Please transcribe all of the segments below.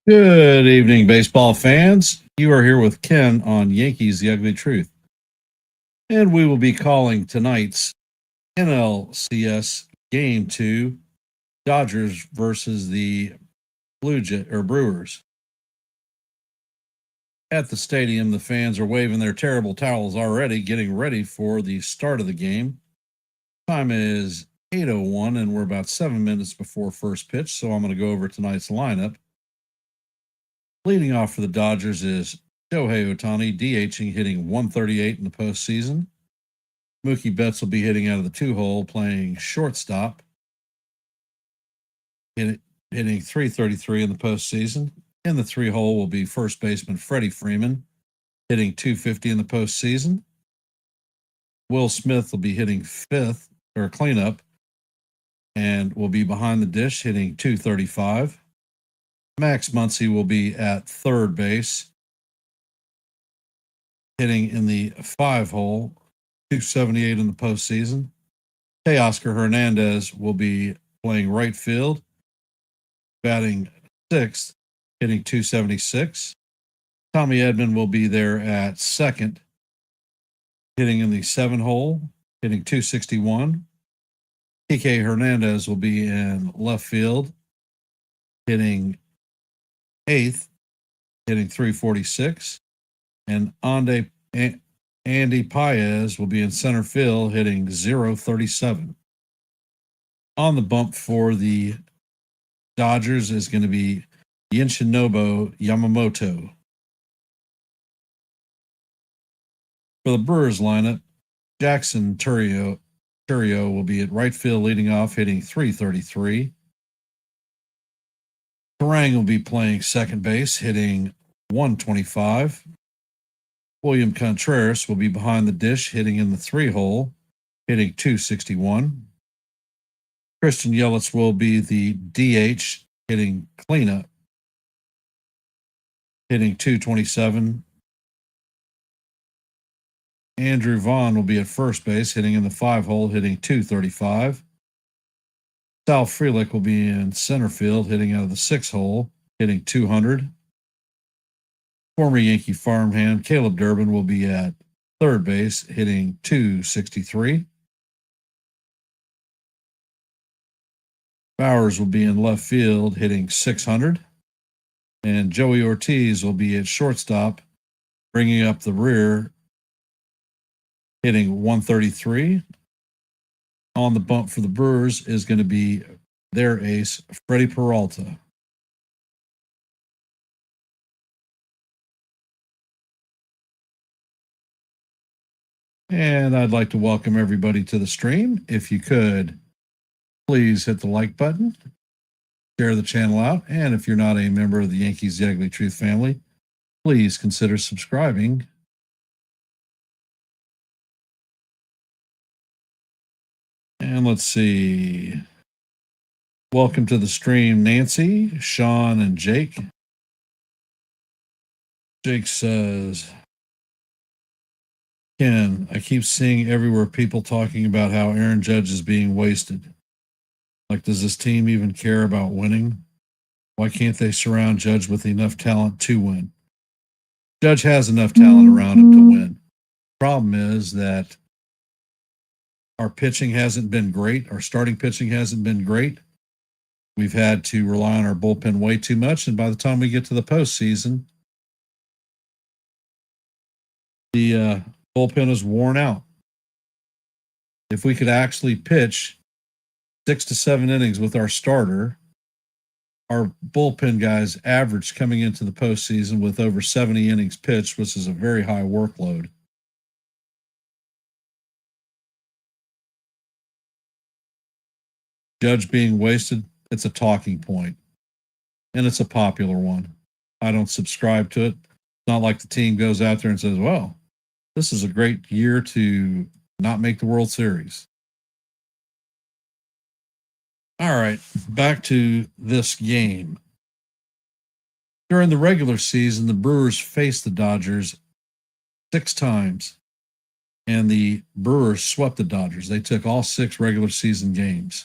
Good evening, baseball fans. You are here with Ken on Yankees The Ugly Truth. And we will be calling tonight's NLCS Game 2, Dodgers versus the Brewers. At the stadium, the fans are waving their terrible towels already, getting ready for the start of the game. Time is 8:01, and we're about 7 minutes before first pitch, so I'm going to go over tonight's lineup. Leading off for the Dodgers is Shohei Ohtani, DHing, hitting 138 in the postseason. Mookie Betts will be hitting out of the two-hole, playing shortstop, hitting 333 in the postseason. In the three-hole will be first baseman Freddie Freeman, hitting 250 in the postseason. Will Smith will be hitting fifth, or cleanup, and will be behind the dish, hitting 235. Max Muncy will be at third base, hitting in the five-hole, 278 in the postseason. Teoscar Hernandez will be playing right field, batting sixth, hitting 276. Tommy Edman will be there at second, hitting in the seven-hole, hitting 261. TK Hernandez will be in left field, hitting eighth, hitting 346. And Andy Paez will be in center field, hitting 037. On the bump for the Dodgers is going to be Yoshinobu Yamamoto. For the Brewers lineup, Jackson Turio will be at right field leading off, hitting 333. Kerrang will be playing second base, hitting 125. William Contreras will be behind the dish, hitting in the three-hole, hitting 261. Christian Yelich will be the DH, hitting cleanup, hitting 227. Andrew Vaughn will be at first base, hitting in the five-hole, hitting 235. Sal Frelick will be in center field, hitting out of the six-hole, hitting 200. Former Yankee farmhand Caleb Durbin will be at third base, hitting 263. Bowers will be in left field, hitting 600. And Joey Ortiz will be at shortstop, bringing up the rear, hitting 133. On the bump for the Brewers is going to be their ace, Freddy Peralta. And I'd like to welcome everybody to the stream. If you could, please hit the like button, share the channel out, and if you're not a member of the Yankees The Ugly Truth family, please consider subscribing. And let's see. Welcome to the stream, Nancy, Sean, and Jake. Jake says, Ken, I keep seeing everywhere people talking about how Aaron Judge is being wasted. Like, does this team even care about winning? Why can't they surround Judge with enough talent to win? Judge has enough talent around him to win. Problem is that our pitching hasn't been great. Our starting pitching hasn't been great. We've had to rely on our bullpen way too much. And by the time we get to the postseason, the bullpen is worn out. If we could actually pitch 6 to 7 innings with our starter, our bullpen guys averaged coming into the postseason with over 70 innings pitched, which is a very high workload. Judge being wasted, it's a talking point, and it's a popular one. I don't subscribe to it. It's not like the team goes out there and says, well, this is a great year to not make the World Series. All right, back to this game. During the regular season, the Brewers faced the Dodgers 6 times, and the Brewers swept the Dodgers. They took all 6 regular season games.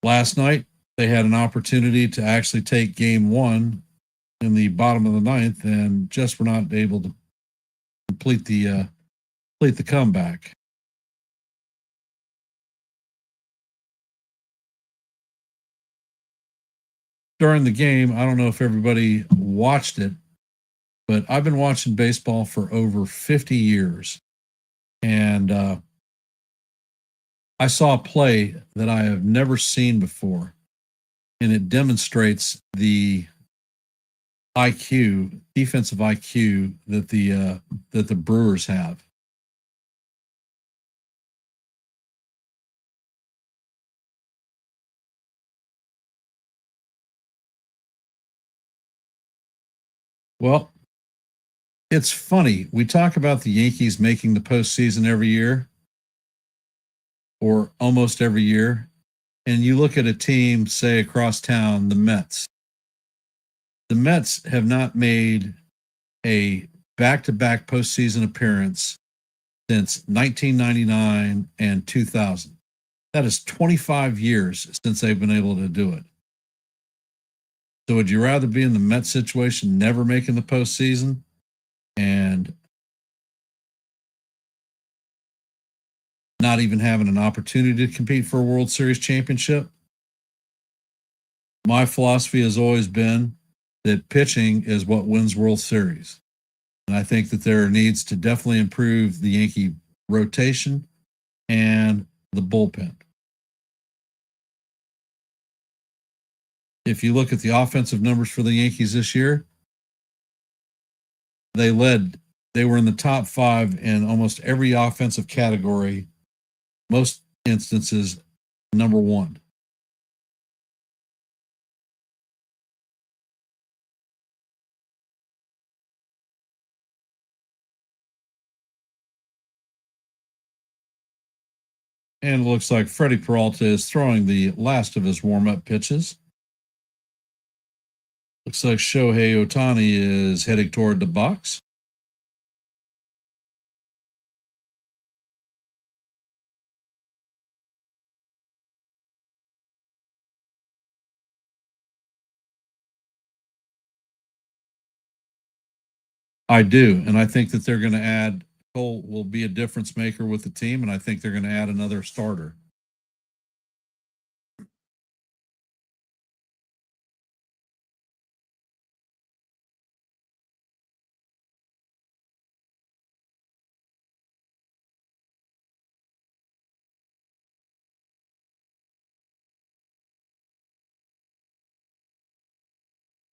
Last night, They had an opportunity to actually take game one in the bottom of the ninth and just were not able to complete the comeback. During the game, I don't know if everybody watched it, but I've been watching baseball for over 50 years. And I saw a play that I have never seen before. And it demonstrates the IQ, defensive IQ that the Brewers have. Well, it's funny. We talk about the Yankees making the postseason every year, or almost every year, and you look at a team, say across town, the Mets. The Mets have not made a back-to-back postseason appearance since 1999 and 2000. That is 25 years since they've been able to do it. So would you rather be in the Mets situation, never making the postseason, and not even having an opportunity to compete for a World Series championship? My philosophy has always been that pitching is what wins World Series. And I think that there needs to definitely improve the Yankee rotation and the bullpen. If you look at the offensive numbers for the Yankees this year, they were in the top 5 in almost every offensive category, most instances, number 1. And it looks like Freddy Peralta is throwing the last of his warm-up pitches. Looks like Shohei Ohtani is heading toward the box. I do, and I think that they're going to add Cole will be a difference maker with the team, and I think they're going to add another starter.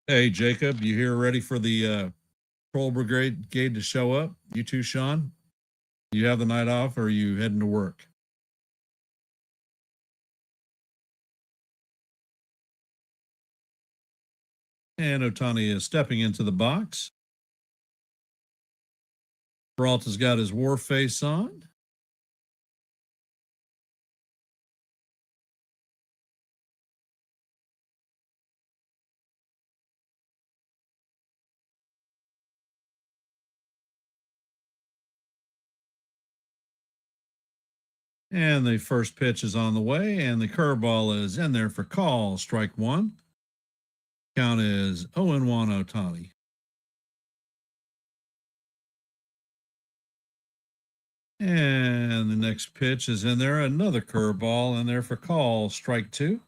Hey, Jacob, you here ready for the patrol brigade to show up? You too, Sean? You have the night off, or are you heading to work? And Ohtani is stepping into the box. Peralta's got his war face on. And the first pitch is on the way, and the curveball is in there for call. Strike 1. Count is 0-1 Ohtani. And the next pitch is in there. Another curveball in there for call. Strike 2.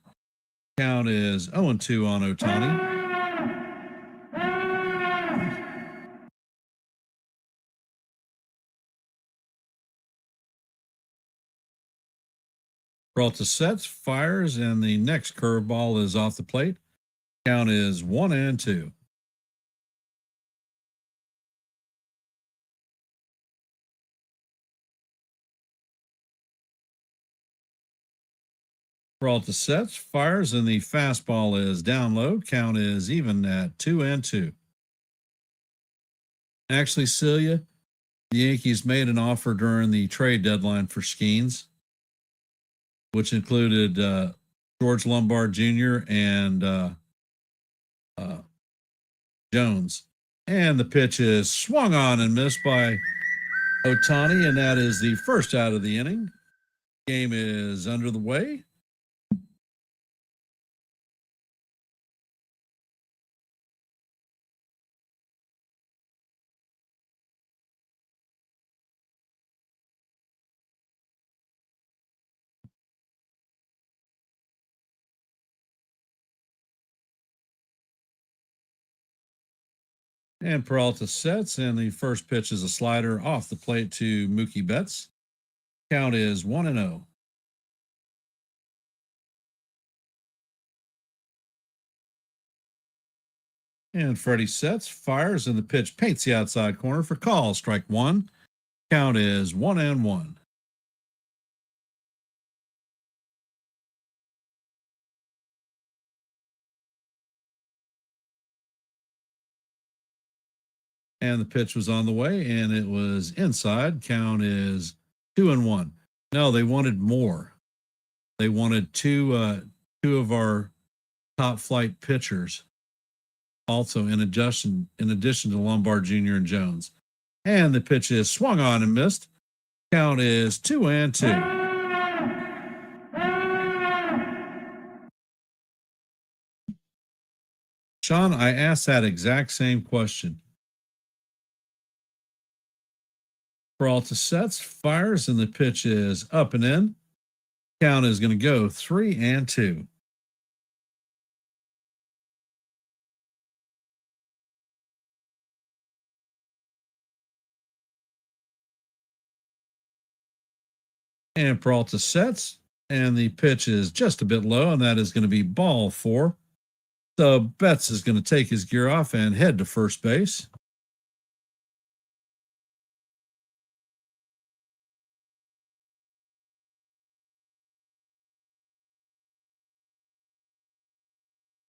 Count is 0-2 on Ohtani. Peralta sets, fires, and the next curveball is off the plate. Count is 1-2. Peralta sets, fires, and the fastball is down low. Count is even at 2-2. Actually, Celia, the Yankees made an offer during the trade deadline for Skeens, which included George Lombard Jr. and Jones. And the pitch is swung on and missed by Ohtani, and that is the first out of the inning. Game is under the way. And Peralta sets, and the first pitch is a slider off the plate to Mookie Betts. Count is 1-0. And Freddy sets, fires, and the pitch paints the outside corner for call. Strike one. Count is 1-1. And the pitch was on the way, and it was inside. Count is 2-1. No, they wanted more. They wanted two of our top flight pitchers, also in addition to Lombard Jr. and Jones. And the pitch is swung on and missed. Count is 2-2. Sean, I asked that exact same question. Peralta sets, fires, and the pitch is up and in. Count is going to go 3-2. And Peralta sets, and the pitch is just a bit low, and that is going to be ball 4. So Betts is going to take his gear off and head to first base.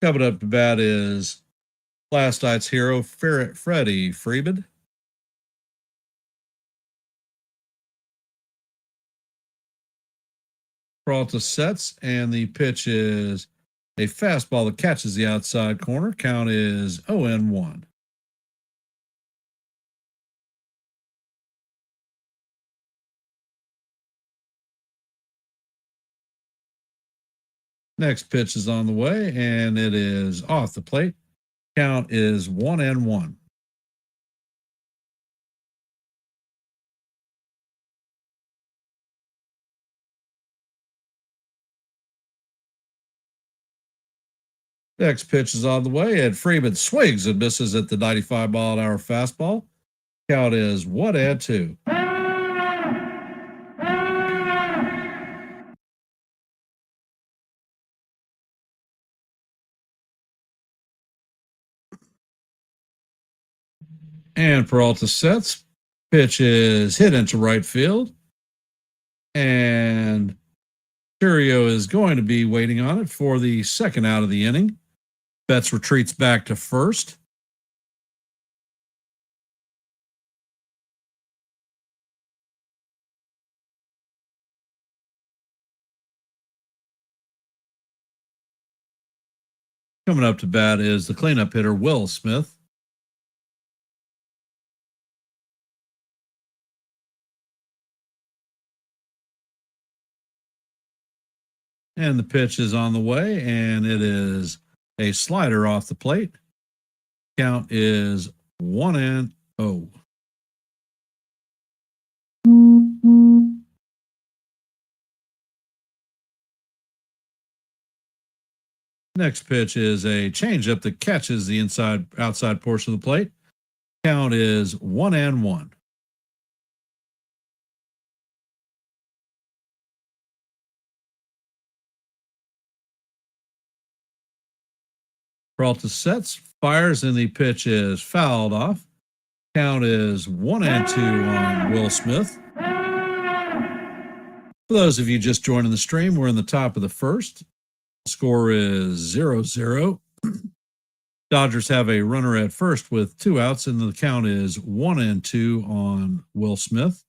Coming up to bat is last night's hero, Freddy Peralta. Peralta sets, and the pitch is a fastball that catches the outside corner. Count is 0-1. Next pitch is on the way, and it is off the plate. Count is 1-1. Next pitch is on the way, and Freeman swings and misses at the 95-mile-an-hour fastball. Count is 1-2. And Peralta sets. Pitch is hit into right field. And Curio is going to be waiting on it for the second out of the inning. Betts retreats back to first. Coming up to bat is the cleanup hitter, Will Smith. And the pitch is on the way, and it is a slider off the plate. Count is 1-0. Next pitch is a changeup that catches the outside portion of the plate. Count is 1-1. Peralta sets, fires, and the pitch is fouled off. Count is 1-2 on Will Smith. For those of you just joining the stream, we're in the top of the first. The score is 0-0. Dodgers have a runner at first with 2 outs, and the count is 1-2 on Will Smith.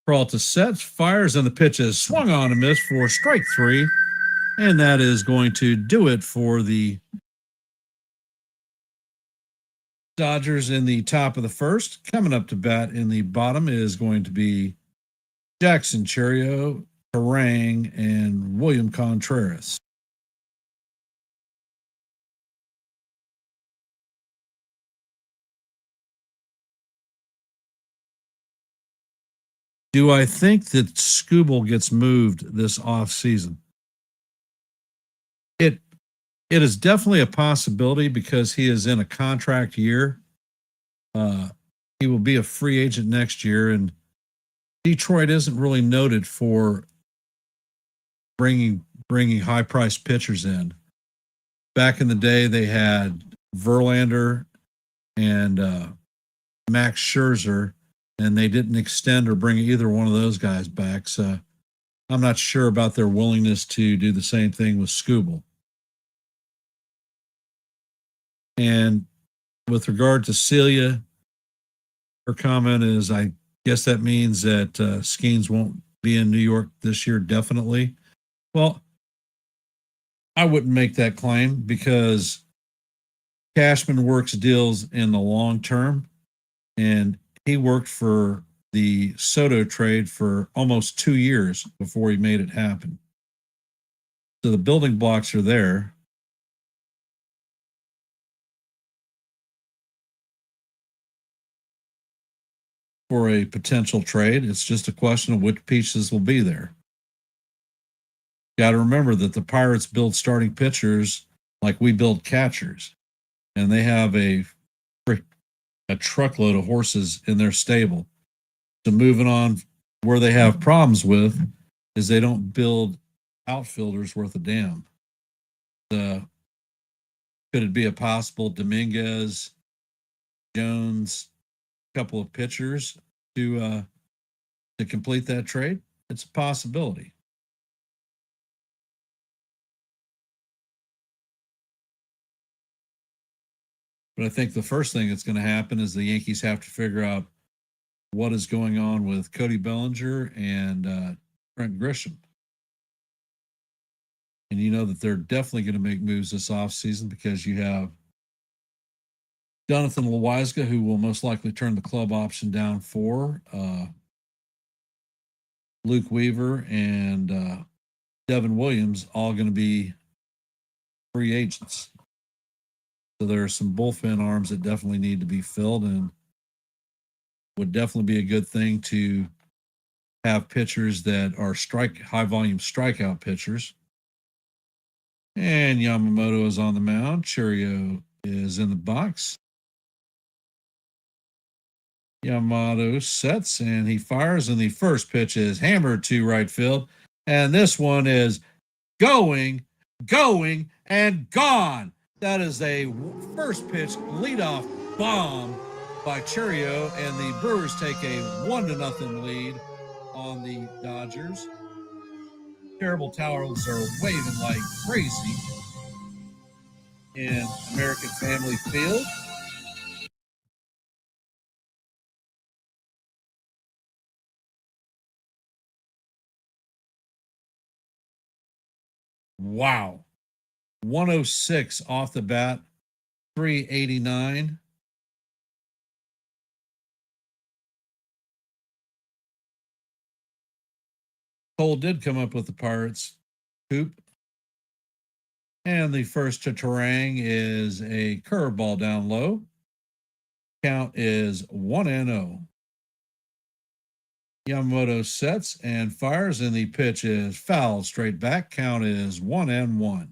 Peralta sets, fires, and the pitch is swung on and missed for strike 3. And that is going to do it for the Dodgers in the top of the first. Coming up to bat in the bottom is going to be Jackson Chourio, Kerrang, and William Contreras. Do I think that Skubal gets moved this off season? It is definitely a possibility because he is in a contract year. Uh, he will be a free agent next year, and Detroit isn't really noted for bringing high priced pitchers in. Back in the day, they had Verlander and Max Scherzer, and they didn't extend or bring either one of those guys back. So I'm not sure about their willingness to do the same thing with Scooble. And with regard to Celia, her comment is, I guess that means that Skeens won't be in New York this year, definitely. Well, I wouldn't make that claim because Cashman works deals in the long term, and he worked for the Soto trade for almost 2 years before he made it happen. So the building blocks are there. For a potential trade, it's just a question of which pieces will be there. Got to remember that the Pirates build starting pitchers like we build catchers, and they have a truckload of horses in their stable. So moving on, where they have problems with is they don't build outfielders worth a damn. Could it be a possible Dominguez, Jones, couple of pitchers to complete that trade? It's a possibility. But I think the first thing that's going to happen is the Yankees have to figure out what is going on with Cody Bellinger and Trent Grisham. And you know that they're definitely going to make moves this offseason because you have Jonathan Loizaga, who will most likely turn the club option down for Luke Weaver and Devin Williams, all going to be free agents. So there are some bullpen arms that definitely need to be filled, and would definitely be a good thing to have pitchers that are high volume strikeout pitchers. And Yamamoto is on the mound. Cheerio is in the box. Yamamoto sets and he fires, and the first pitch is hammered to right field. And this one is going, and gone. That is a first pitch leadoff bomb by Cheerio, and the Brewers take a 1-0 lead on the Dodgers. Terrible towels are waving like crazy in American Family Field. Wow. 106 off the bat, 389. Cole did come up with the Pirates hoop. And the first to Terang is a curveball down low. Count is 1-0. Yamamoto sets and fires, and the pitch is fouled straight back. Count is 1-1.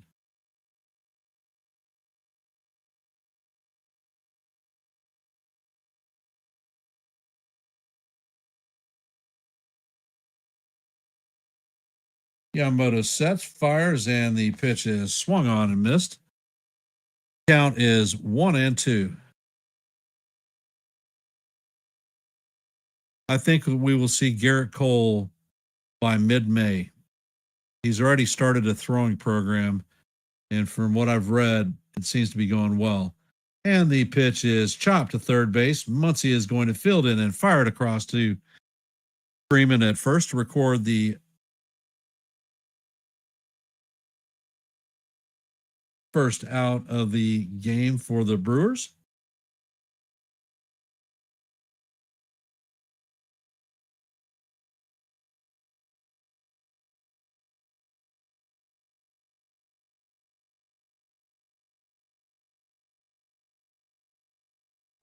Yamamoto sets, fires, and the pitch is swung on and missed. Count is 1-2. I think we will see Garrett Cole by mid-May. He's already started a throwing program, and from what I've read, it seems to be going well. And the pitch is chopped to third base. Muncy is going to field it and fire it across to Freeman at first to record the first out of the game for the Brewers.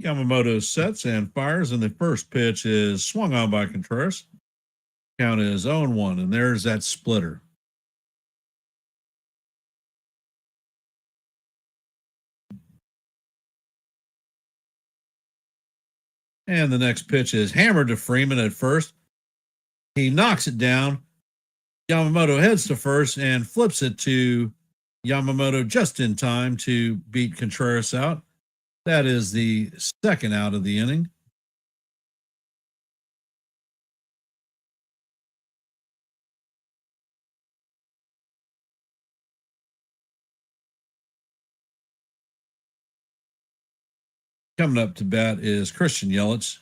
Yamamoto sets and fires, and the first pitch is swung on by Contreras. Count is 0-1, and there's that splitter. And the next pitch is hammered to Freeman at first. He knocks it down. Yamamoto heads to first and flips it to Yamamoto just in time to beat Contreras out. That is the second out of the inning. Coming up to bat is Christian Yelich.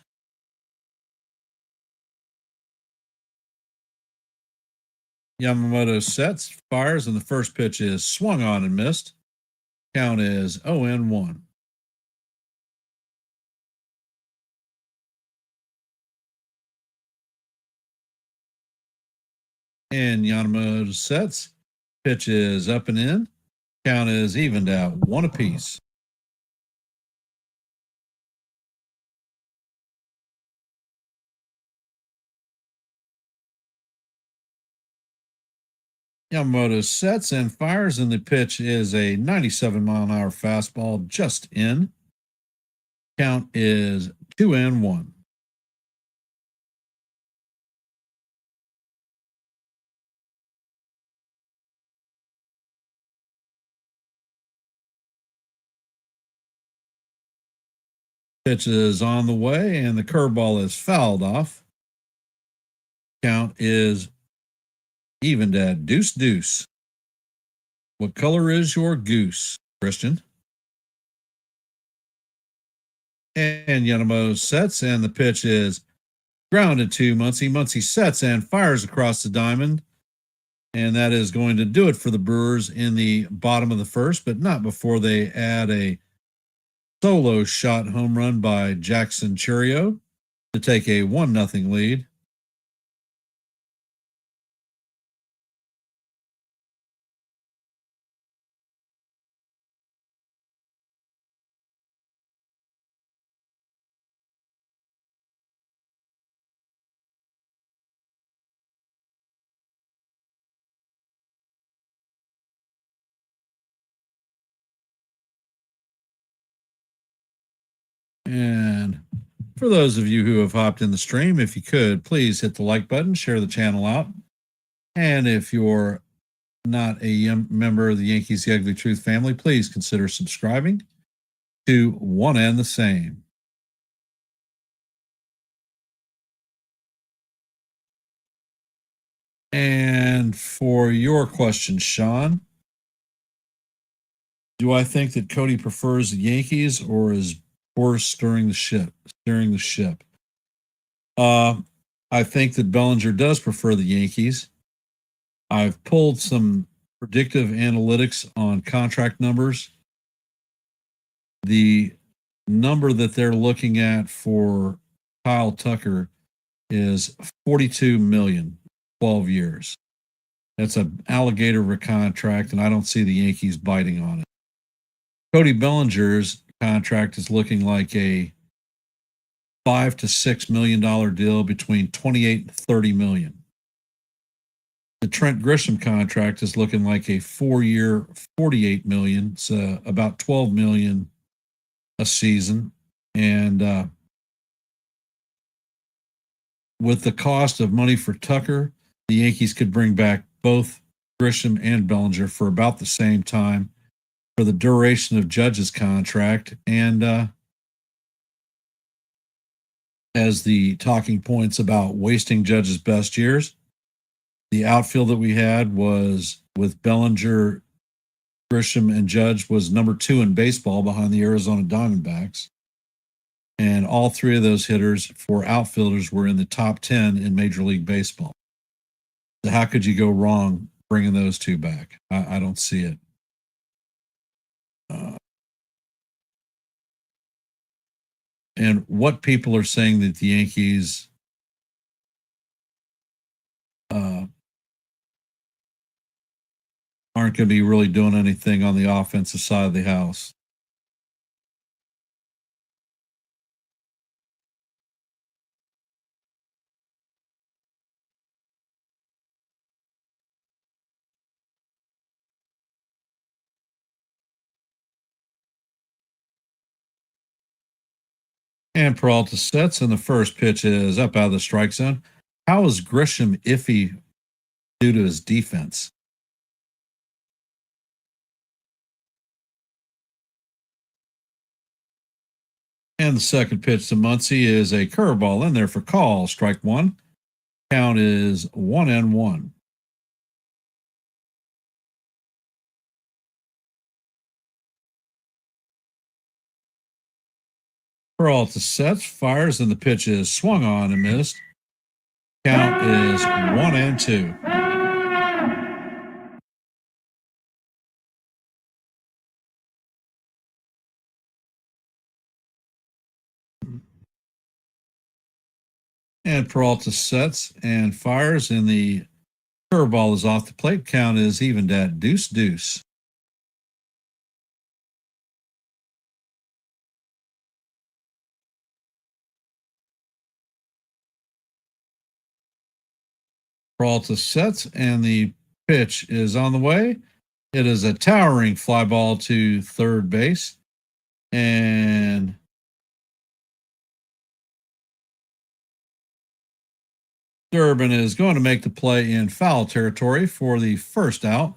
Yamamoto sets, fires, and the first pitch is swung on and missed. Count is 0-1. And Yamamoto sets, pitch is up and in. Count is evened out, one apiece. Yamamoto sets and fires, and the pitch is a 97-mile-an-hour fastball just in. Count is 2-1. Pitch is on the way, and the curveball is fouled off. Count is evened at deuce. What color is your goose, Christian? And Yamamoto sets, and the pitch is grounded to Muncy. Muncy sets and fires across the diamond. And that is going to do it for the Brewers in the bottom of the first, but not before they add a solo shot home run by Jackson Chourio to take a 1-0 lead. And for those of you who have hopped in the stream, if you could, please hit the like button, share the channel out. And if you're not a member of the Yankees The Ugly Truth family, please consider subscribing to One and the Same. And for your question, Sean, do I think that Cody prefers the Yankees or is poor steering the ship? I think that Bellinger does prefer the Yankees. I've pulled some predictive analytics on contract numbers. The number that they're looking at for Kyle Tucker is 42 million, 12 years. That's an alligator of a contract, and I don't see the Yankees biting on it. Cody Bellinger's contract is looking like a $5 to $6 million deal between 28 and 30 million. The Trent Grisham contract is looking like a 4-year, 48 million. It's about 12 million a season. And with the cost of money for Tucker, the Yankees could bring back both Grisham and Bellinger for about the same time for the duration of Judge's contract. And as the talking points about wasting Judge's best years, the outfield that we had was with Bellinger, Grisham, and Judge was number 2 in baseball behind the Arizona Diamondbacks. And all three of those hitters for outfielders were in the top 10 in Major League Baseball. So how could you go wrong bringing those two back? I don't see it. And what people are saying that the Yankees aren't going to be really doing anything on the offensive side of the house. And Peralta sets, and the first pitch is up out of the strike zone. How is Grisham iffy due to his defense? And the second pitch to Muncy is a curveball in there for call. Strike one. Count is 1-1. Peralta sets, fires, and the pitch is swung on and missed. Count is 1-2. And Peralta sets and fires, and the curveball is off the plate. Count is evened at 2-2. Peralta sets, and the pitch is on the way. It is a towering fly ball to third base. And Durbin is going to make the play in foul territory for the first out.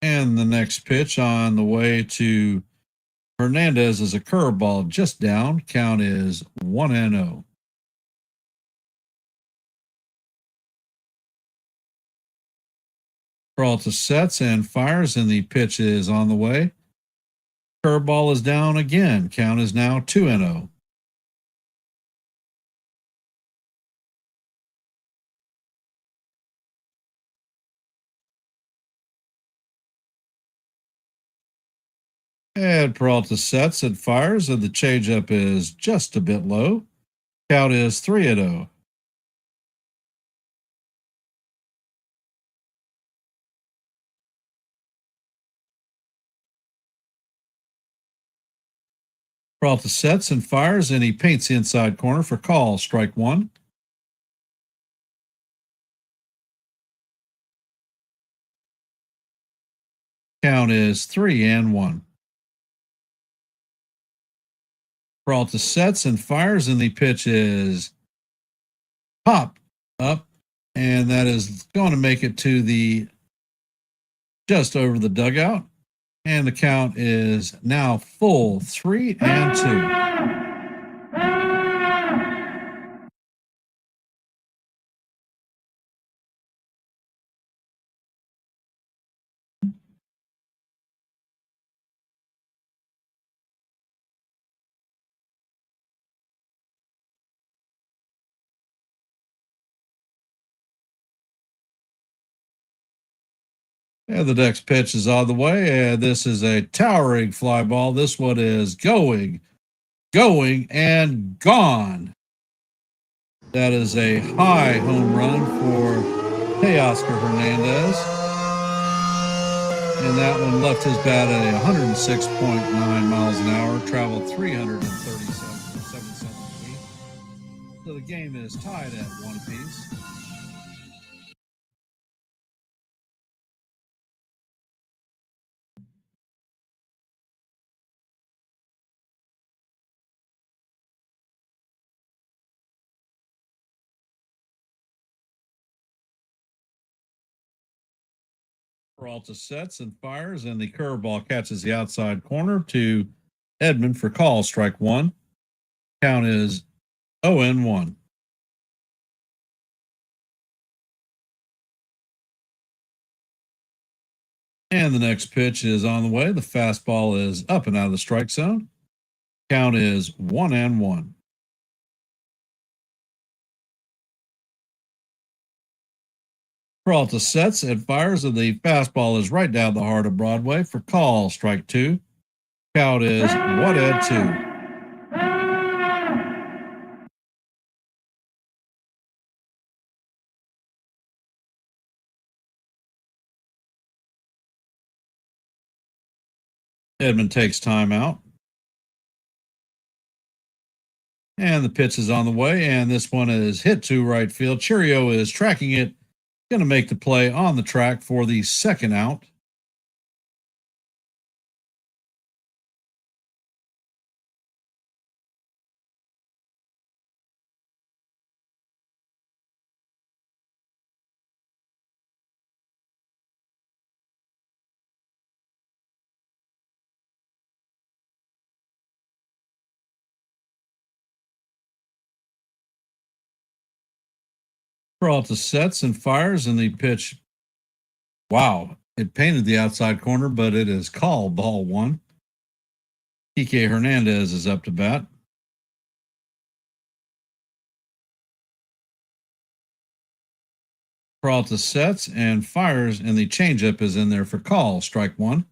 And the next pitch on the way to Hernandez is a curveball just down. Count is 1-0. Peralta sets and fires, and the pitch is on the way. Curveball is down again. Count is now 2-0. And Peralta sets and fires, and the changeup is just a bit low. Count is 3-0. Peralta sets and fires, and he paints the inside corner for call. Strike one. Count is 3-1. Peralta sets and fires, and the pitch is pop up, and that is going to make it to the just over the dugout. And the count is now full 3-2. And the next pitch is on the way, and this is a towering fly ball. This one is going, and gone. That is a high home run for Teoscar Hernandez. And that one left his bat at 106.9 miles an hour, traveled 337 feet. So the game is tied at one apiece. Peralta sets and fires, and the curveball catches the outside corner to Edman for call. Strike one. Count is 0-1. And the next pitch is on the way. The fastball is up and out of the strike zone. Count is 1-1. Peralta sets and fires, and the fastball is right down the heart of Broadway for call. Strike two. Count is 1-2. Edman takes time out. And the pitch is on the way, and this one is hit to right field. Cheerio is tracking it, going to make the play on the track for the second out. Peralta sets and fires, and the pitch. Wow, it painted the outside corner, but it is called ball one. Kike Hernandez is up to bat. Peralta sets and fires, and the changeup is in there for call. Strike one.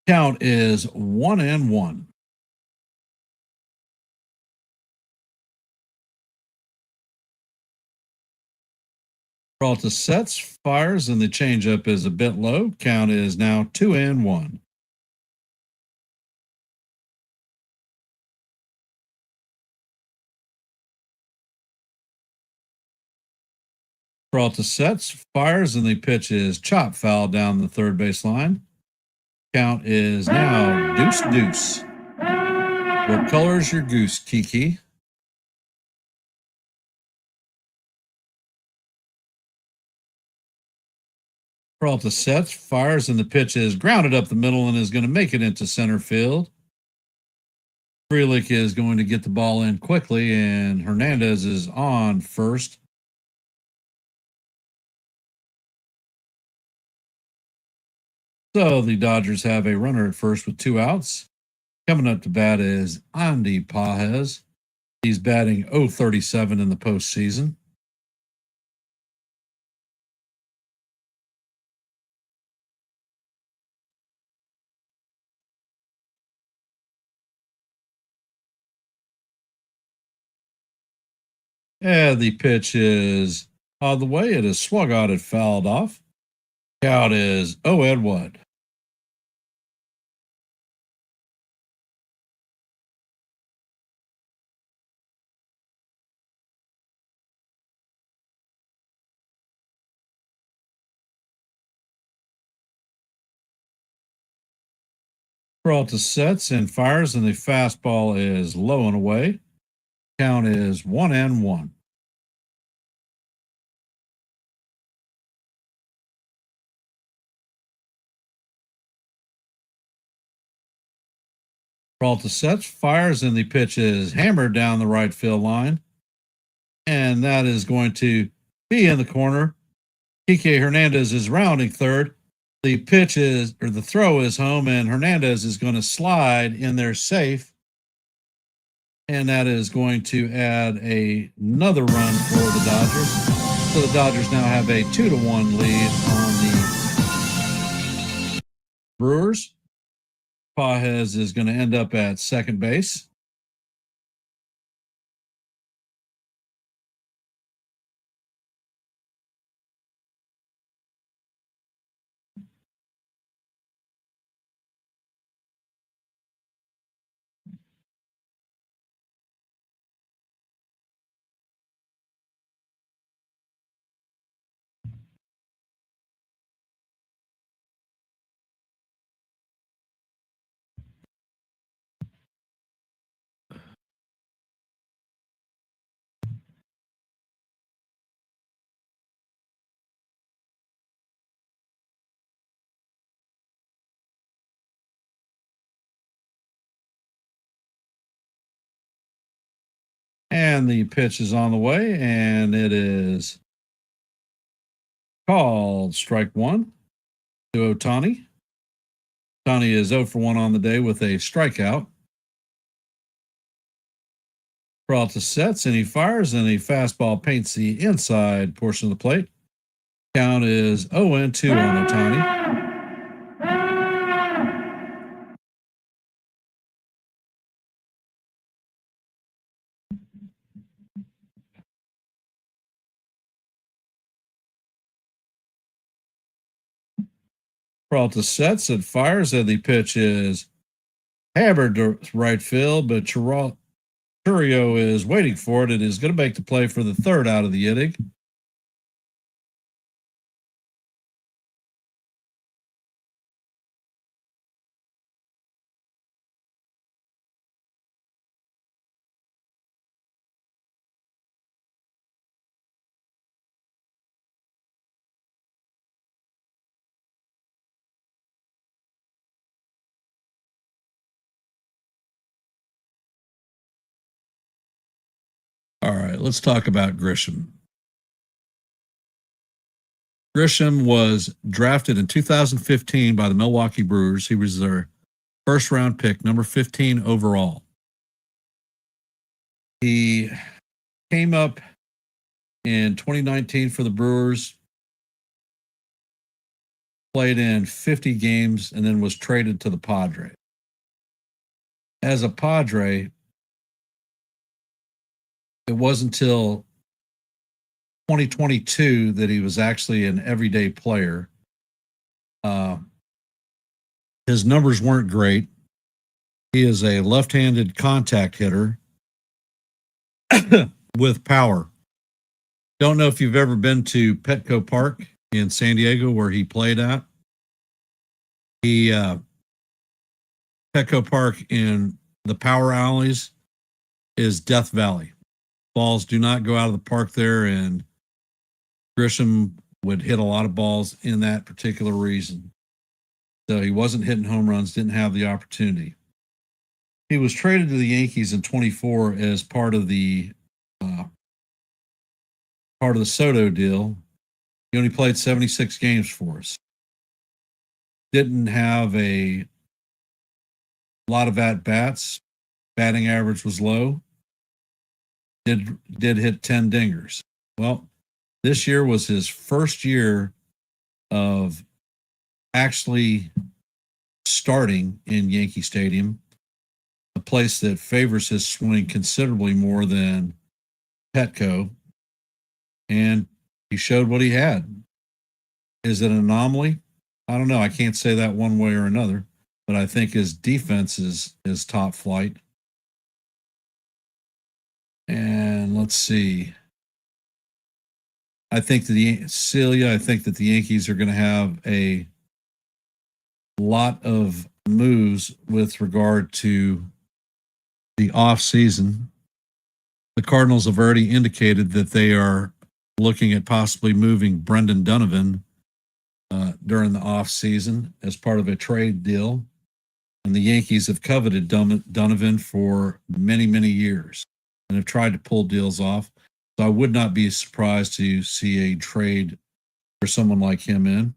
Count is 1-1. Peralta sets, fires, and the changeup is a bit low. Count is now 2-1. Peralta sets, fires, and the pitch is chop foul down the third base line. Count is now deuce. What color is your goose, Kiki? Peralta sets, fires, and the pitch is grounded up the middle and is going to make it into center field. Frelick is going to get the ball in quickly, and Hernandez is on first. So the Dodgers have a runner at first with 2 outs. Coming up to bat is Andy Pages. He's batting .037 in the postseason. And the pitch is on the way. It is swung out. It fouled off. Count is 0-1. Peralta sets and fires, and the fastball is low and away. Count is 1-1. Peralta sets, fires, and the pitch is hammered down the right field line. And that is going to be in the corner. Kike Hernandez is rounding third. The pitch is, or the throw is home, and Hernandez is going to slide in there safe. And that is going to add another run for the Dodgers. So the Dodgers now have a 2-1 lead on the Brewers. Pages is going to end up at second base. And the pitch is on the way, and it is called strike one to Ohtani. Ohtani is 0 for 1 on the day with a strikeout. Peralta sets and he fires, and a fastball paints the inside portion of the plate. Count is 0-2 on Ohtani. Peralta sets and fires, and the pitch is hammered to right field, but Curio is waiting for it. It is going to make the play for the third out of the inning. All right, let's talk about Grisham. Grisham was drafted in 2015 by the Milwaukee Brewers. He was their first round pick, number 15 overall. He came up in 2019 for the Brewers, played in 50 games, and then was traded to the Padres. As a Padre, it wasn't until 2022 that he was actually an everyday player. His numbers weren't great. He is a left-handed contact hitter with power. Don't know if you've ever been to Petco Park in San Diego where he played at. Petco Park in the power alleys is Death Valley. Balls do not go out of the park there, and Grisham would hit a lot of balls in that particular reason. So he wasn't hitting home runs, didn't have the opportunity. He was traded to the Yankees in 24 as part of the Soto deal. He only played 76 games for us. Didn't have a lot of at-bats. Batting average was low. Did hit 10 dingers. Well, this year was his first year of actually starting in Yankee Stadium, a place that favors his swing considerably more than Petco, and he showed what he had. Is it an anomaly? I don't know. I can't say that one way or another, but I think his defense is top flight. And let's see. I think that the Yankees are going to have a lot of moves with regard to the off season. The Cardinals have already indicated that they are looking at possibly moving Brendan Donovan during the off season as part of a trade deal. And the Yankees have coveted Donovan for many, many years and have tried to pull deals off. So I would not be surprised to see a trade for someone like him in.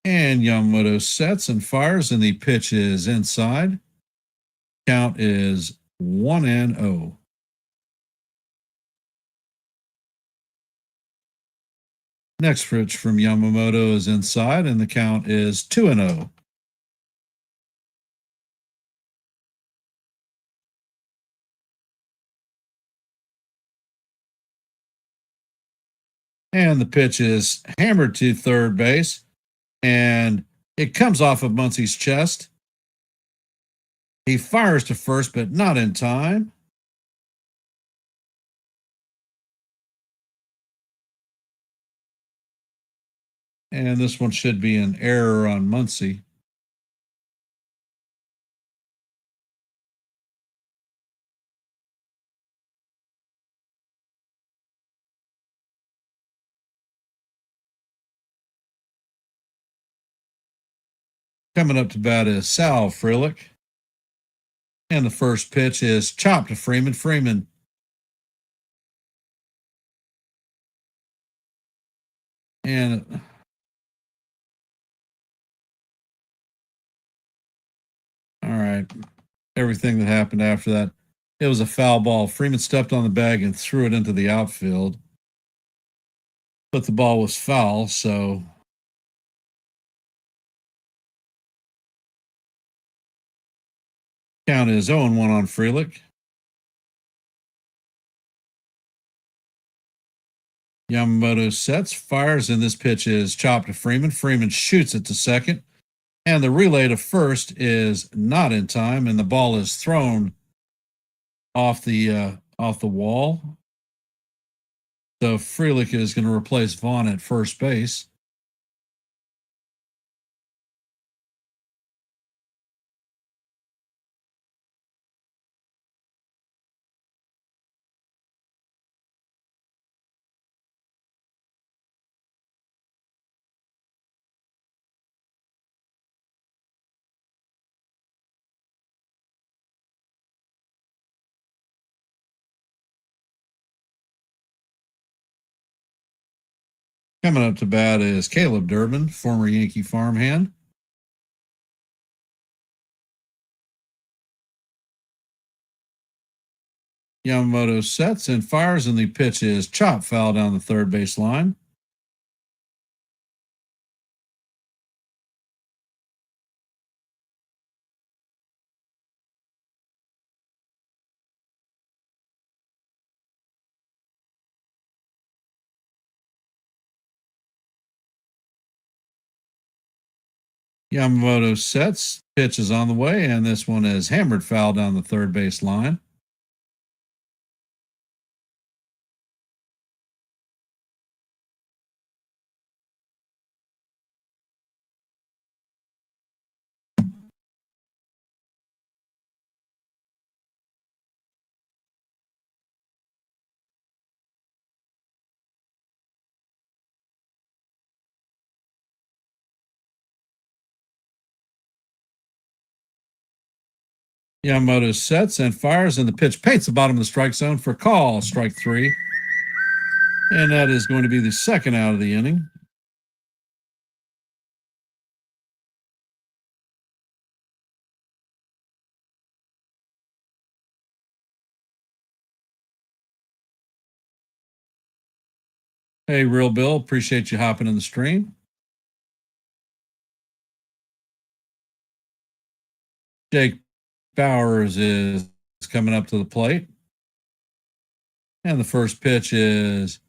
And Yamamoto sets and fires, and the pitch is inside. Count is 1-0. Next pitch from Yamamoto is inside, and the count is 2-0. And the pitch is hammered to third base, and it comes off of Muncie's chest. He fires to first, but not in time. And this one should be an error on Muncie. Coming up to bat is Sal Frelick. And the first pitch is chopped to Freeman. Freeman. And all right, everything that happened after that, it was a foul ball. Freeman stepped on the bag and threw it into the outfield. But the ball was foul, so count is 0-1 on Frelick. Yamamoto sets, fires, and this pitch is chopped to Freeman. Freeman shoots it to second, and the relay to first is not in time, and the ball is thrown off the wall. So Frelick is going to replace Vaughn at first base. Coming up to bat is Caleb Durbin, former Yankee farmhand. Yamamoto sets and fires, and the pitch is chop foul down the third base line. Yamamoto sets, pitch is on the way, and this one is hammered foul down the third base line. Yamamoto sets and fires, and the pitch paints the bottom of the strike zone for call, strike three. And that is going to be the second out of the inning. Hey, Real Bill, appreciate you hopping in the stream. Jake Bowers is coming up to the plate. And the first pitch is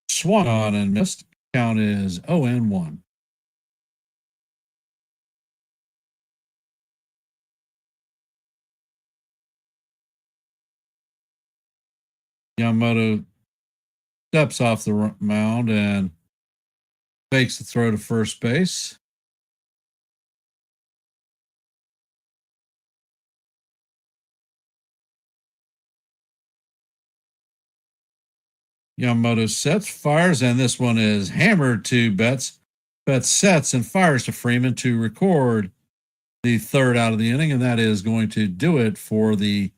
swung on and missed. Count is 0-1. Yamamoto steps off the mound and fakes the throw to first base. Yamamoto sets, fires, and this one is hammered to Betts. Betts sets and fires to Freeman to record the third out of the inning, and that is going to do it for the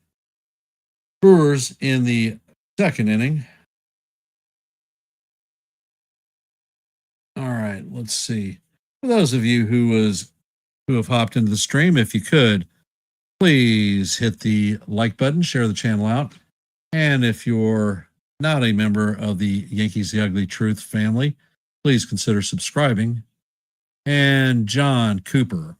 Brewers in the second inning. All right, let's see. For those of you who have hopped into the stream, if you could, please hit the like button, share the channel out, and if you're not a member of the Yankees The Ugly Truth family, please consider subscribing. And John Cooper.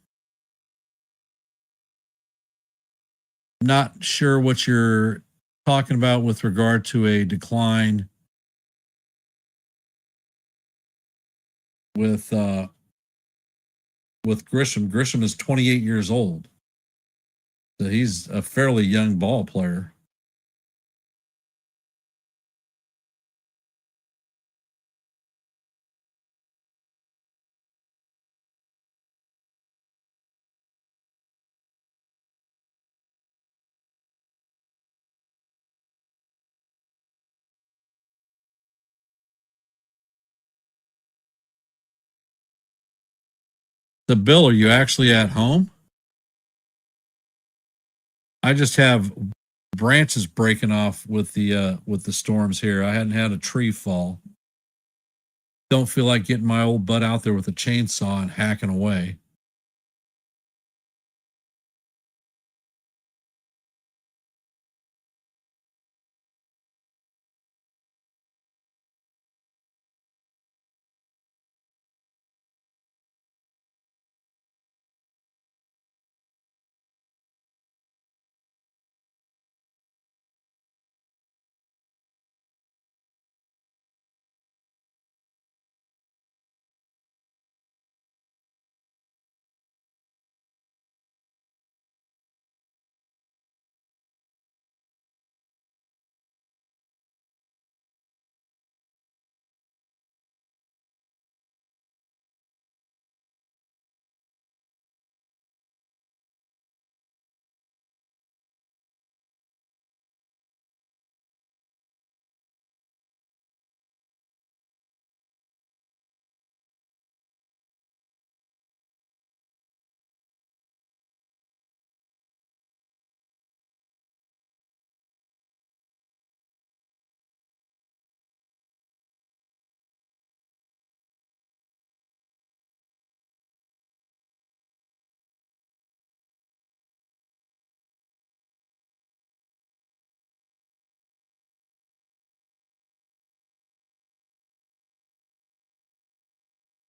Not sure what you're talking about with regard to a decline with Grisham. Grisham is 28 years old. So he's a fairly young ball player. The Bill, are you actually at home? I just have branches breaking off with the storms here. I hadn't had a tree fall. Don't feel like getting my old butt out there with a chainsaw and hacking away.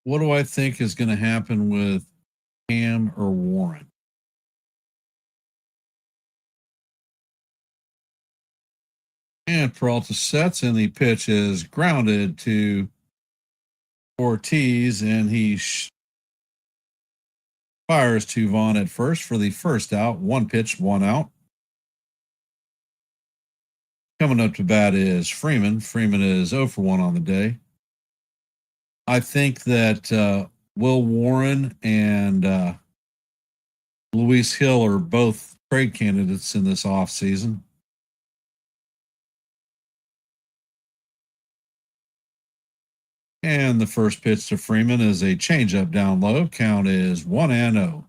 what do I think is going to happen with Cam or Warren? And Peralta sets, and the pitch is grounded to Ortiz, and he fires to Vaughn at first for the first out. One pitch, one out. Coming up to bat is Freeman. Freeman is 0 for 1 on the day. I think that Will Warren and Luis Hill are both trade candidates in this offseason. And the first pitch to Freeman is a changeup down low. Count is 1-0.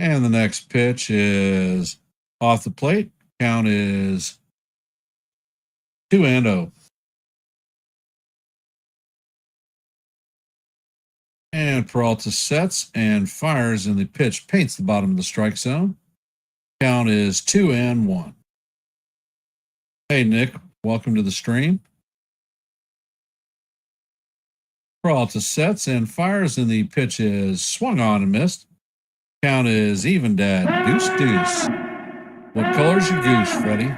And the next pitch is off the plate. Count is 2-0. And Peralta sets and fires, and the pitch paints the bottom of the strike zone. Count is 2-1. Hey, Nick, welcome to the stream. Peralta sets and fires, and the pitch is swung on and missed. Count is evened at deuce. What color's your goose, Freddy?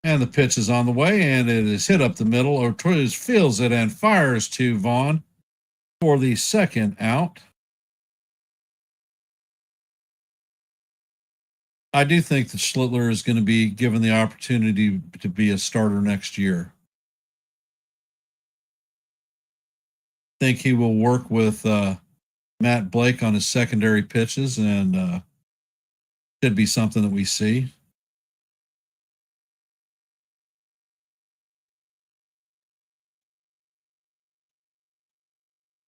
And the pitch is on the way, and it is hit up the middle. Ortiz feels it and fires to Vaughn for the second out. I do think that Schlittler is going to be given the opportunity to be a starter next year. I think he will work with Matt Blake on his secondary pitches, and should be something that we see.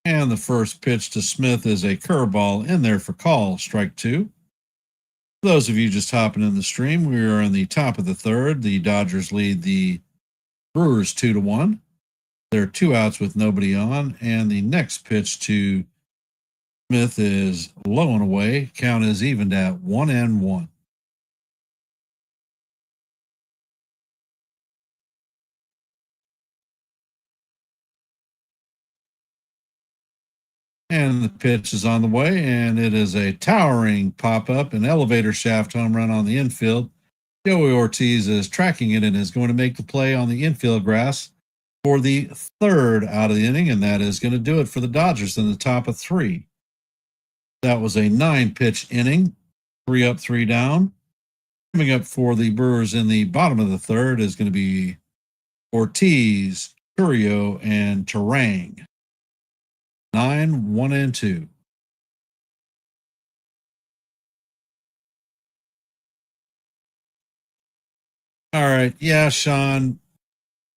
And the first pitch to Smith is a curveball in there for call, strike 2. For those of you just hopping in the stream, we are in the top of the third. The Dodgers lead the Brewers 2-1. There are 2 outs with nobody on, and the next pitch to Smith is low and away. Count is evened at 1-1. And the pitch is on the way, and it is a towering pop-up, an elevator shaft home run on the infield. Joey Ortiz is tracking it and is going to make the play on the infield grass for the third out of the inning, and that is going to do it for the Dodgers in the top of 3. That was a 9-pitch inning, 3 up, 3 down. Coming up for the Brewers in the bottom of the third is going to be Ortiz, Curio, and Terang. 9, 1, and 2. All right. Yeah, Sean,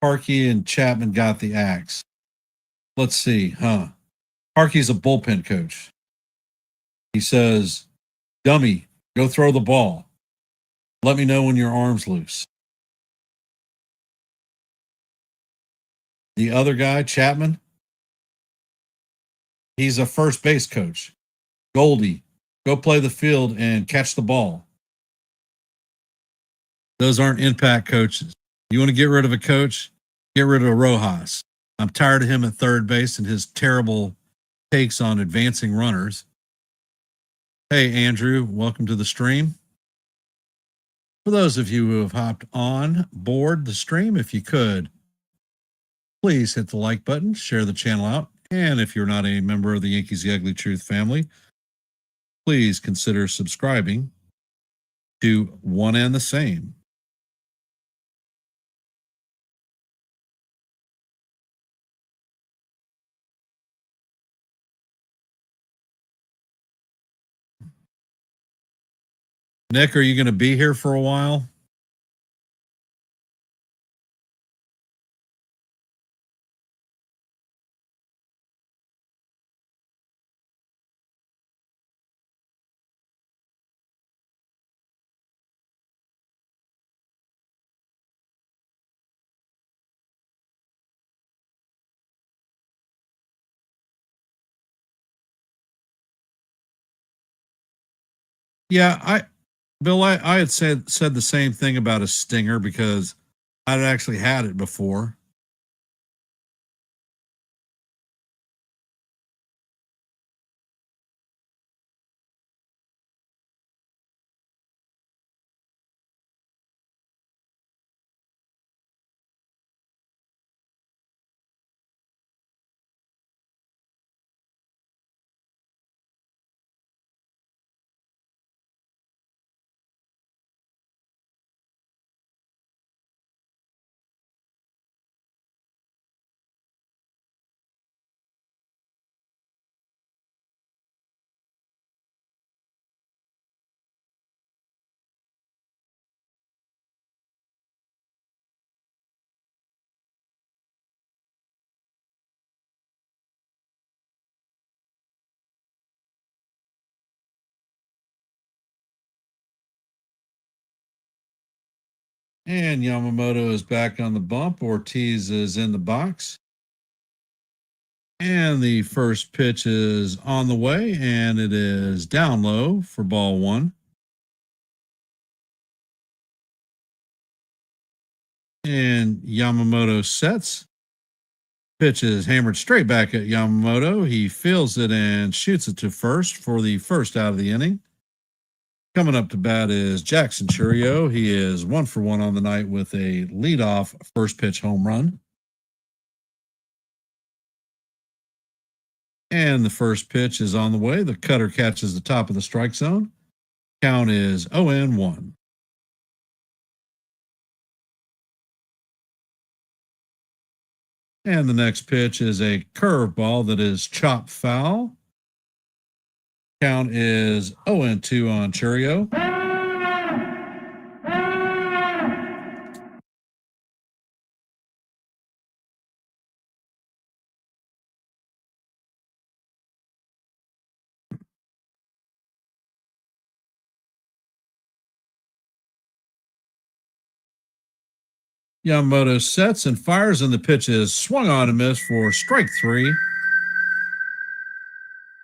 Parkey, and Chapman got the axe. Let's see, Parkey's a bullpen coach. He says, dummy, go throw the ball. Let me know when your arm's loose. The other guy, Chapman, he's a first base coach. Goldie, go play the field and catch the ball. Those aren't impact coaches. You want to get rid of a coach? Get rid of Rojas. I'm tired of him at third base and his terrible takes on advancing runners. Hey, Andrew, welcome to the stream. For those of you who have hopped on board the stream, if you could, please hit the like button, share the channel out, and if you're not a member of the Yankees The Ugly Truth family, please consider subscribing to One and the Same. Nick, are you going to be here for a while? Yeah, Bill, I had said the same thing about a stinger because I'd actually had it before. And Yamamoto is back on the bump. Ortiz is in the box. And the first pitch is on the way, and it is down low for ball one. And Yamamoto sets. Pitch is hammered straight back at Yamamoto. He fields it and shoots it to first for the first out of the inning. Coming up to bat is Jackson Churio. He is 1-for-1 on the night with a leadoff first pitch home run. And the first pitch is on the way. The cutter catches the top of the strike zone. Count is 0-1. And the next pitch is a curveball that is chopped foul. Count is 0-2 on Churio. Yamamoto sets and fires, and the pitch is swung on and missed for strike three.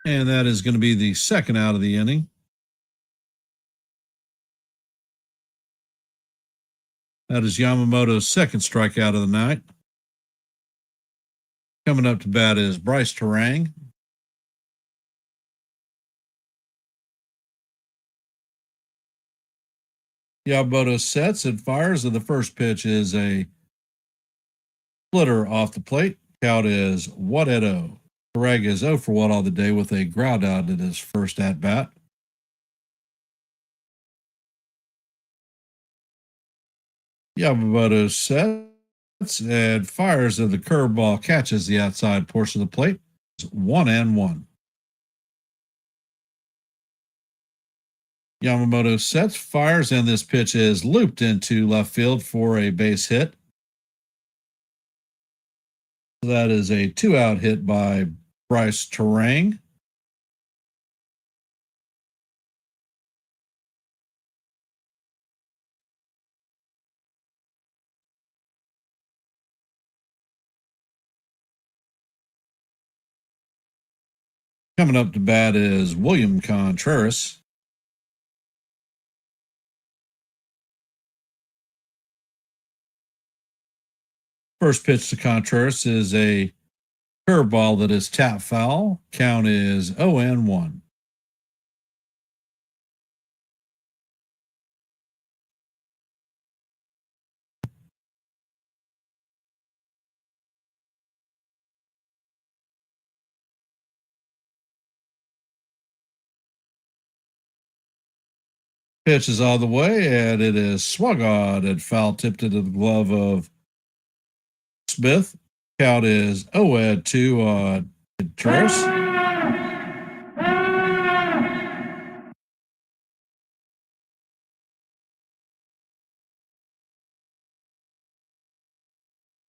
And that is going to be the second out of the inning. That is Yamamoto's second strikeout of the night. Coming up to bat is Bryce Terang. Yamamoto sets and fires, and the first pitch is a splitter off the plate. Count is 1-0. Terang is 0-for-1 on the day with a ground out in his first at bat. Yamamoto sets and fires, and the curveball catches the outside portion of the plate. It's 1-1. Yamamoto sets, fires, and this pitch is looped into left field for a base hit. That is a 2-out hit by Bryce Terang. Coming up to bat is William Contreras. First pitch to Contreras is a curveball that is tap foul. Count is 0-1. Pitch is on the way, and it is swung on and foul tipped into the glove of Smith. Count is 0-2 on Contreras.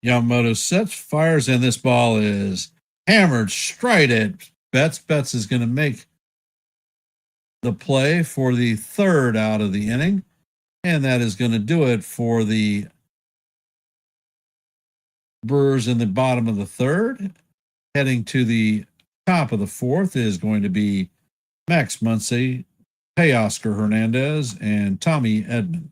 Yamamoto sets, fires, and this ball is hammered straight at Betts. Betts is going to make the play for the third out of the inning, and that is going to do it for the Brewers in the bottom of the third. Heading to the top of the fourth is going to be Max Muncy Teoscar Hernandez, and Tommy Edman.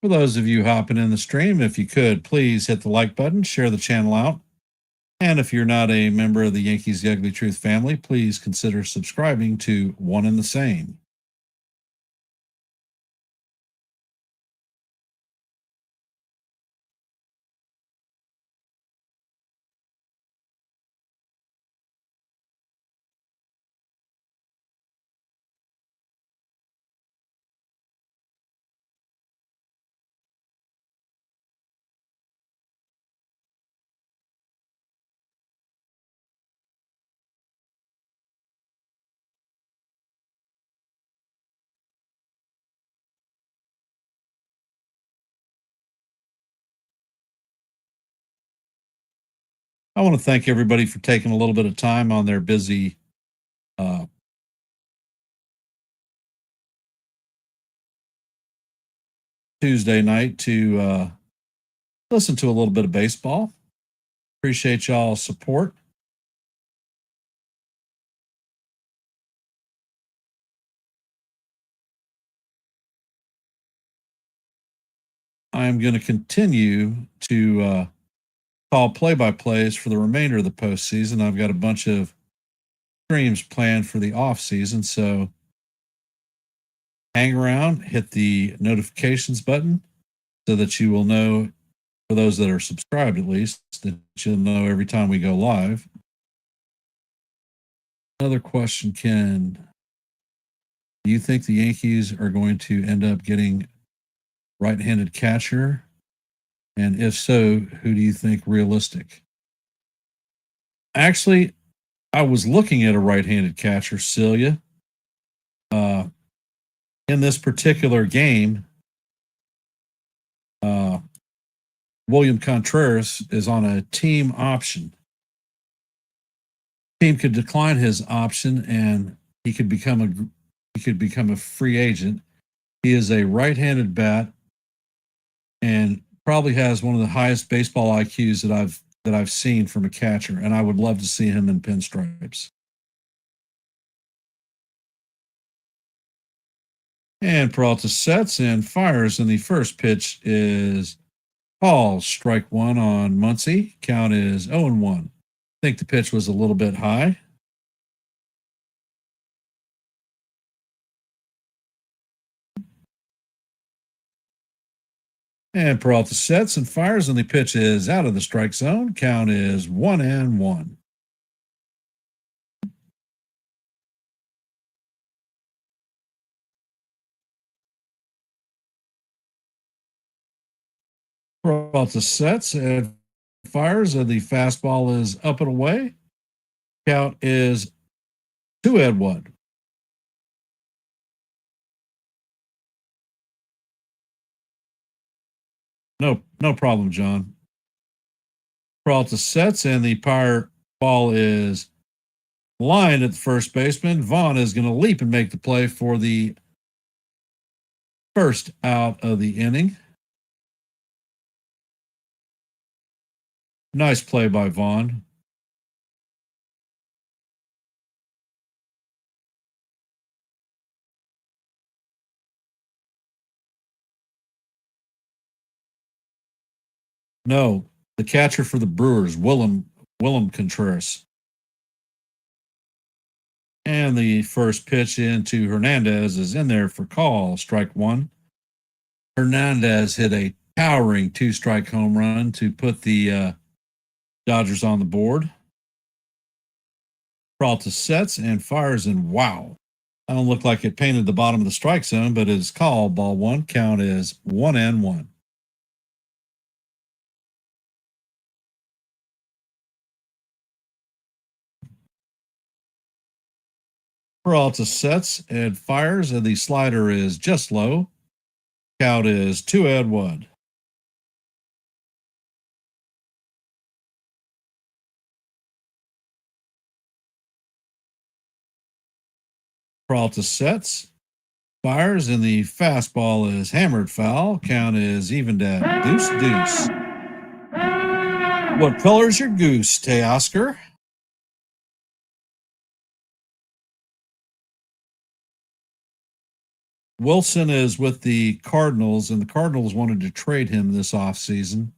For those of you hopping in the stream, if you could, please hit the like button, share the channel out. And if you're not a member of the Yankees The Ugly Truth family, please consider subscribing to One and the Same. I want to thank everybody for taking a little bit of time on their busy Tuesday night to listen to a little bit of baseball. Appreciate y'all's support. I'm going to continue to call play-by-plays for the remainder of the postseason. I've got a bunch of streams planned for the off season, so hang around, hit the notifications button so that you will know, for those that are subscribed at least, that you'll know every time we go live. Another question, Ken. Do you think the Yankees are going to end up getting right-handed catcher? And if so, who do you think realistic? Actually, I was looking at a right-handed catcher, Celia. In this particular game, William Contreras is on a team option. Team could decline his option, and he could become a free agent. He is a right-handed bat, and probably has one of the highest baseball IQs that I've seen from a catcher, and I would love to see him in pinstripes. And Peralta sets and fires, and the first pitch is Paul, strike one on Muncy. Count is 0-1. I think the pitch was a little bit high. And Peralta sets and fires, and the pitch is out of the strike zone. Count is 1-1. Peralta sets and fires, and the fastball is up and away. Count is 2-1. No problem, John. Peralta sets, and the power ball is lined at the first baseman. Vaughn is going to leap and make the play for the first out of the inning. Nice play by Vaughn. No, the catcher for the Brewers, Willem Contreras. And the first pitch into Hernandez is in there for call, strike one. Hernandez hit a towering two-strike home run to put the Dodgers on the board. Peralta sets and fires, and wow. I don't look like it painted the bottom of the strike zone, but it's called ball one. Count is 1-1. Peralta sets and fires, and the slider is just low. Count is 2-1. Peralta sets, fires, and the fastball is hammered foul. Count is evened at deuce. What color's your goose, Teoscar? Wilson is with the Cardinals, and the Cardinals wanted to trade him this offseason.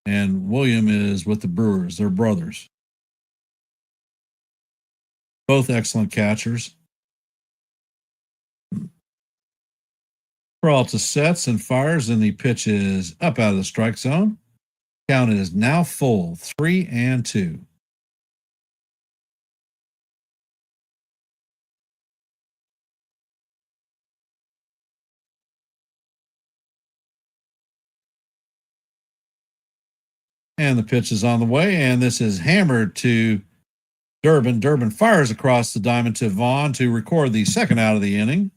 And William is with the Brewers. They're brothers. Both excellent catchers. Peralta sets and fires, and the pitch is up out of the strike zone. Count is now full, 3-2. And the pitch is on the way, and this is hammered to Durbin. Durbin fires across the diamond to Vaughn to record the second out of the inning.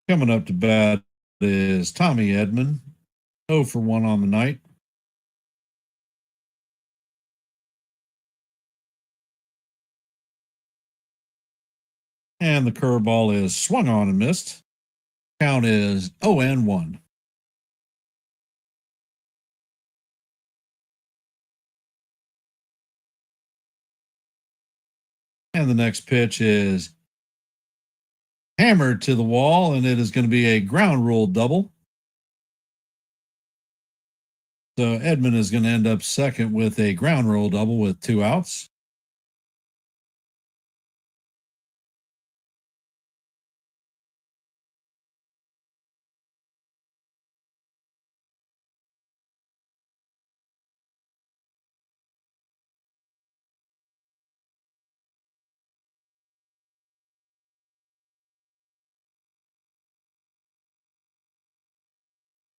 Coming up to bat is Tommy Edman, 0 for 1 on the night. And the curveball is swung on and missed. Count is 0-1. And the next pitch is hammered to the wall, and it is going to be a ground rule double. So Edman is going to end up second with a ground rule double with 2 outs.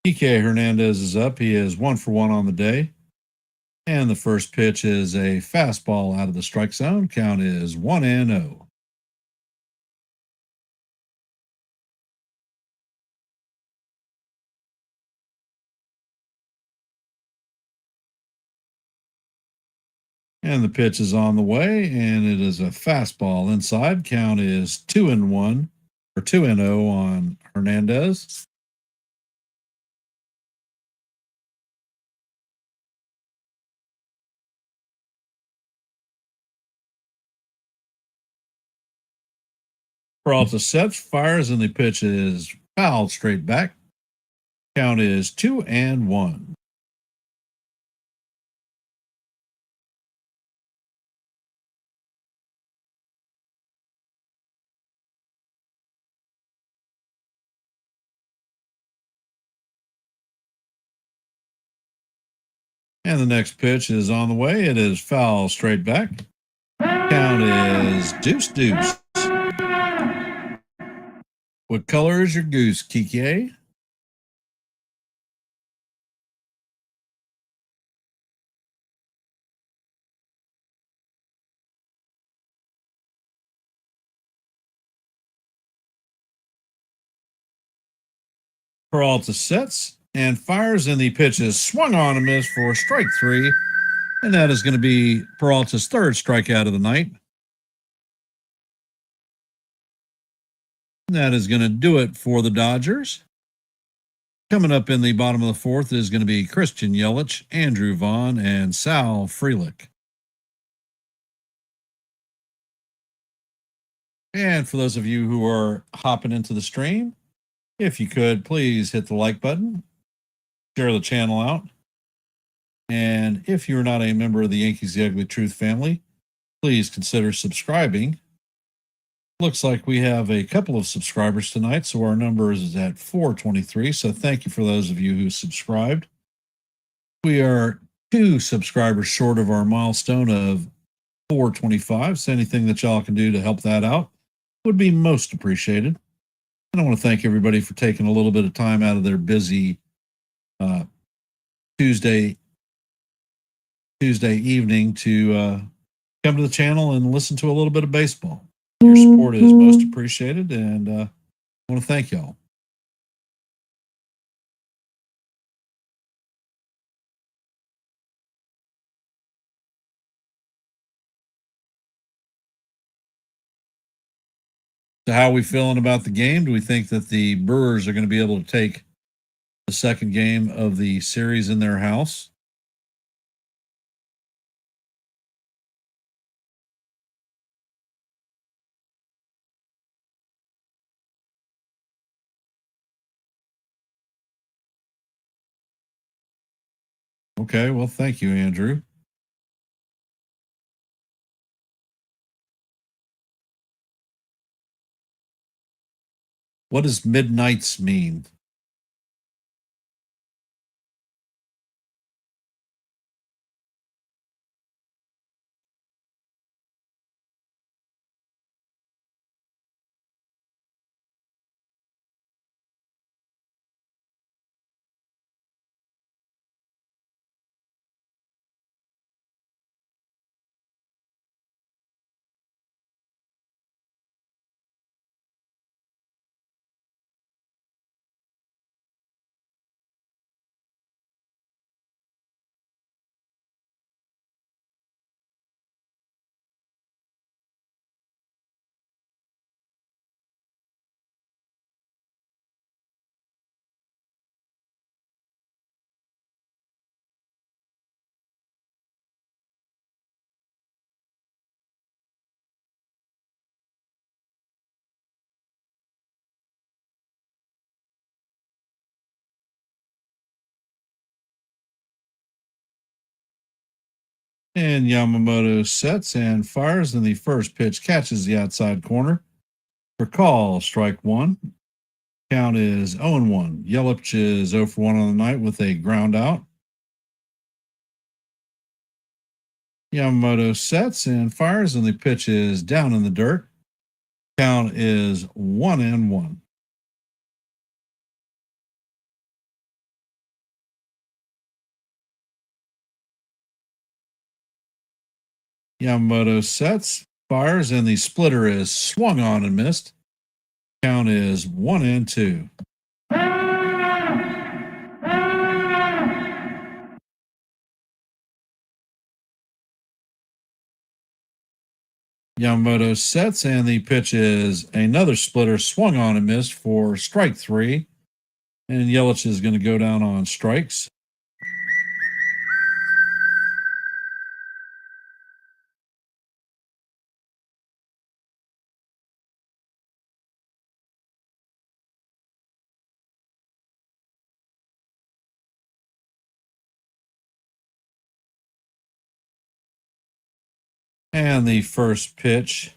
Kike Hernandez is up. He is 1 for 1 on the day. And the first pitch is a fastball out of the strike zone. Count is 1-0. And the pitch is on the way, and it is a fastball inside. Count is 2-1 or 2-0 on Hernandez. Peralta sets, fires, and the pitch is fouled straight back. Count is 2-1. And the next pitch is on the way. It is foul straight back. Count is deuce. What color is your goose, Kike? Peralta sets and fires, and the pitch is swung on and missed for strike 3. And that is going to be Peralta's third strikeout of the night. And that is going to do it for the Dodgers. Coming up in the bottom of the fourth is going to be Christian Yelich, Andrew Vaughn, and Sal Frelick. And for those of you who are hopping into the stream, if you could, please hit the like button, share the channel out. And if you're not a member of the Yankees The Ugly Truth family, please consider subscribing. Looks like we have a couple of subscribers tonight, so our number is at 423. So thank you for those of you who subscribed. We are 2 subscribers short of our milestone of 425. So anything that y'all can do to help that out would be most appreciated. And I want to thank everybody for taking a little bit of time out of their busy uh, Tuesday evening to come to the channel and listen to a little bit of baseball. Your support is most appreciated, and I want to thank y'all. So how are we feeling about the game? Do we think that the Brewers are going to be able to take the second game of the series in their house? Okay, well, thank you, Andrew. What does midnights mean? And Yamamoto sets and fires, and the first pitch catches the outside corner. For call, strike one. Count is 0-1. Yelich is 0 for 1 on the night with a ground out. Yamamoto sets and fires, and the pitch is down in the dirt. Count is 1-1. Yamamoto sets, fires, and the splitter is swung on and missed. Count is 1-2. Yamamoto sets, and the pitch is another splitter swung on and missed for strike three. And Yelich is going to go down on strikes. And the first pitch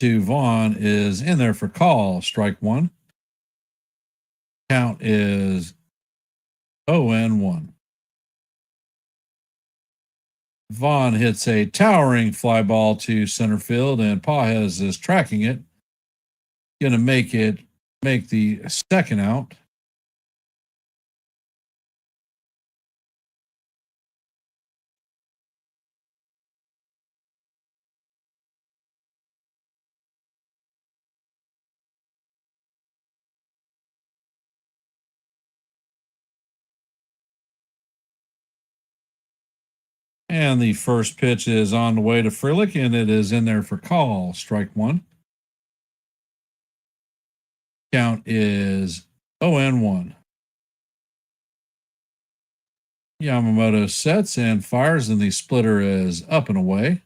to Vaughn is in there for call, strike one. Count is 0-1. Vaughn hits a towering fly ball to center field, and Pages is tracking it. Going to make the second out. And the first pitch is on the way to Frelick, and it is in there for call, strike one. Count is 0-1. Yamamoto sets and fires, and the splitter is up and away.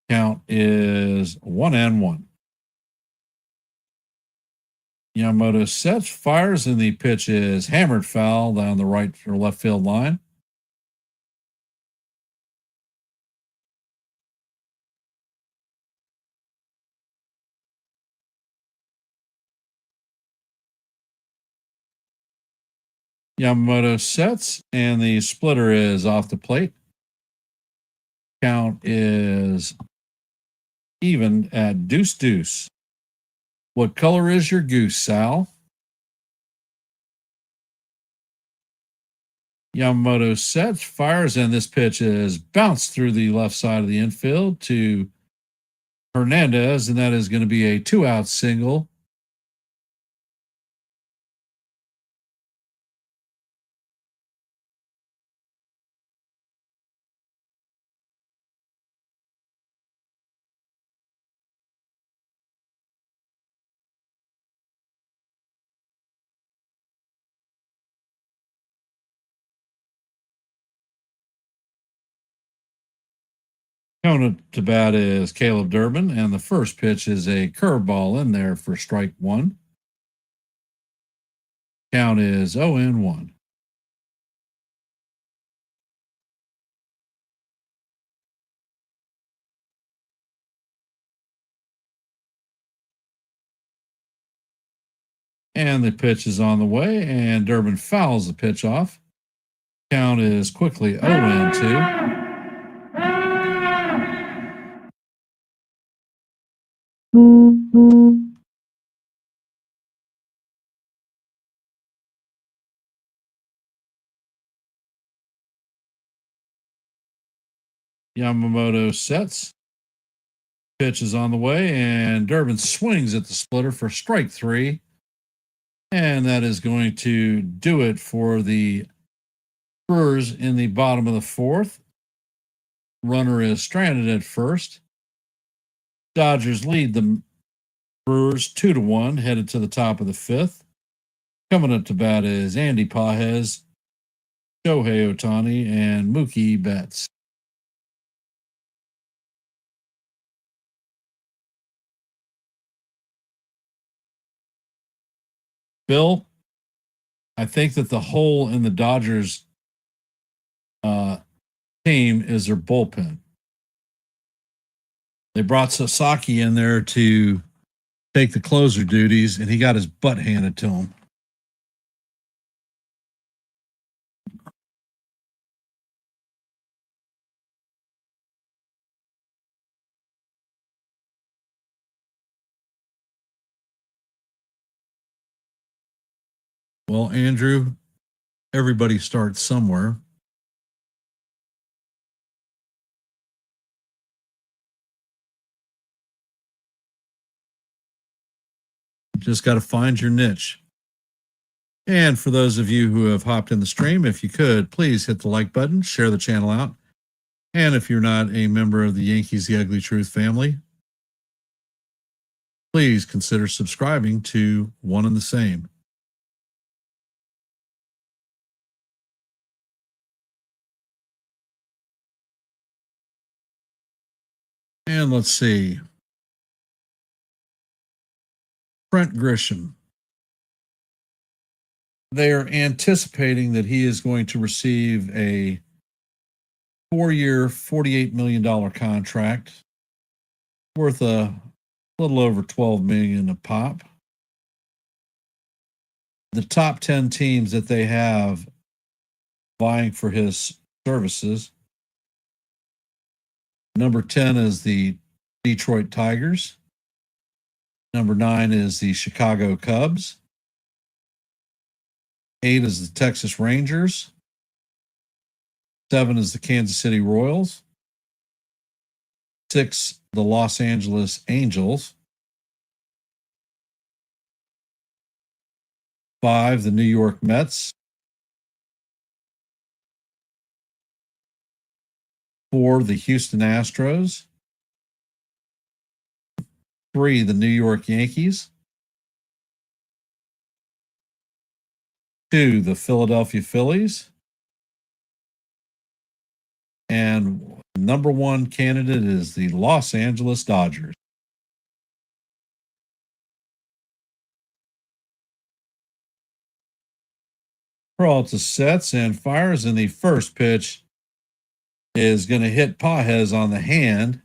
Count is 1-1. Yamamoto sets, fires, and the pitch is hammered foul down the right or left field line. Yamamoto sets, and the splitter is off the plate. Count is even at deuce. What color is your goose, Sal? Yamamoto sets, fires, and this pitch is bounced through the left side of the infield to Hernandez, and that is going to be a 2-out single. Coming up to bat is Caleb Durbin, and the first pitch is a curveball in there for strike one. Count is 0-1. And the pitch is on the way, and Durbin fouls the pitch off. Count is quickly 0-2. Yamamoto sets. Pitch is on the way, and Durbin swings at the splitter for strike three. And that is going to do it for the Brewers in the bottom of the fourth. Runner is stranded at first. Dodgers lead the Brewers 2-1, headed to the top of the fifth. Coming up to bat is Andy Pages, Shohei Ohtani, and Mookie Betts. Bill, I think that the hole in the Dodgers team is their bullpen. They brought Sasaki in there to take the closer duties, and he got his butt handed to him. Well, Andrew, everybody starts somewhere. Just got to find your niche. And for those of you who have hopped in the stream, if you could, please hit the like button, share the channel out. And if you're not a member of the Yankees The Ugly Truth family, please consider subscribing to One and the Same. And let's see. Brent Grisham. They are anticipating that he is going to receive a 4-year, $48 million contract worth a little over $12 million a pop. The top 10 teams that they have vying for his services. Number 10 is the Detroit Tigers. Number 9 is the Chicago Cubs. 8 is the Texas Rangers. 7 is the Kansas City Royals. 6, the Los Angeles Angels. 5, the New York Mets. 4, the Houston Astros. 3, the New York Yankees. 2, the Philadelphia Phillies. And number 1 candidate is the Los Angeles Dodgers. Peralta sets and fires, and the first pitch is going to hit Pages on the hand.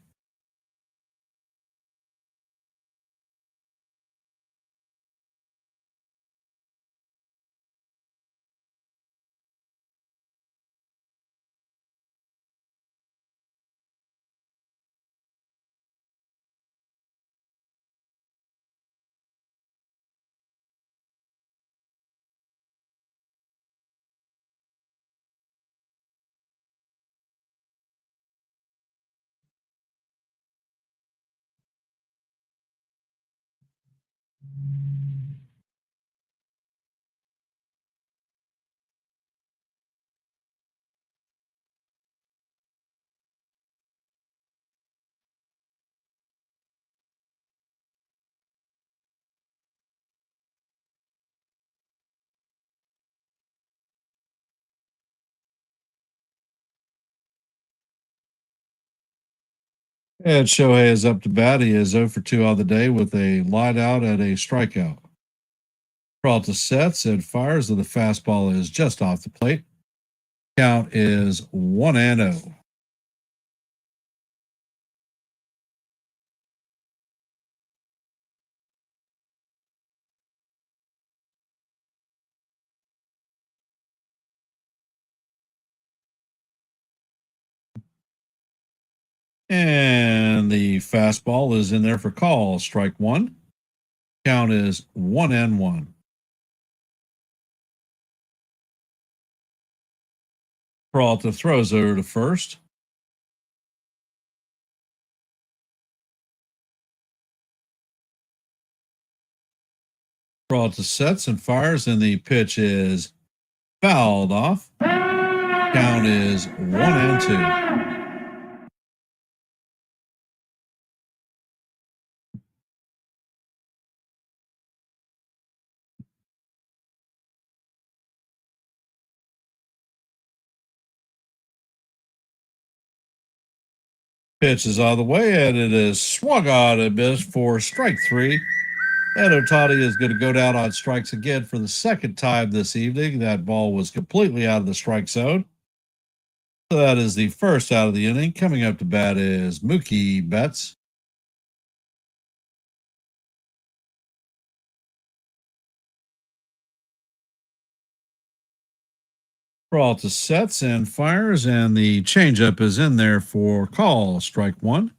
And Shohei is up to bat. He is 0 for 2 on the day with a line out and a strikeout. Peralta sets and fires, and the fastball is just off the plate. Count is 1-0. And the fastball is in there for call. Strike one. Count is 1-1. Peralta throws over to first. Peralta sets and fires, and the pitch is fouled off. Count is 1-2. Pitch is out of the way, and it is swung on and missed for strike three. And Otani is going to go down on strikes again for the second time this evening. That ball was completely out of the strike zone. So that is the first out of the inning. Coming up to bat is Mookie Betts. Peralta sets and fires, and the changeup is in there for call. Strike one.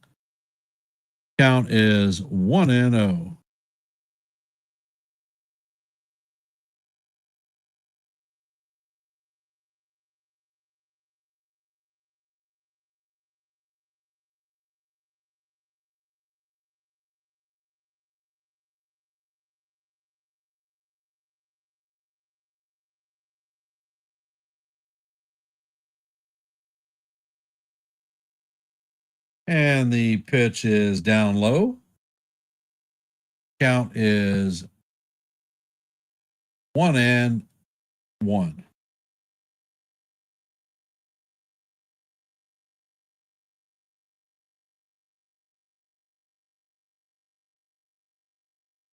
Count is 1-0. And the pitch is down low. Count is 1-1.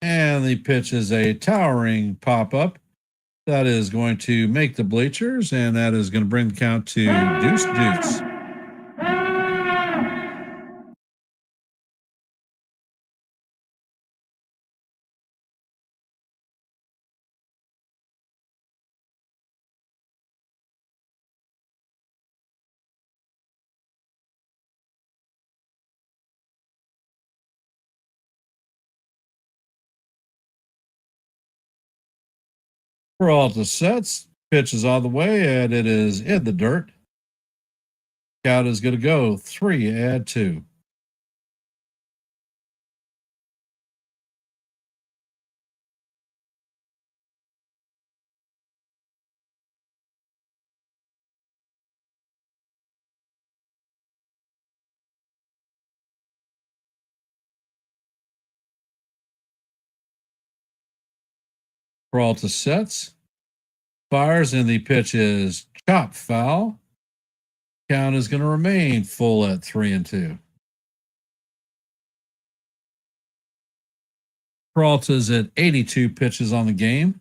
And the pitch is a towering pop up that is going to make the bleachers, and that is going to bring the count to deuce. Peralta sets, pitch is on the way, and it is in the dirt. Count is going to go 3-2. Peralta sets, fires, and the pitch is chopped foul. Count is going to remain full at 3-2. Peralta's at 82 pitches on the game.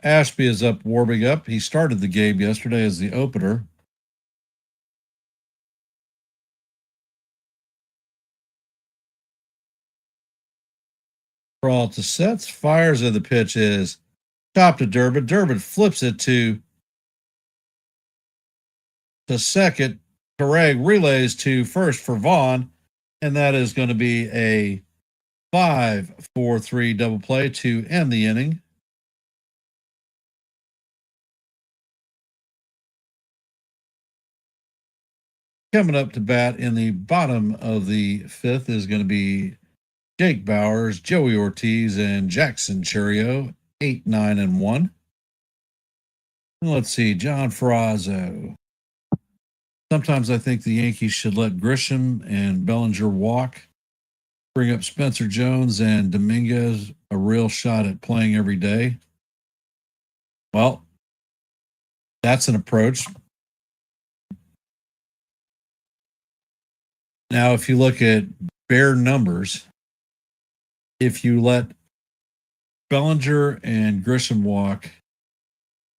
Ashby is up warming up. He started the game yesterday as the opener. Peralta sets, fires, and the pitch is chopped to Durbin. Durbin flips it to second. Carreg relays to first for Vaughn, and that is going to be a 5-4-3 double play to end the inning. Coming up to bat in the bottom of the fifth is going to be Jake Bowers, Joey Ortiz, and Jackson Churio, 8, 9, and 1. And let's see, John Ferrazzo. Sometimes I think the Yankees should let Grisham and Bellinger walk, bring up Spencer Jones and Dominguez a real shot at playing every day. Well, that's an approach. Now, if you look at bare numbers, if you let Bellinger and Grisham walk,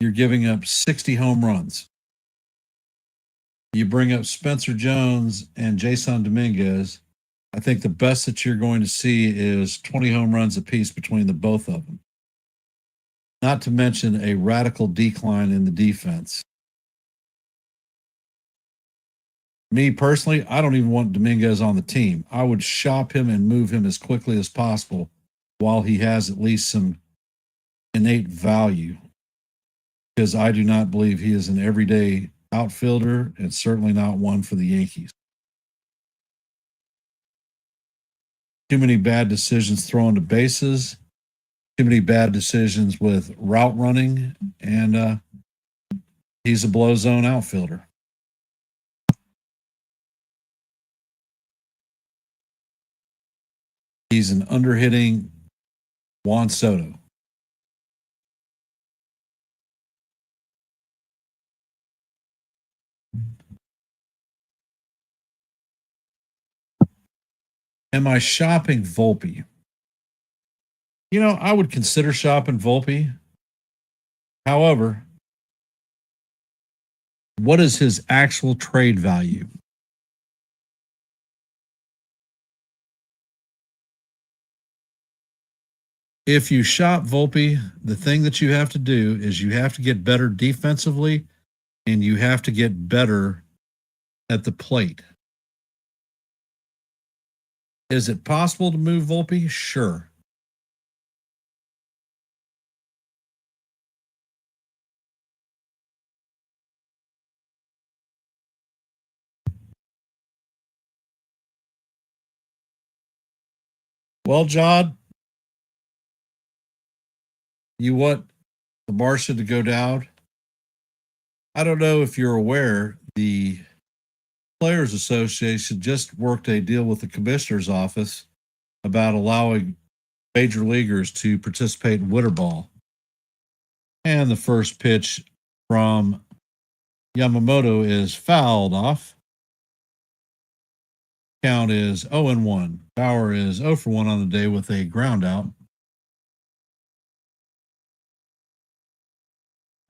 you're giving up 60 home runs. You bring up Spencer Jones and Jason Dominguez, I think the best that you're going to see is 20 home runs apiece between the both of them. Not to mention a radical decline in the defense. Me personally, I don't even want Dominguez on the team. I would shop him and move him as quickly as possible while he has at least some innate value, because I do not believe he is an everyday outfielder and certainly not one for the Yankees. Too many bad decisions throwing to bases, too many bad decisions with route running, and he's a blow zone outfielder. He's an underhitting Juan Soto. Am I shopping Volpe? I would consider shopping Volpe. However, what is his actual trade value? If you shop Volpe, the thing that you have to do is you have to get better defensively and you have to get better at the plate. Is it possible to move Volpe? Sure. Well, John, you want the Martian to go down? I don't know if you're aware, the Players Association just worked a deal with the commissioner's office about allowing major leaguers to participate in winter ball. And the first pitch from Yamamoto is fouled off. Count is 0-1. Bauer is 0 for 1 on the day with a ground out.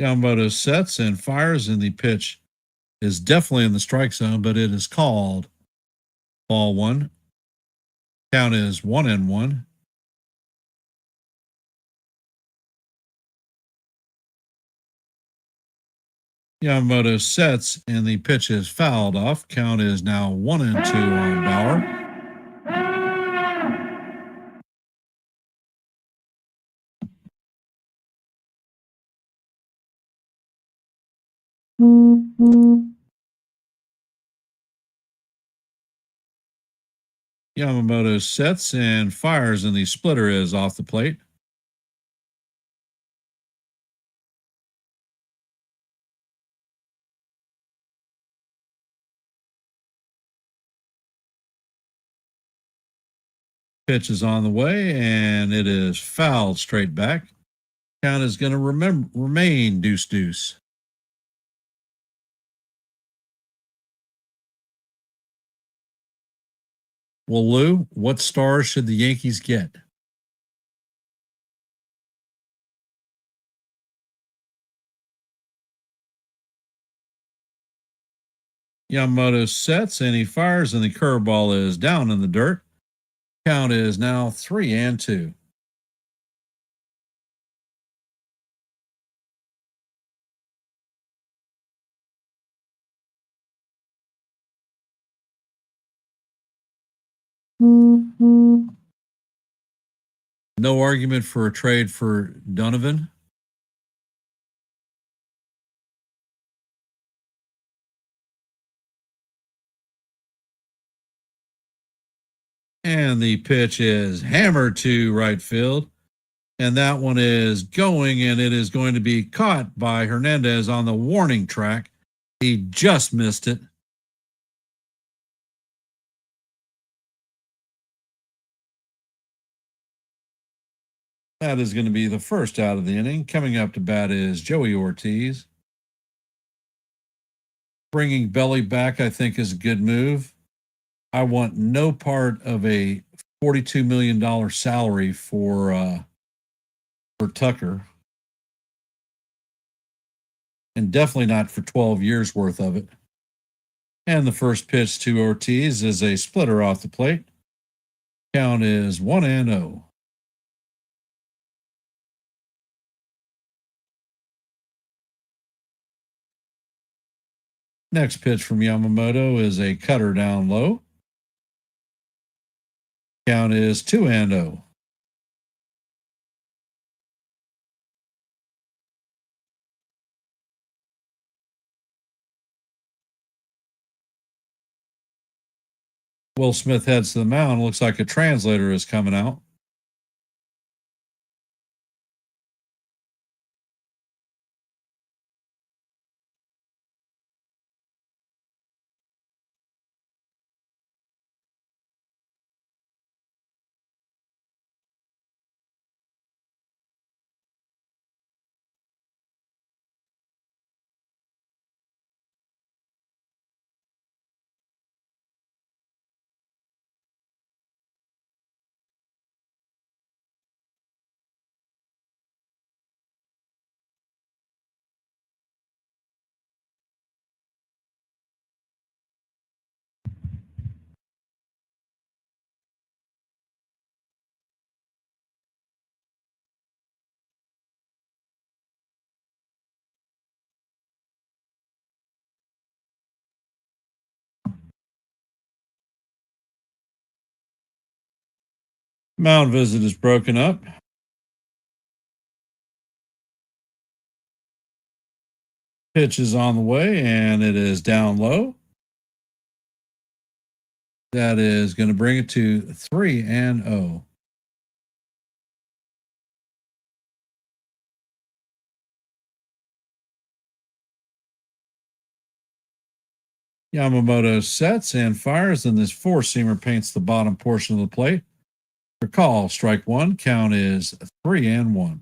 Yamamoto sets and fires, and the pitch is definitely in the strike zone, but it is called ball one. Count is 1-1. Yamamoto sets, and the pitch is fouled off. Count is now 1-2 on Bauer. Yamamoto sets and fires, and the splitter is off the plate. Pitch is on the way, and it is fouled straight back. Count is going to remain deuce. Well, Lou, what stars should the Yankees get? Yamamoto sets and he fires, and the curveball is down in the dirt. Count is now 3-2. No argument for a trade for Donovan. And the pitch is hammered to right field. And that one is going, and it is going to be caught by Hernandez on the warning track. He just missed it. That is going to be the first out of the inning. Coming up to bat is Joey Ortiz. Bringing Belly back, I think, is a good move. I want no part of a $42 million salary for Tucker, and definitely not for 12 years worth of it. And the first pitch to Ortiz is a splitter off the plate. Count is 1-0. Next pitch from Yamamoto is a cutter down low. Count is 2-0. Will Smith heads to the mound. Looks like a translator is coming out. Mound visit is broken up. Pitch is on the way, and it is down low. That is going to bring it to 3-0. Yamamoto sets and fires, and this four-seamer paints the bottom portion of the plate. For call, strike one. Count is 3-1.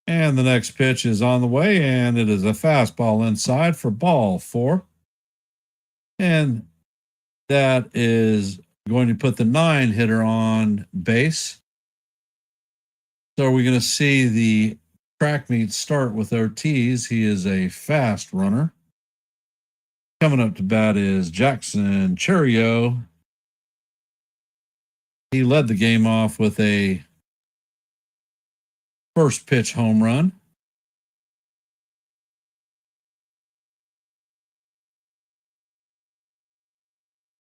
And the next pitch is on the way, and it is a fastball inside for ball 4. And that is going to put the 9-hitter on base. So are we going to see the track meet start with Ortiz? He is a fast runner. Coming up to bat is Jackson Cherio. He led the game off with a first pitch home run.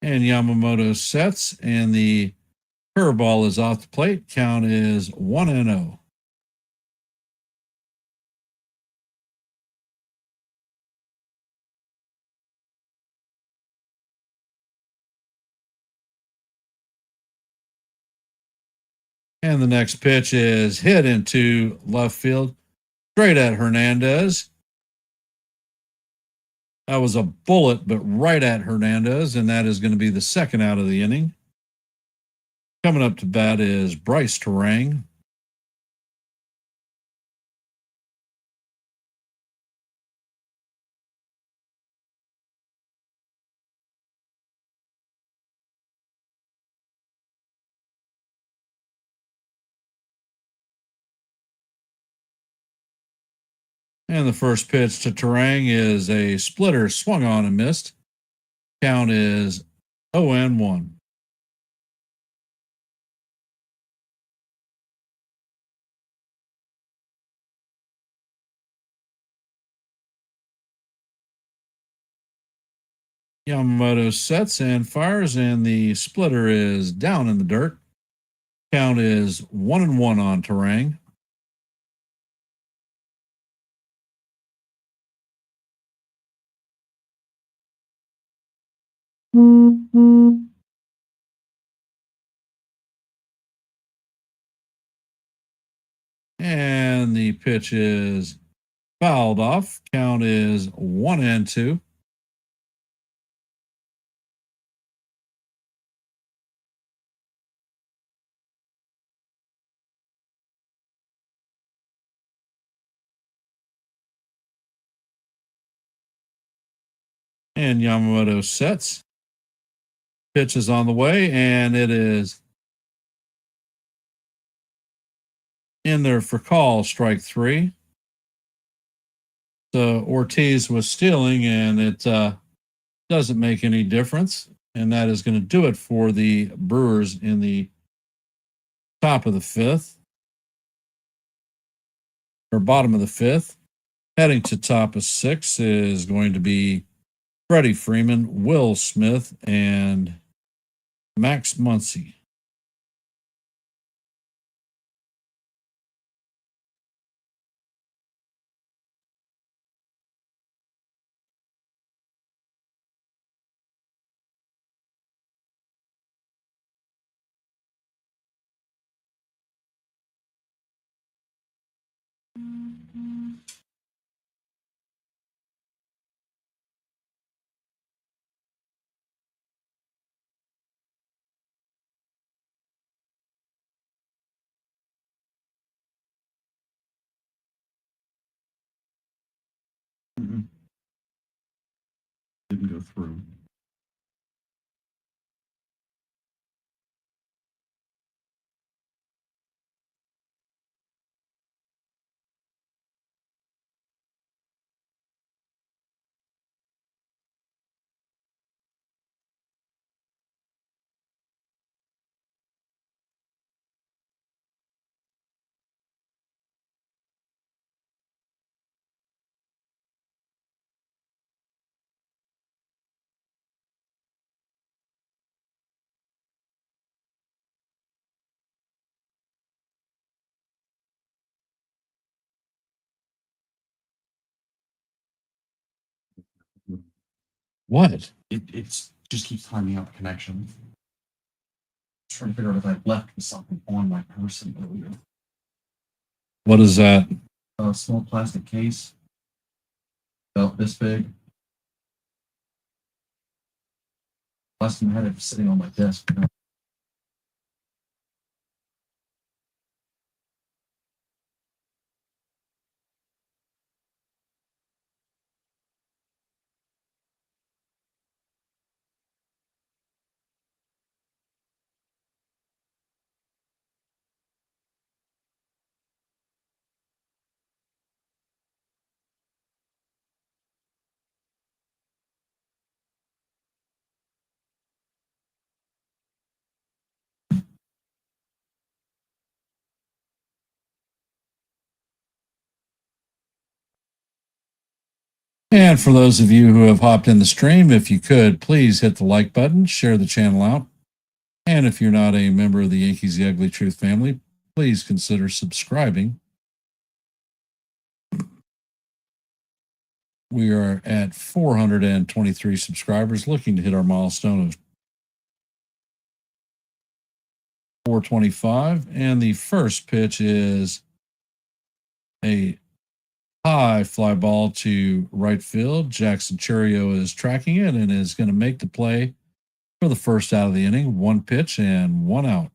And Yamamoto sets, and the curveball is off the plate. Count is 1-0. And the next pitch is hit into left field, straight at Hernandez. That was a bullet, but right at Hernandez, and that is going to be the second out of the inning. Coming up to bat is Bryce Terang. And the first pitch to Terang is a splitter swung on and missed. Count is 0-1. Yamamoto sets and fires, and the splitter is down in the dirt. Count is 1-1 on Terang. And the pitch is fouled off. Count is 1-2. And Yamamoto sets. Pitch is on the way, and it is in there for call, strike 3. So Ortiz was stealing, and it doesn't make any difference. And that is going to do it for the Brewers in the top of the 5th, or bottom of the 5th. Heading to top of 6 is going to be Freddie Freeman, Will Smith, and Max Muncy. Didn't go through. What? It's just keeps timing out the connection. Trying to figure out if I left something on my person earlier. What is that? A small plastic case, about this big. Last time I had it sitting on my desk. And for those of you who have hopped in the stream, if you could, please hit the like button, share the channel out. And if you're not a member of the Yankees The Ugly Truth family, please consider subscribing. We are at 423 subscribers, looking to hit our milestone of 425. And the first pitch is a high fly ball to right field. Jackson Churio is tracking it and is going to make the play for the first out of the inning. 1 pitch and 1 out.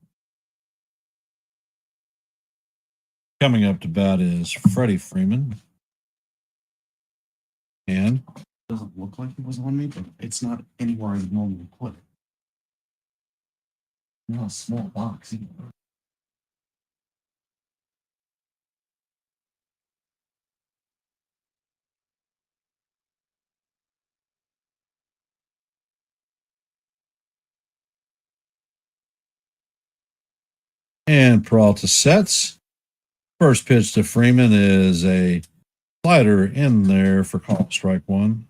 Coming up to bat is Freddie Freeman. And It doesn't look like it was on me, but it's not anywhere I would normally put it. Not a small box either. Peralta sets. First pitch to Freeman is a slider in there for call strike 1.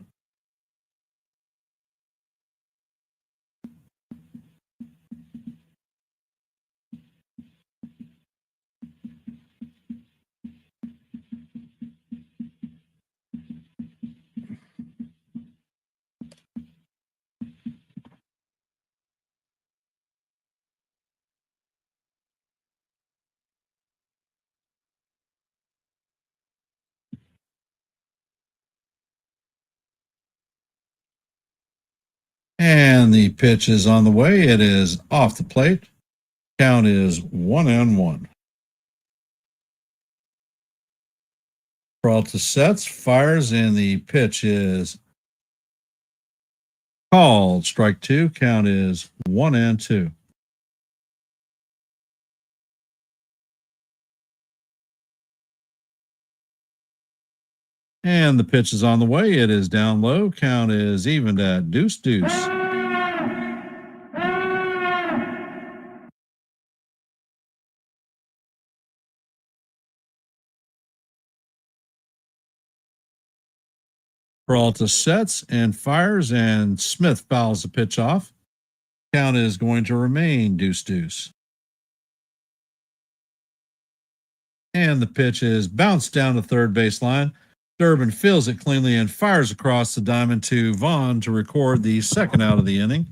And the pitch is on the way. It is off the plate. Count is 1-1. Peralta sets, fires, and the pitch is called. Strike two. Count is 1-2. And the pitch is on the way. It is down low. Count is evened at 2-2. Peralta sets and fires, and Smith fouls the pitch off. Count is going to remain 2-2. And the pitch is bounced down the third baseline. Durbin fills it cleanly and fires across the diamond to Vaughn to record the second out of the inning.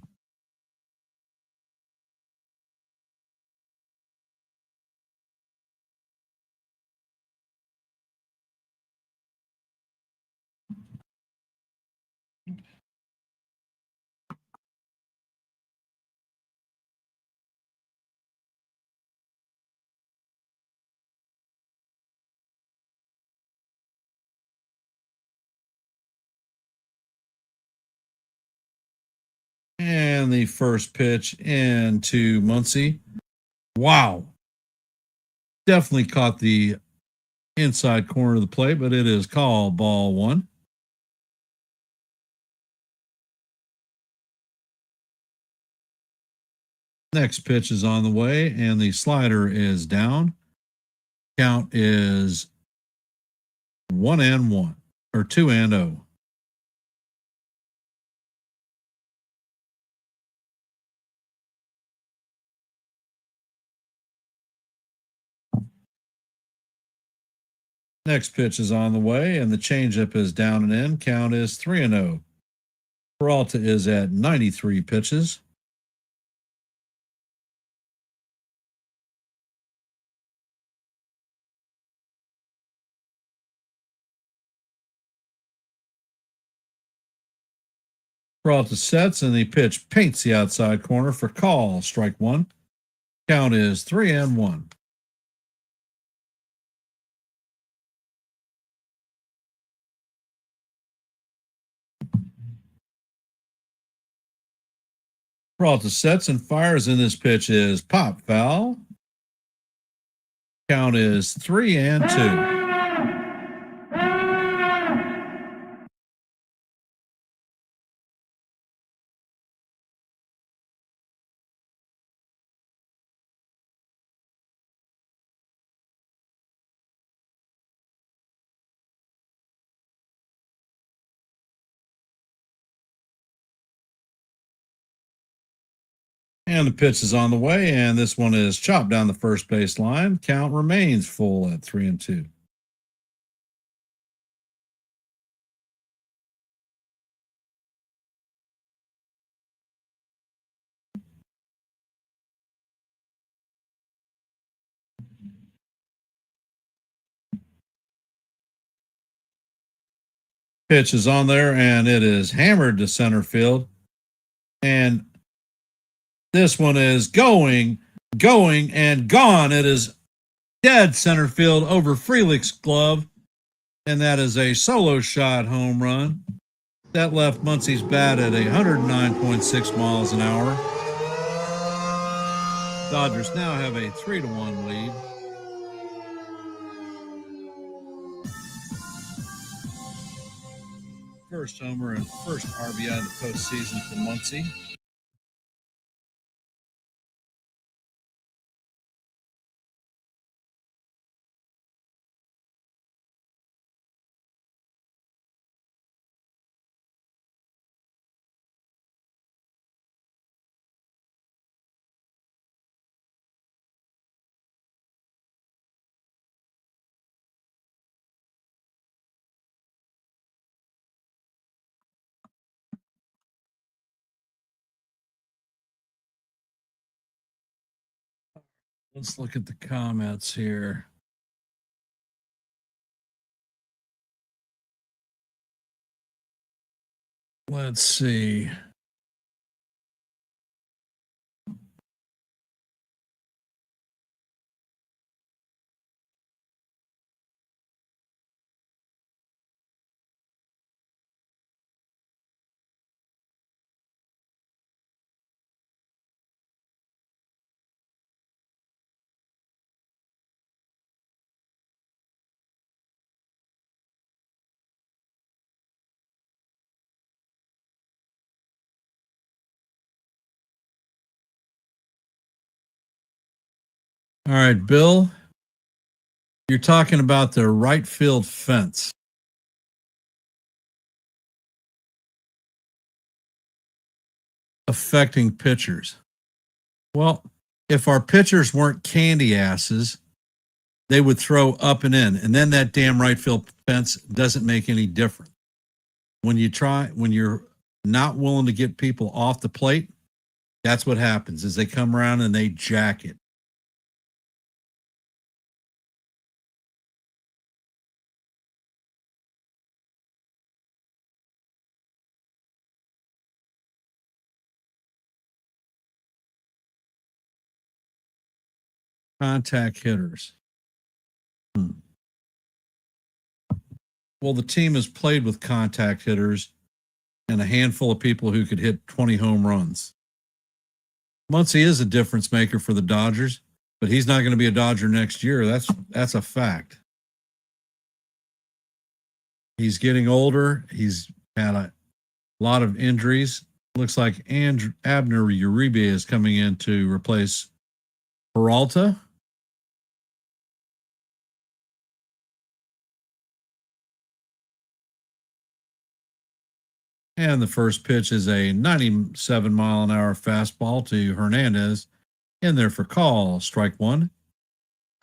And the first pitch into Muncy. Wow. Definitely caught the inside corner of the plate, but it is called ball one. Next pitch is on the way, and the slider is down. Count is 1-1 or 2-0. Next pitch is on the way, and the changeup is down and in. Count is 3-0. Peralta is at 93 pitches. Peralta sets, and the pitch paints the outside corner for call. Strike one. Count is 3-1. Peralta sets and fires, and this pitch is pop foul. Count is 3-2. And the pitch is on the way, and this one is chopped down the first base line. Count remains full at 3-2. Pitch is on there, and it is hammered to center field. And this one is going, and gone. It is dead center field over Frelick's glove. And that is a solo shot home run. That left Muncy's bat at 109.6 miles an hour. Dodgers now have a 3-1 lead. First homer and first RBI of the postseason for Muncy. Let's look at the comments here. Let's see. All right, Bill, you're talking about the right field fence. Affecting pitchers. Well, if our pitchers weren't candy asses, they would throw up and in, and then that damn right field fence doesn't make any difference. When you're not willing to get people off the plate, that's what happens is they come around and they jack it. Contact hitters. Well, the team has played with contact hitters and a handful of people who could hit 20 home runs. Muncy is a difference maker for the Dodgers, but he's not going to be a Dodger next year. That's a fact. He's getting older. He's had a lot of injuries. Looks like Abner Uribe is coming in to replace Peralta. And the first pitch is a 97-mile-an-hour fastball to Hernandez. In there for call. Strike one.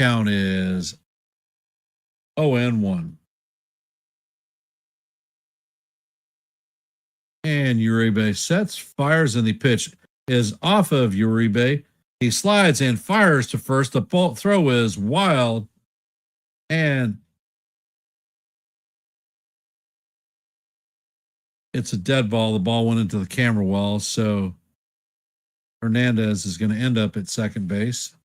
Count is 0-1. And Uribe sets, fires, and the pitch is off of Uribe. He slides and fires to first. The ball throw is wild. And it's a dead ball. The ball went into the camera wall. So Hernandez is going to end up at second base.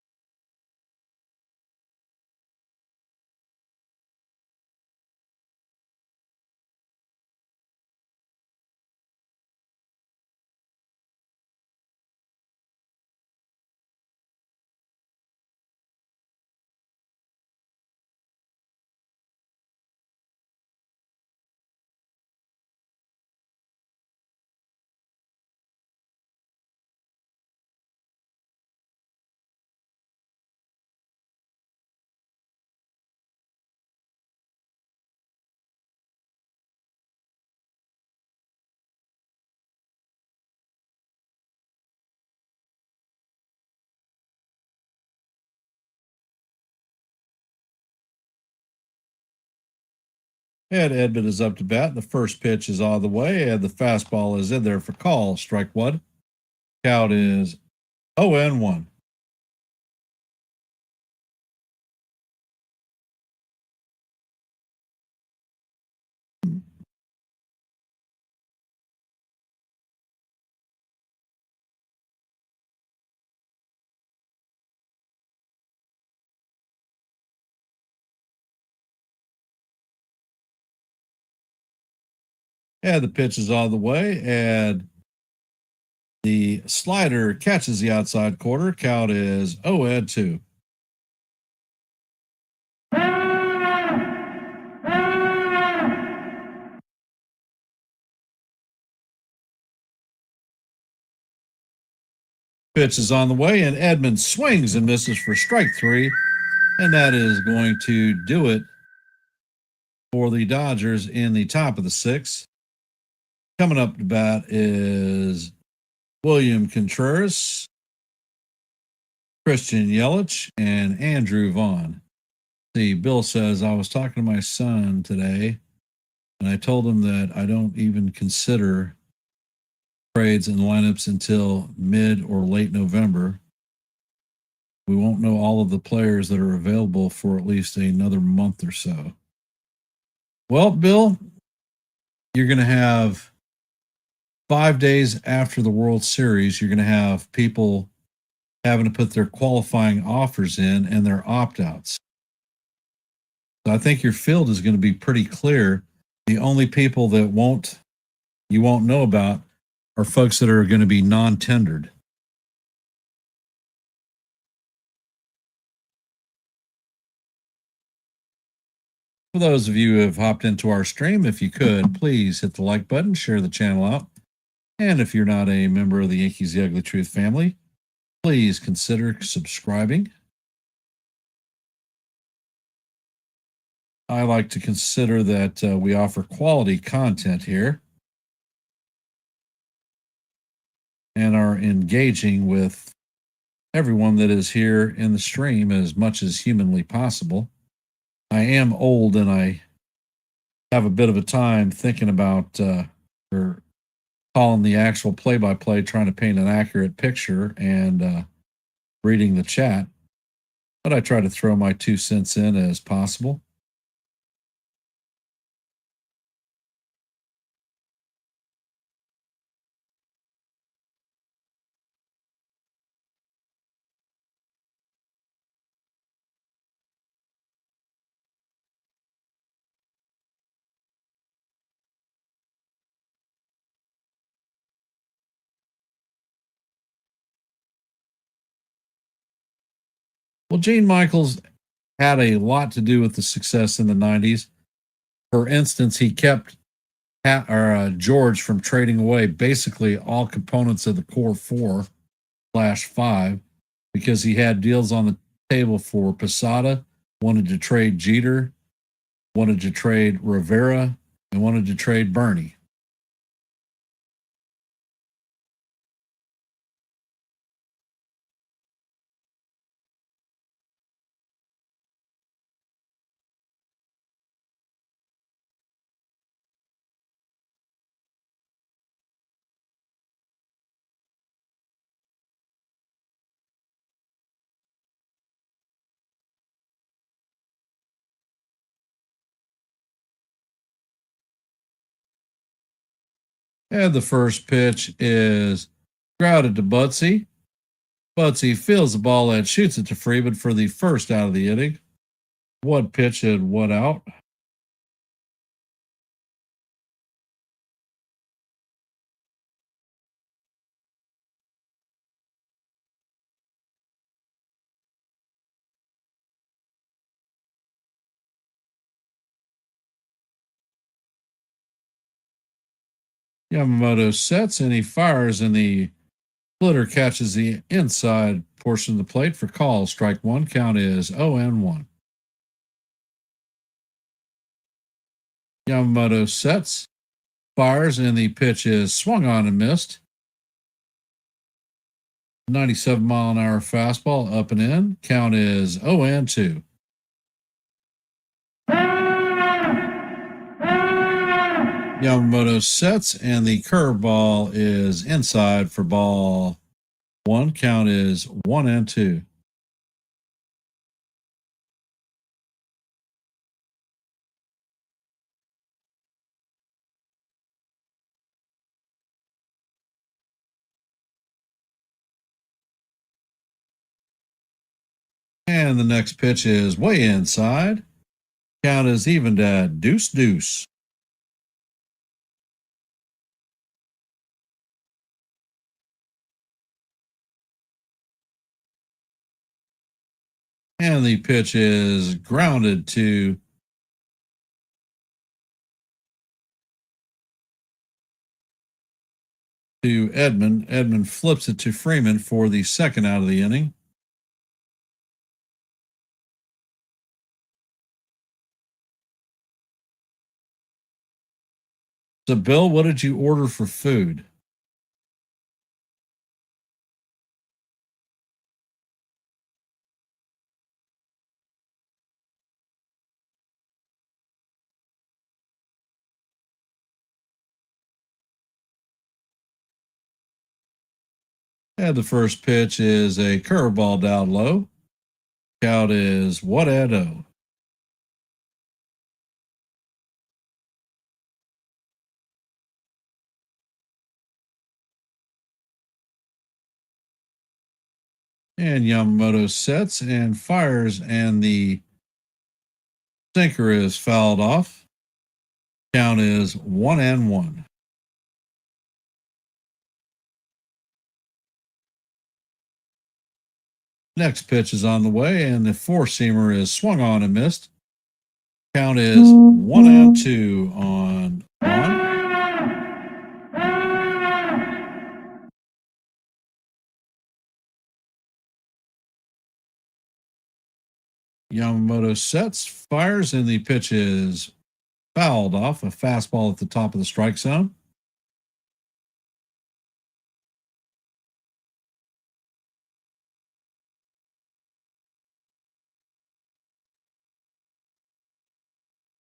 And Edmund is up to bat. The first pitch is on the way, and the fastball is in there for call. Strike one. Count is 0-1. And the pitch is on the way, and the slider catches the outside corner. Count is 0-2. Pitch is on the way, and Edmund swings and misses for strike three. And that is going to do it for the Dodgers in the top of the sixth. Coming up to bat is William Contreras, Christian Yelich, and Andrew Vaughn. See, Bill says, I was talking to my son today, and I told him that I don't even consider trades and lineups until mid or late November. We won't know all of the players that are available for at least another month or so. Well, Bill, you're going to have 5 days after the World Series, you're going to have people having to put their qualifying offers in and their opt-outs. So I think your field is going to be pretty clear. The only people that you won't know about are folks that are going to be non-tendered. For those of you who have hopped into our stream, if you could, please hit the like button, share the channel out. And if you're not a member of the Yankees The Ugly Truth family, please consider subscribing. I like to consider that we offer quality content here and are engaging with everyone that is here in the stream as much as humanly possible. I am old and I have a bit of a time thinking about or calling the actual play by play, trying to paint an accurate picture and reading the chat. But I try to throw my 2 cents in as possible. Well, Gene Michaels had a lot to do with the success in the 90s. For instance, he kept George from trading away basically all components of the core 4/5 because he had deals on the table for Posada, wanted to trade Jeter, wanted to trade Rivera, and wanted to trade Bernie. And the first pitch is grounded to Butsy. Butsy feels the ball and shoots it to Freeman for the first out of the inning. One pitch and one out. Yamamoto sets and he fires, and the splitter catches the inside portion of the plate for call. Strike one. Count is 0-1. Yamamoto sets, fires, and the pitch is swung on and missed. 97-mile-an-hour fastball up and in. Count is 0-2. Yamamoto sets, and the curveball is inside for ball one. Count is 1-2. And the next pitch is way inside. Count is evened at 2-2. And the pitch is grounded to Edman. Edman flips it to Freeman for the second out of the inning. So, Bill, what did you order for food? And the first pitch is a curveball down low. Count is 1-0. And Yamamoto sets and fires, and the sinker is fouled off. Count is 1-1. Next pitch is on the way, and the four-seamer is swung on and missed. Count is 1-2 on. Yamamoto sets, fires, and the pitch is fouled off. A fastball at the top of the strike zone.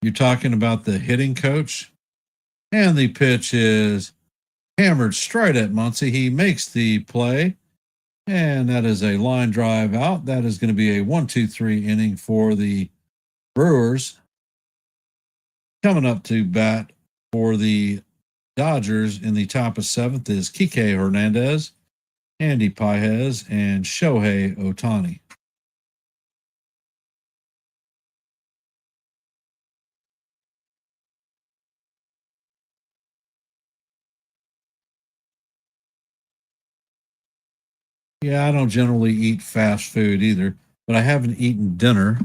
You're talking about the hitting coach. And the pitch is hammered straight at Muncy. He makes the play. And that is a line drive out. That is going to be a 1-2-3 inning for the Brewers. Coming up to bat for the Dodgers in the top of seventh is Kike Hernandez, Andy Paez, and Shohei Ohtani. Yeah, I don't generally eat fast food either, but I haven't eaten dinner.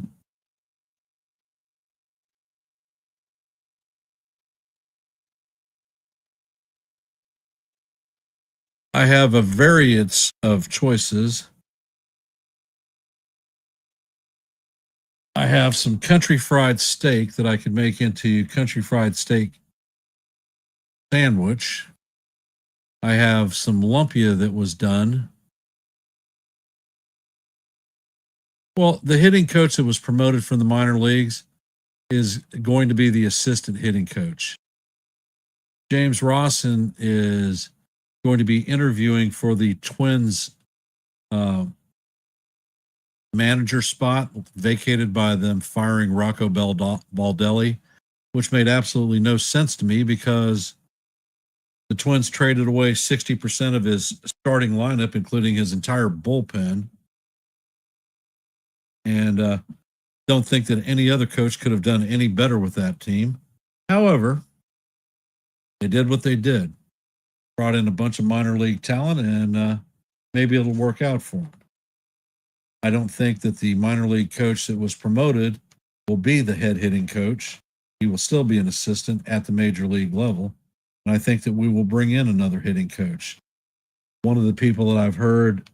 I have a variance of choices. I have some country fried steak that I could make into country fried steak sandwich. I have some lumpia that was done. Well, the hitting coach that was promoted from the minor leagues is going to be the assistant hitting coach. James Rawson is going to be interviewing for the Twins manager spot vacated by them firing Rocco Baldelli, which made absolutely no sense to me because the Twins traded away 60% of his starting lineup, including his entire bullpen. And don't think that any other coach could have done any better with that team. However, they did what they did. Brought in a bunch of minor league talent, and maybe it'll work out for them. I don't think that the minor league coach that was promoted will be the head hitting coach. He will still be an assistant at the major league level. And I think that we will bring in another hitting coach. One of the people that I've heard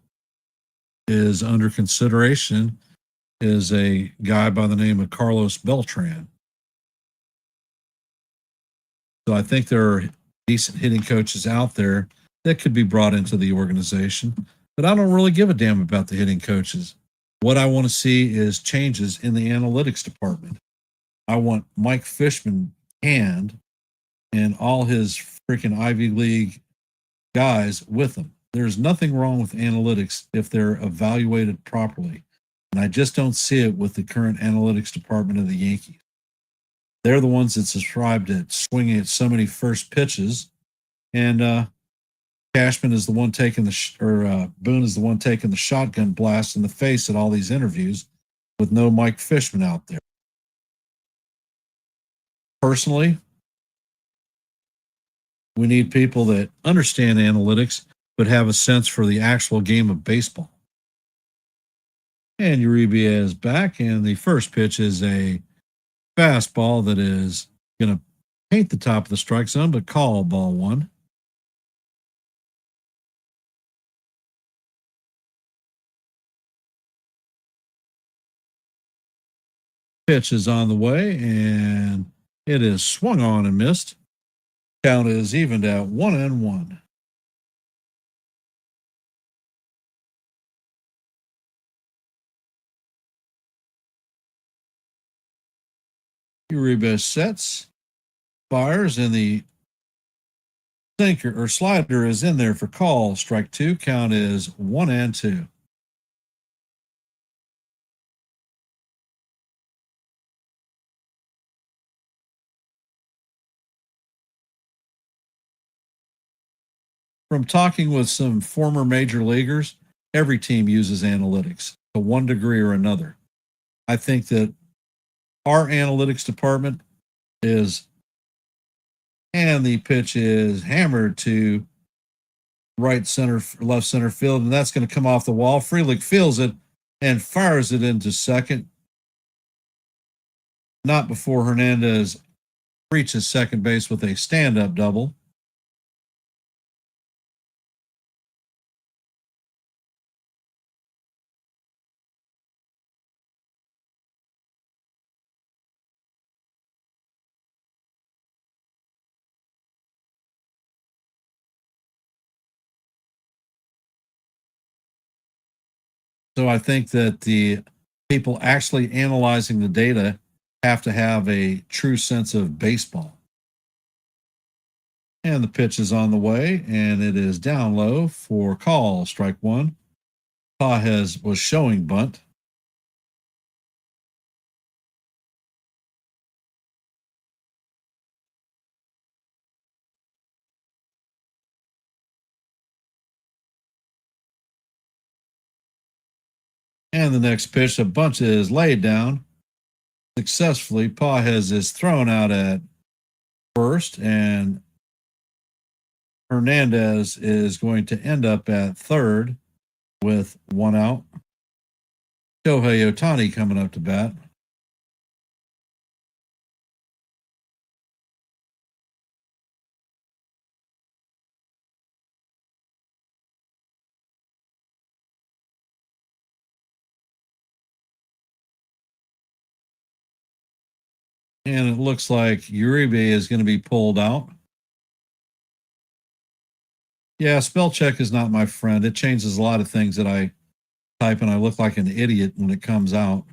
is under consideration is a guy by the name of Carlos Beltran. So I think there are decent hitting coaches out there that could be brought into the organization, but I don't really give a damn about the hitting coaches. What I want to see is changes in the analytics department. I want Mike Fishman and all his freaking Ivy League guys with him. There's nothing wrong with analytics if they're evaluated properly. And I just don't see it with the current analytics department of the Yankees. They're the ones that subscribe to swinging at so many first pitches. And Cashman is the one taking Boone is the one taking the shotgun blast in the face at all these interviews with no Mike Fishman out there. Personally, we need people that understand analytics but have a sense for the actual game of baseball. And Uribe is back, and the first pitch is a fastball that is going to paint the top of the strike zone, but call ball one. Pitch is on the way, and it is swung on and missed. Count is evened at 1-1. Uribe sets, fires, and the sinker or slider is in there for call. Strike two. Count is 1-2. From talking with some former major leaguers, every team uses analytics to one degree or another. I think that our analytics department is, and the pitch is hammered to left center field, and that's going to come off the wall. Frelick feels it and fires it into second. Not before Hernandez reaches second base with a stand-up double. So I think that the people actually analyzing the data have to have a true sense of baseball. And the pitch is on the way, and it is down low for call, strike one. Pages was showing bunt. And the next pitch, a bunt is laid down successfully. Pages is thrown out at first, and Hernandez is going to end up at third with one out. Shohei Ohtani coming up to bat. And it looks like Uribe is going to be pulled out. Yeah, spell check is not my friend. It changes a lot of things that I type, and I look like an idiot when it comes out.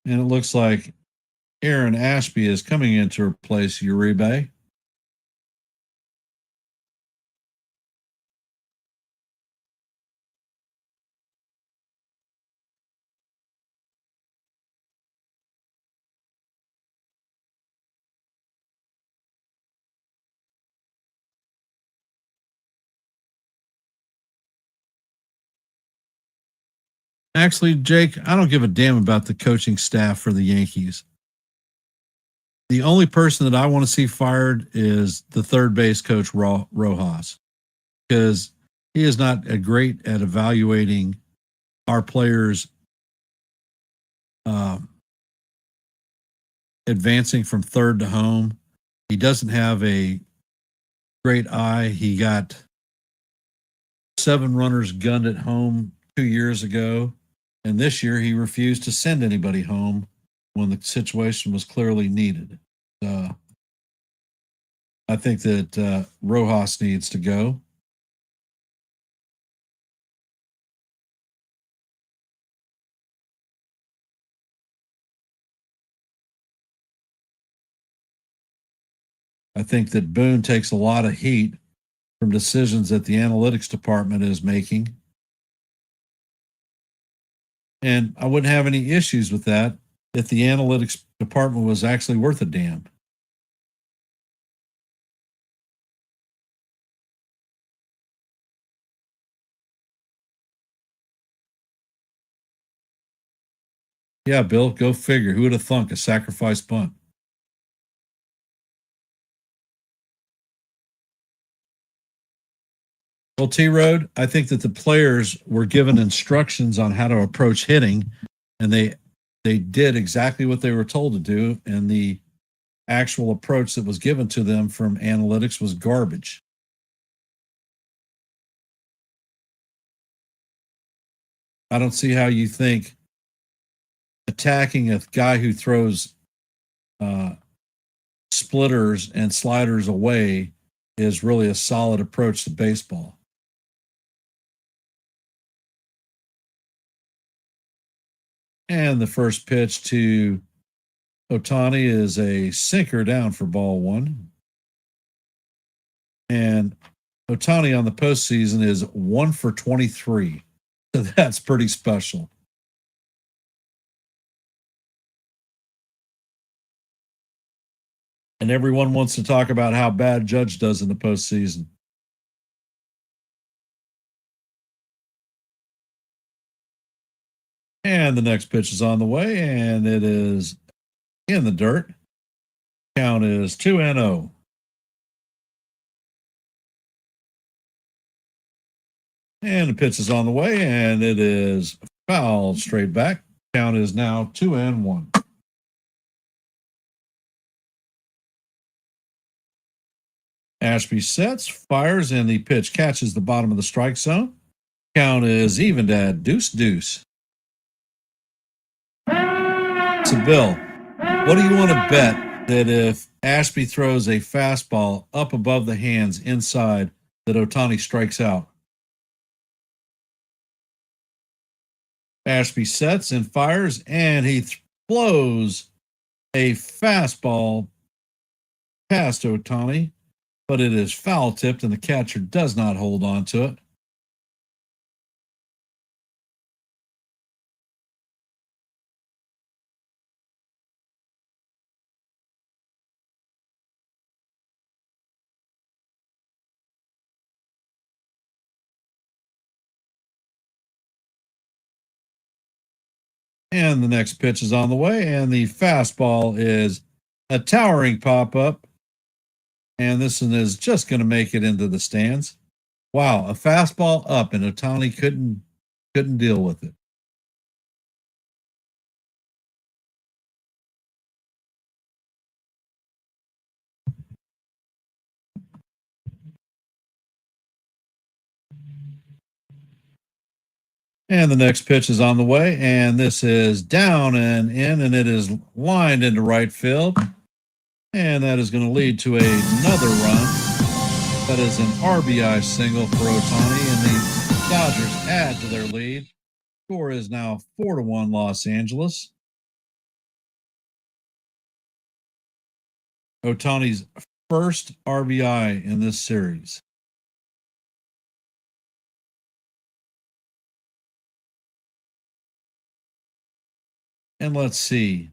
And it looks like Aaron Ashby is coming in to replace Uribe. Actually, Jake, I don't give a damn about the coaching staff for the Yankees. The only person that I want to see fired is the third base coach, Rojas, because he is not a great at evaluating our players advancing from third to home. He doesn't have a great eye. He got 7 runners gunned at home 2 years ago, and this year he refused to send anybody home when the situation was clearly needed. I think that Rojas needs to go. I think that Boone takes a lot of heat from decisions that the analytics department is making. And I wouldn't have any issues with that if the analytics department was actually worth a damn. Yeah, Bill, go figure. Who would have thunk a sacrifice bunt? Well, T Road, I think that the players were given instructions on how to approach hitting, and they did exactly what they were told to do, and the actual approach that was given to them from analytics was garbage. I don't see how you think attacking a guy who throws splitters and sliders away is really a solid approach to baseball. And the first pitch to Ohtani is a sinker down for ball one. And Ohtani on the postseason is 1 for 23. So that's pretty special. And everyone wants to talk about how bad Judge does in the postseason. And the next pitch is on the way, and it is in the dirt. Count is 2-0. And the pitch is on the way, and it is fouled straight back. Count is now 2-1. Ashby sets, fires, and the pitch catches the bottom of the strike zone. Count is evened at deuce. So, Bill, what do you want to bet that if Ashby throws a fastball up above the hands inside, that Ohtani strikes out? Ashby sets and fires, and he blows a fastball past Ohtani, but it is foul tipped, and the catcher does not hold on to it. And the next pitch is on the way, and the fastball is a towering pop up. And this one is just going to make it into the stands. Wow, a fastball up, and Ohtani couldn't deal with it. And the next pitch is on the way, and this is down and in, and it is lined into right field. And that is going to lead to another run. That is an RBI single for Ohtani, and the Dodgers add to their lead. Score is now 4-1 Los Angeles. Ohtani's first RBI in this series. And let's see.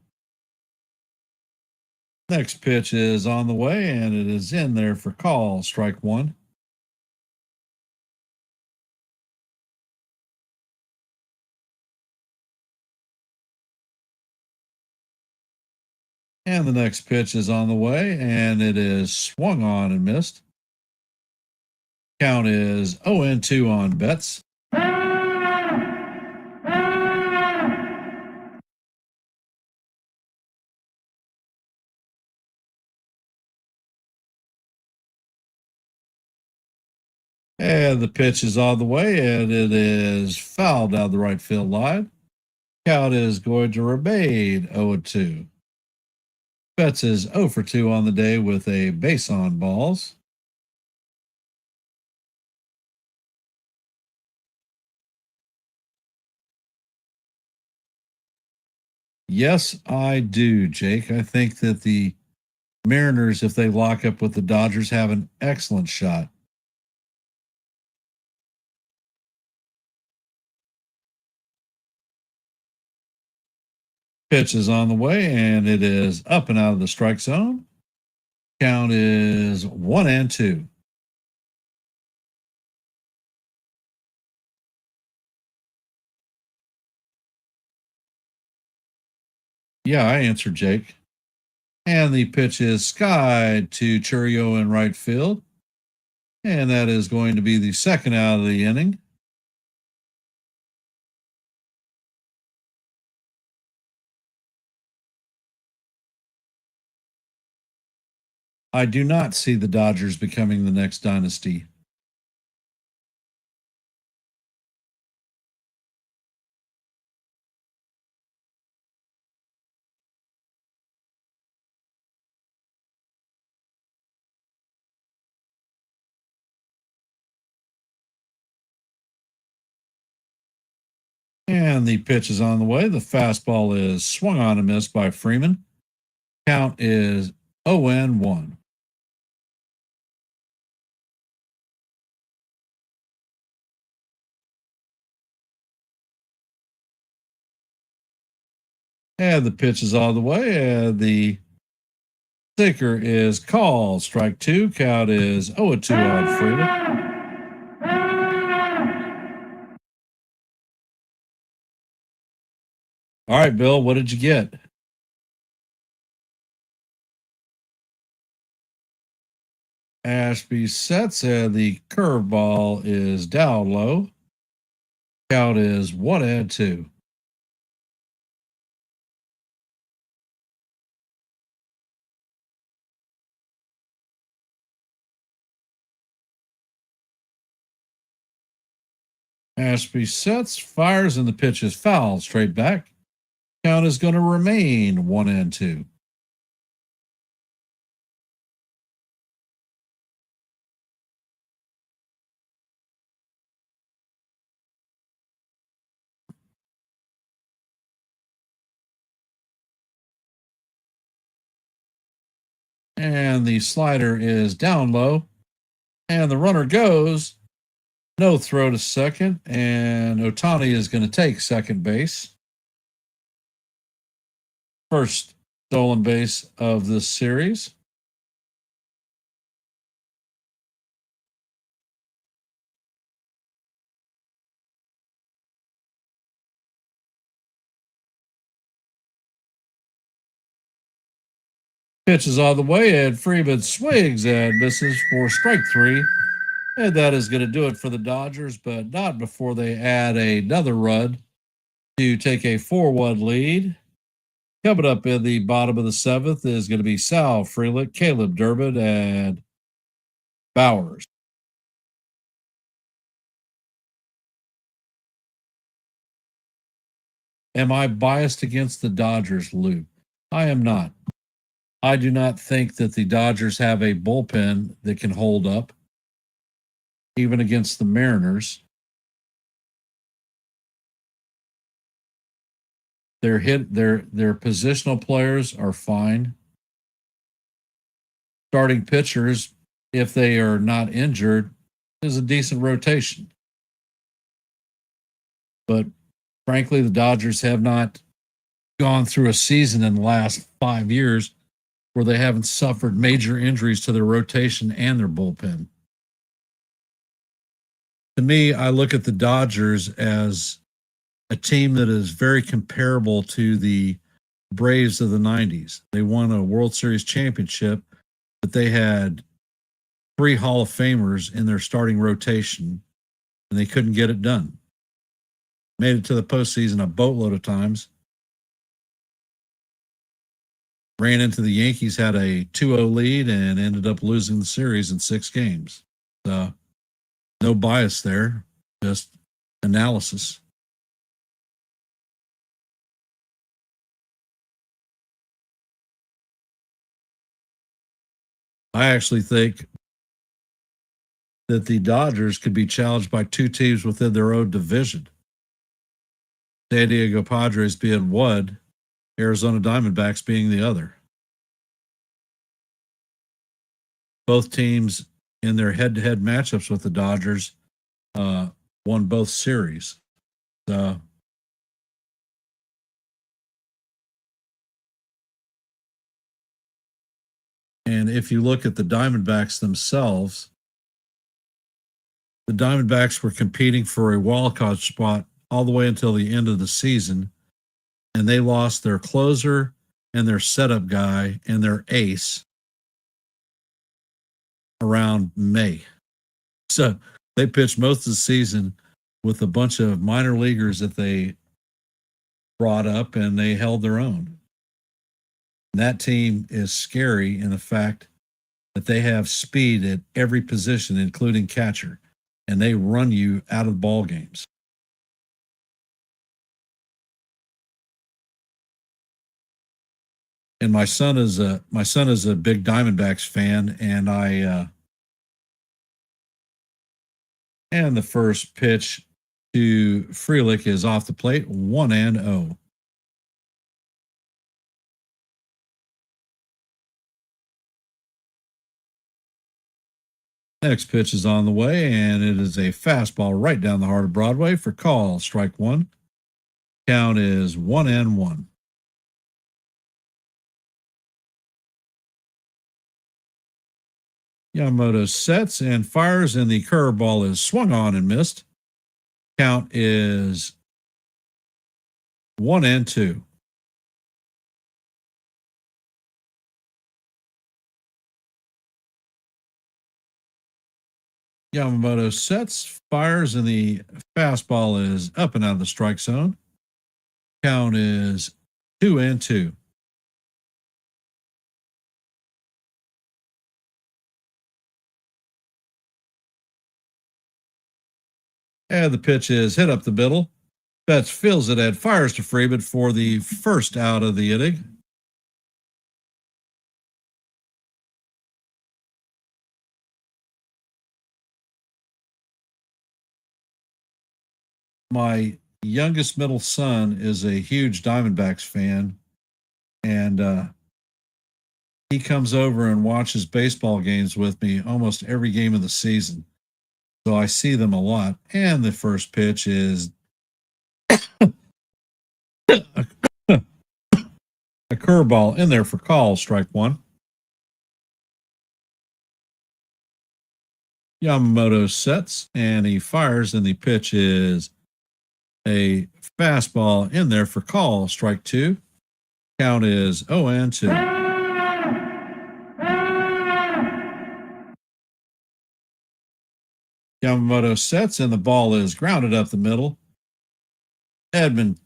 Next pitch is on the way, and it is in there for call, strike one. And the next pitch is on the way, and it is swung on and missed. Count is 0-2 on bets. And the pitch is on the way, and it is fouled out the right field line. Count is going to remain 0-2. Betts is 0-2 on the day with a base on balls. Yes, I do, Jake. I think that the Mariners, if they lock up with the Dodgers, have an excellent shot. Pitch is on the way, and it is up and out of the strike zone. Count is 1-2. Yeah, I answered, Jake. And the pitch is skied to Churio in right field. And that is going to be the second out of the inning. I do not see the Dodgers becoming the next dynasty. And the pitch is on the way. The fastball is swung on and missed by Freeman. Count is 0-1. And the pitch is all the way. And the sinker is called. Strike two. Count is 0-2 on Freeman. All right, Bill, what did you get? Ashby sets, and the curveball is down low. Count is 1-2. Ashby sets, fires, and the pitch is fouled straight back. Count is going to remain 1-2. And the slider is down low. And the runner goes. No throw to second. And Otani is going to take second base. First stolen base of this series. Pitch is on the way, and Freeman swings and misses for strike 3. And that is going to do it for the Dodgers, but not before they add another run to take a 4-1 lead. Coming up in the bottom of the 7th is going to be Sal Frelick, Caleb Durbin, and Bowers. Am I biased against the Dodgers, Lou? I am not. I do not think that the Dodgers have a bullpen that can hold up, even against the Mariners. Their positional players are fine. Starting pitchers, if they are not injured, is a decent rotation. But frankly, the Dodgers have not gone through a season in the last 5 years where they haven't suffered major injuries to their rotation and their bullpen. To me, I look at the Dodgers as a team that is very comparable to the Braves of the 90s. They won a World Series championship, but they had 3 Hall of Famers in their starting rotation, and they couldn't get it done. Made it to the postseason a boatload of times. Ran into the Yankees, had a 2-0 lead, and ended up losing the series in 6 games. So, no bias there, just analysis. I actually think that the Dodgers could be challenged by 2 teams within their own division. San Diego Padres being one, Arizona Diamondbacks being the other. Both teams in their head-to-head matchups with the Dodgers won both series. So, and if you look at the Diamondbacks themselves, the Diamondbacks were competing for a wild card spot all the way until the end of the season, and they lost their closer and their setup guy and their ace around May. So they pitched most of the season with a bunch of minor leaguers that they brought up, and they held their own. And that team is scary in the fact that they have speed at every position, including catcher, and they run you out of ball games. And my son is a big Diamondbacks fan, and and the first pitch to Frelick is off the plate, 1-0. Next pitch is on the way, and it is a fastball right down the heart of Broadway for call, strike 1. Count is 1-1. Yamamoto sets and fires, and the curveball is swung on and missed. Count is 1-2. Yamamoto sets, fires, and the fastball is up and out of the strike zone. Count is 2-2. And the pitch is hit up the middle. Betts fields it and fires to Freeman for the first out of the inning. My youngest middle son is a huge Diamondbacks fan, and he comes over and watches baseball games with me almost every game of the season. So I see them a lot. And the first pitch is a curveball in there for call, strike one. Yamamoto sets and he fires, and the pitch is a fastball in there for call, strike two. Count is 0-2. Yamamoto sets and the ball is grounded up the middle. Edman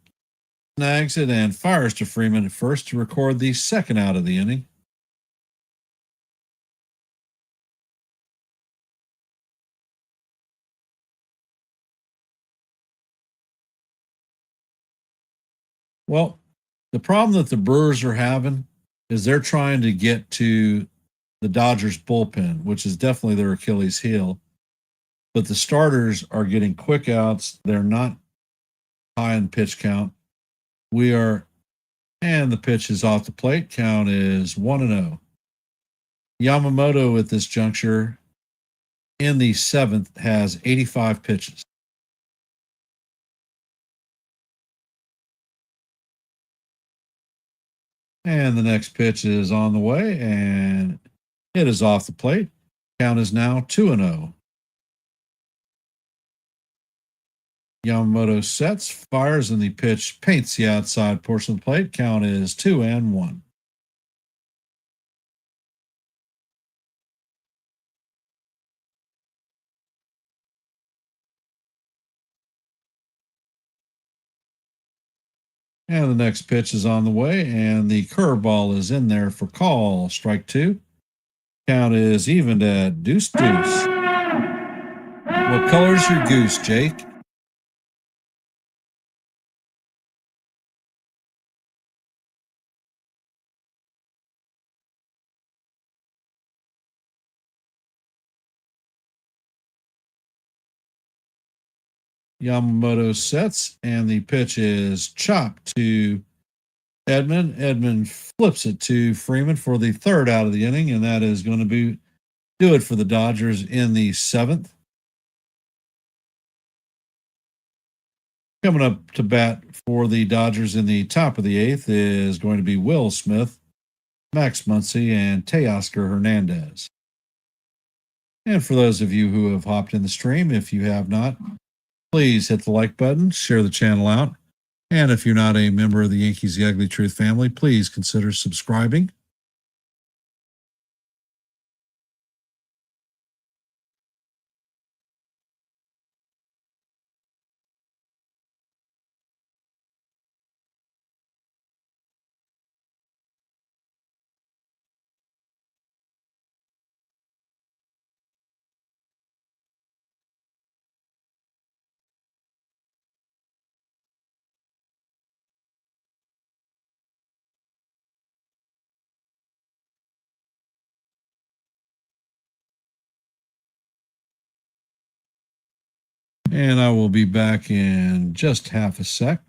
snags it and fires to Freeman at first to record the second out of the inning. Well, the problem that the Brewers are having is they're trying to get to the Dodgers bullpen, which is definitely their Achilles heel. But the starters are getting quick outs. They're not high in pitch count. And the pitch is off the plate. Count is 1-0. Yamamoto at this juncture in the seventh has 85 pitches. And the next pitch is on the way, and it is off the plate. Count is now 2-0. Yamamoto sets, fires, and the pitch paints the outside portion of the plate. Count is 2-1. And the next pitch is on the way, and the curveball is in there for call, strike two. Count is evened at deuce. What color's your goose, Jake? Yamamoto sets, and the pitch is chopped to Edman. Edman flips it to Freeman for the third out of the inning, and that is going to do it for the Dodgers in the seventh. Coming up to bat for the Dodgers in the top of the eighth is going to be Will Smith, Max Muncy, and Teoscar Hernandez. And for those of you who have hopped in the stream, if you have not, please hit the like button, share the channel out. And if you're not a member of the Yankees The Ugly Truth family, please consider subscribing. And I will be back in just half a sec.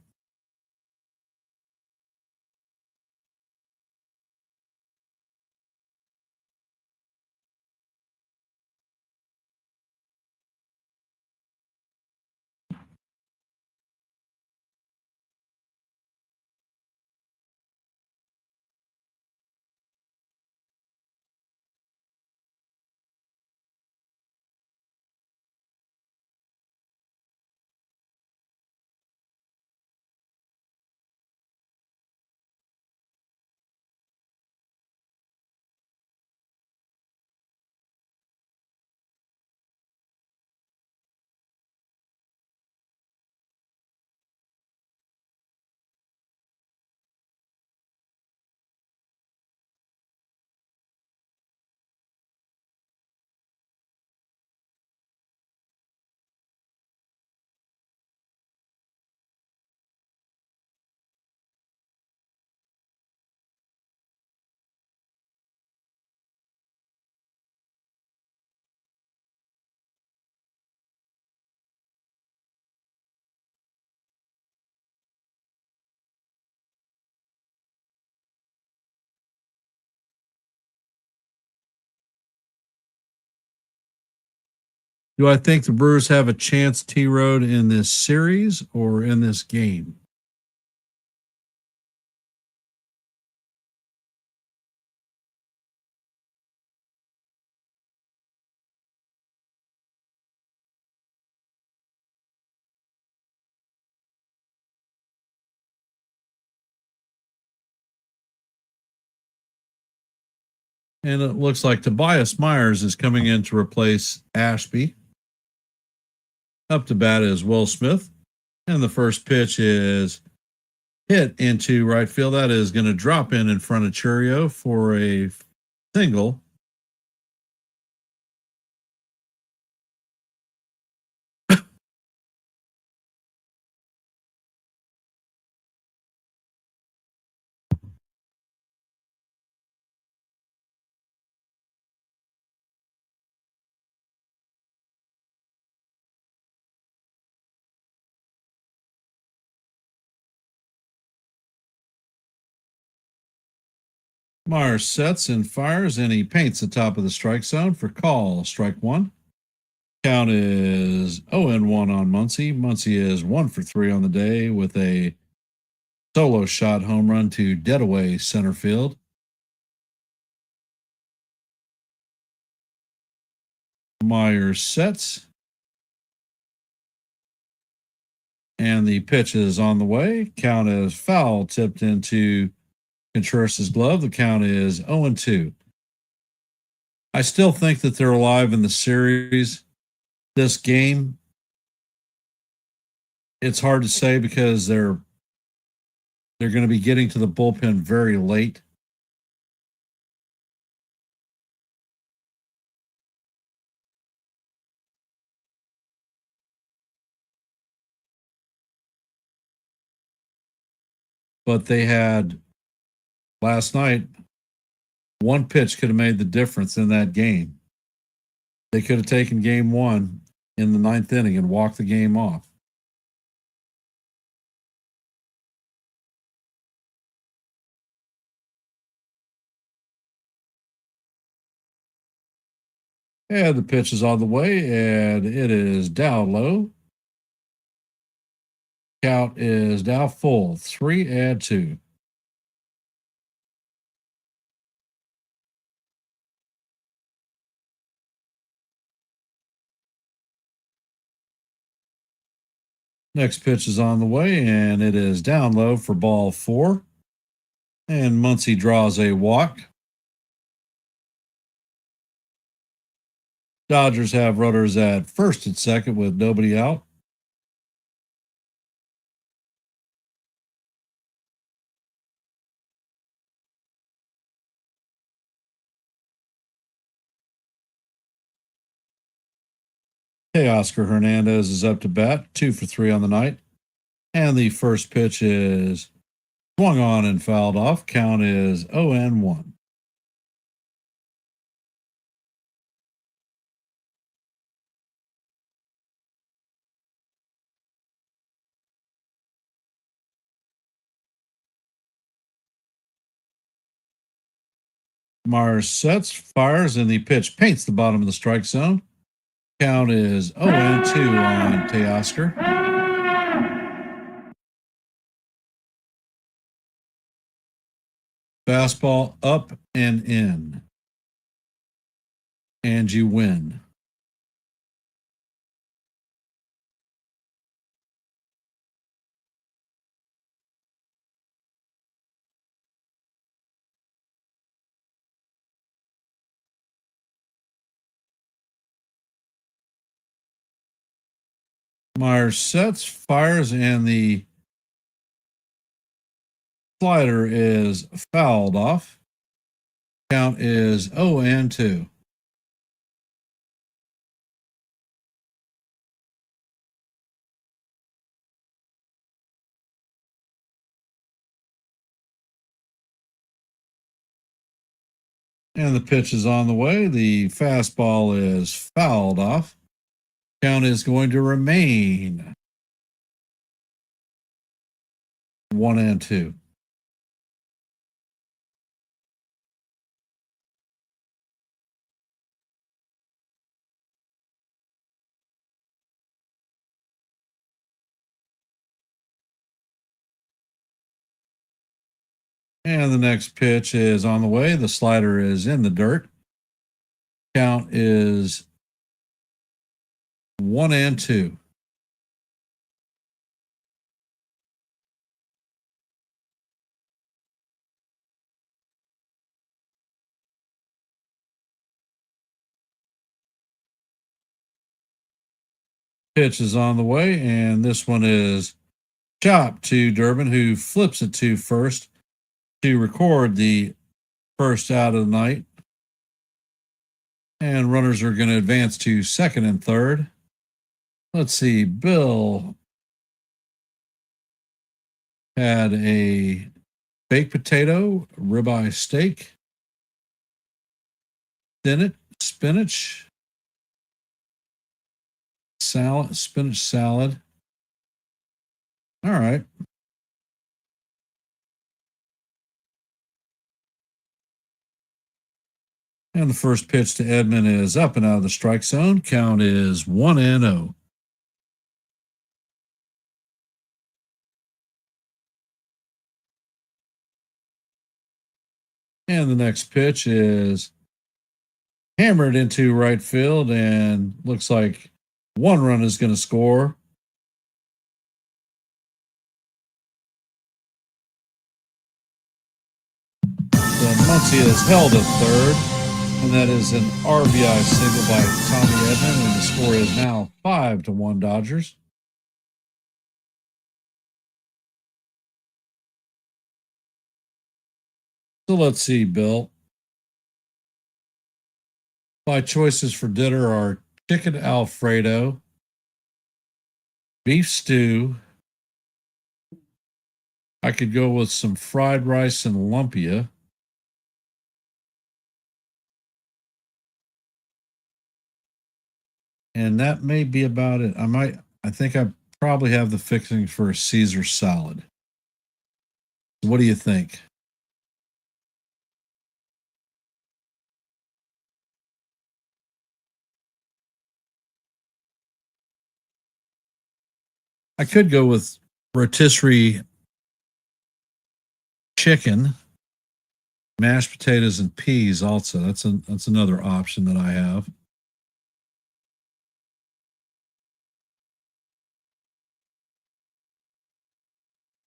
Do I think the Brewers have a chance, T Road, in this series or in this game? And it looks like Tobias Myers is coming in to replace Ashby. Up to bat is Will Smith. And the first pitch is hit into right field. That is going to drop in front of Churio for a single. Myers sets and fires, and he paints the top of the strike zone for call. Strike one. Count is 0-1 on Muncy. Muncy is 1 for 3 on the day with a solo shot home run to deadaway center field. Myers sets. And the pitch is on the way. Count is foul, tipped into Contreras' glove. The count is 0-2. I still think that they're alive in the series. This game, it's hard to say because they're going to be getting to the bullpen very late. But they had last night, one pitch could have made the difference in that game. They could have taken game one in the ninth inning and walked the game off. And the pitch is on the way, and it is down low. Count is now full, 3-2. Next pitch is on the way, and it is down low for ball 4. And Muncy draws a walk. Dodgers have runners at first and second with nobody out. Oscar Hernandez is up to bat, 2 for 3 on the night. And the first pitch is swung on and fouled off. Count is 0-1. Myers sets, fires, and the pitch paints the bottom of the strike zone. Count is 0-2 on Teoscar. Fastball up and in. And you win. Myers sets, fires, and the slider is fouled off. Count is 0-2. And the pitch is on the way. The fastball is fouled off. Count is going to remain 1-2. And the next pitch is on the way. The slider is in the dirt. Count is 1-2. Pitch is on the way, and this one is chopped to Durbin, who flips it to first to record the first out of the night. And runners are going to advance to second and third. Let's see. Bill had a baked potato, ribeye steak, spinach salad, spinach salad. All right. And the first pitch to Edmund is up and out of the strike zone. Count is 1-0. And the next pitch is hammered into right field, and looks like one run is going to score. Then Muncie is held at third, and that is an RBI single by Tommy Edman, and the score is now 5-1 Dodgers. So let's see, Bill. My choices for dinner are chicken Alfredo, beef stew. I could go with some fried rice and lumpia. And that may be about it. I think I probably have the fixings for a Caesar salad. What do you think? I could go with rotisserie chicken, mashed potatoes, and peas. Also, that's another option that I have.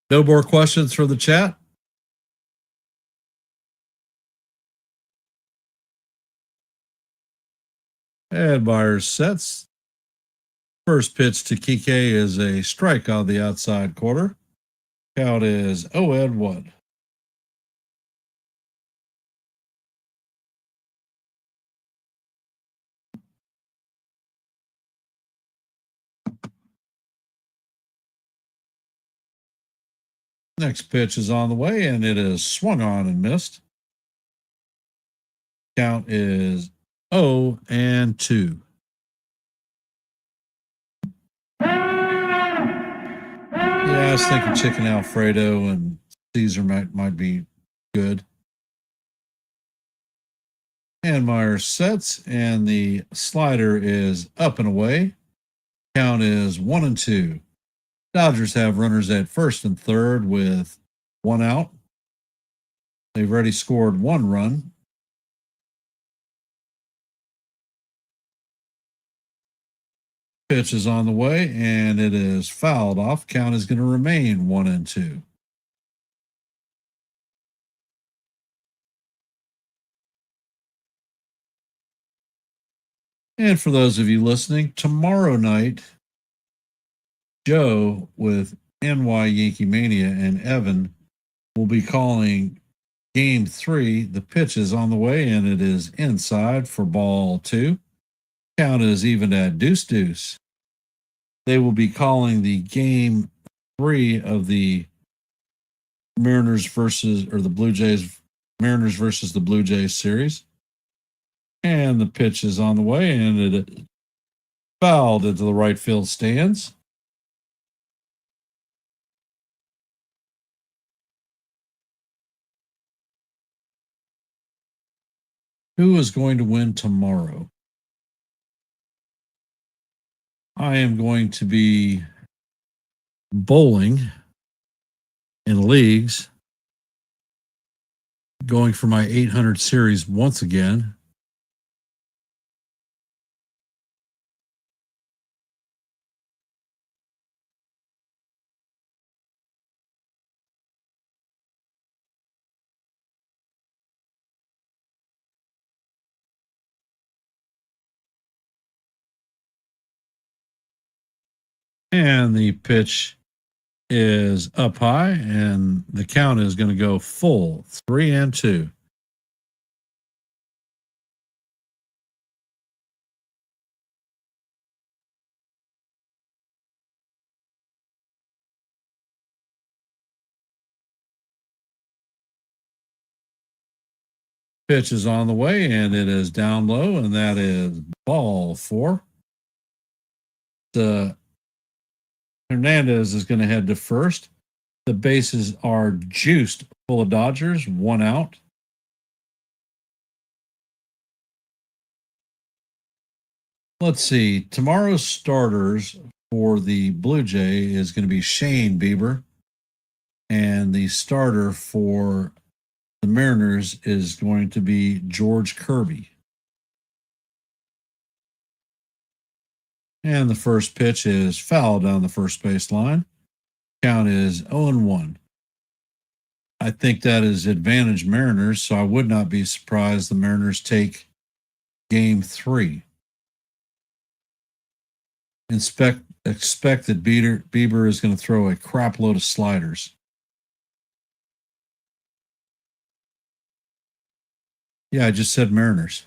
No more questions from the chat. And Myers sets. First pitch to Kike is a strike on the outside corner. Count is 0-1. Next pitch is on the way, and it is swung on and missed. Count is 0-2. Yeah, I was thinking chicken Alfredo and Caesar might be good. And Myers sets, and the slider is up and away. Count is 1-2. Dodgers have runners at first and third with one out. They've already scored one run. Pitch is on the way, and it is fouled off. Count is going to remain 1-2. And for those of you listening, tomorrow night, Joe with NY Yankee Mania and Evan will be calling Game 3. The pitch is on the way, and it is inside for ball 2. Count is even at deuce. They will be calling the Game 3 of the Mariners versus the Blue Jays series. And the pitch is on the way, and it fouled into the right field stands. Who is going to win tomorrow? I am going to be bowling in leagues Going for my 800 series once again. And the pitch is up high, and the count is going to go full 3-2. Pitch is on the way, and it is down low, and that is ball 4. The Hernandez is going to head to first. The bases are juiced full of Dodgers, 1 out. Let's see. Tomorrow's starters for the Blue Jay is going to be Shane Bieber, and the starter for the Mariners is going to be George Kirby. And the first pitch is foul down the first base line. Count is 0-1. I think that is advantage Mariners, so I would not be surprised the Mariners take game 3. Expect that Bieber is going to throw a crap load of sliders. Yeah, I just said Mariners.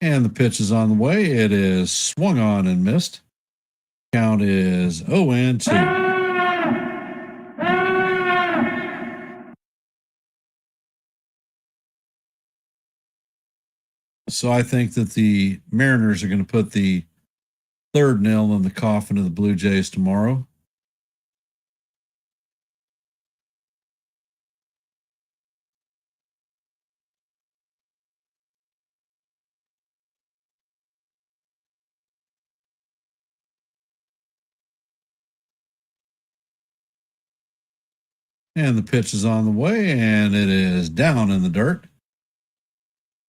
And the pitch is on the way. It is swung on and missed. Count is 0-2. So I think that the Mariners are going to put the third nail in the coffin of the Blue Jays tomorrow. And the pitch is on the way, and it is down in the dirt.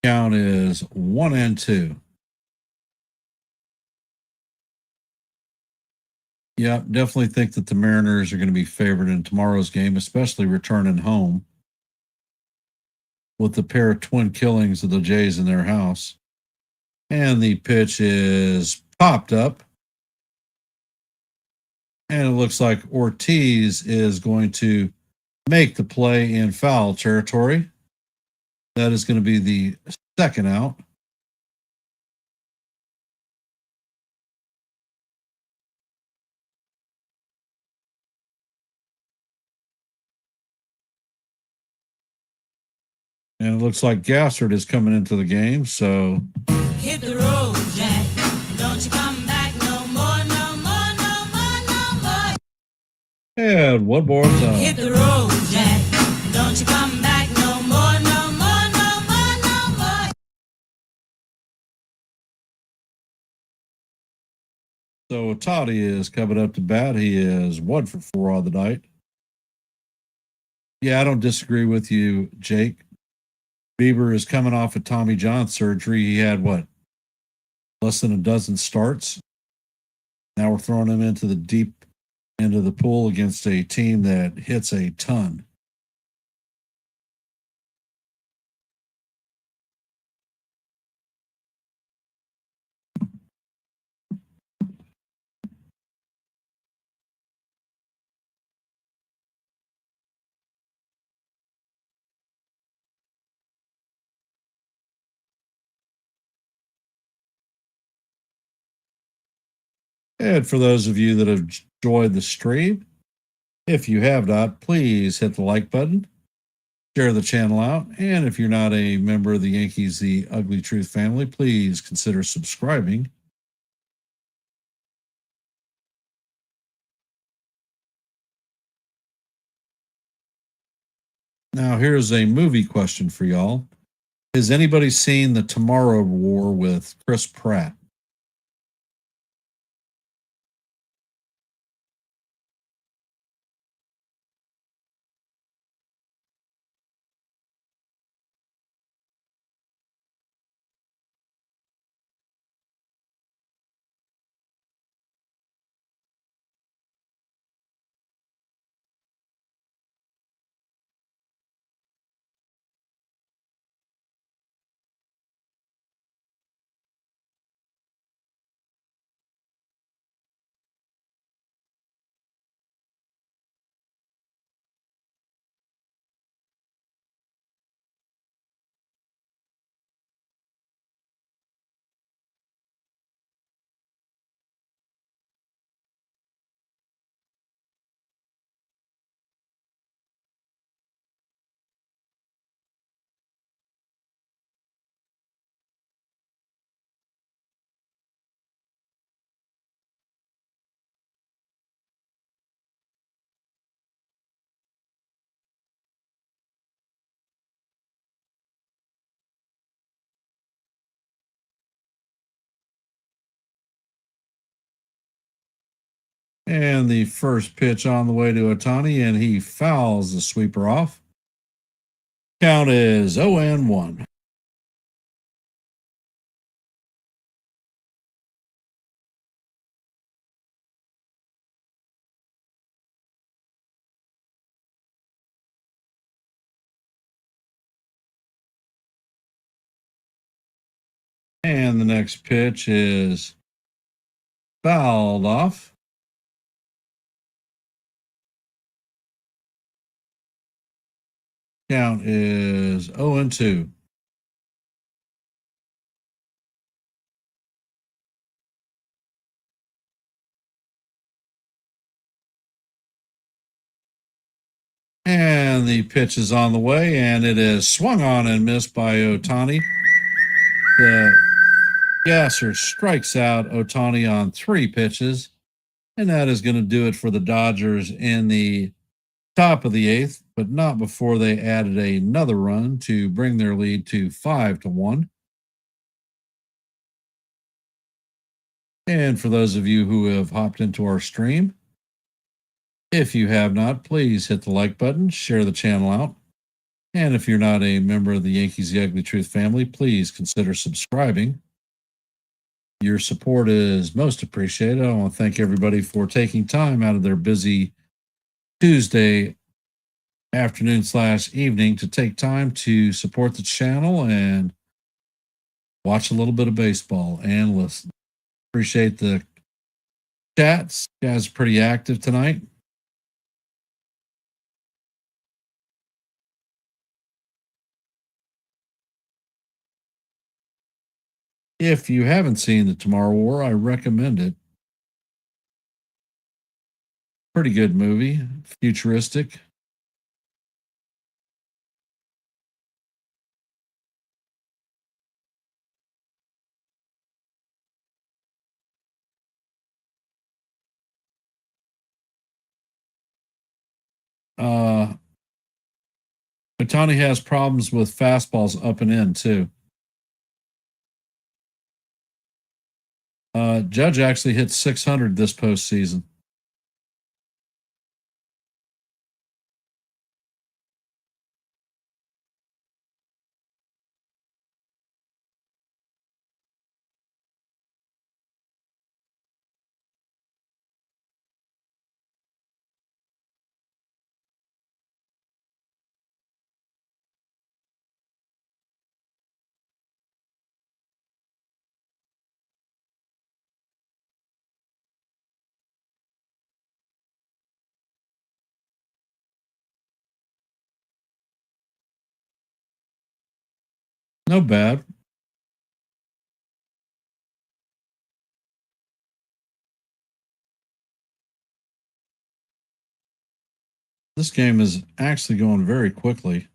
Count is 1-2. Yeah, definitely think that the Mariners are going to be favored in tomorrow's game, especially returning home with the pair of twin killings of the Jays in their house. And the pitch is popped up. And it looks like Ortiz is going to make the play in foul territory. That is going to be the second out. And it looks like Gassert is coming into the game. So hit the road, Jack. Don't you come back no more, no more, no more, no more. And one more time. Hit the road, Jack. Don't you come back no more, no more, no more, no more. So Toddy is coming up to bat. He is 1 for 4 on the night. Yeah, I don't disagree with you, Jake. Bieber is coming off of Tommy John surgery. He had less than a dozen starts. Now we're throwing him into the deep end of the pool against a team that hits a ton. And for those of you that have enjoyed the stream, if you have not, please hit the like button, share the channel out, and if you're not a member of the Yankees, the Ugly Truth family, please consider subscribing. Now, here's a movie question for y'all. Has anybody seen The Tomorrow War with Chris Pratt? And the first pitch on the way to Otani, and he fouls the sweeper off. Count is 0-1. And the next pitch is fouled off. Count is 0-2. And the pitch is on the way, and it is swung on and missed by Otani. The Gasser strikes out Otani on 3 pitches, and that is going to do it for the Dodgers in the top of the 8th, but not before they added another run to bring their lead to 5-1. And for those of you who have hopped into our stream, if you have not, please hit the like button, share the channel out. And if you're not a member of the Yankees The Ugly Truth family, please consider subscribing. Your support is most appreciated. I want to thank everybody for taking time out of their busy Tuesday afternoon/evening to take time to support the channel and watch a little bit of baseball and listen. Appreciate the chats. You guys are pretty active tonight. If you haven't seen The Tomorrow War, I recommend it. Pretty good movie, futuristic. Otani has problems with fastballs up and in too. Judge actually hit 600 this postseason. No bad. This game is actually going very quickly.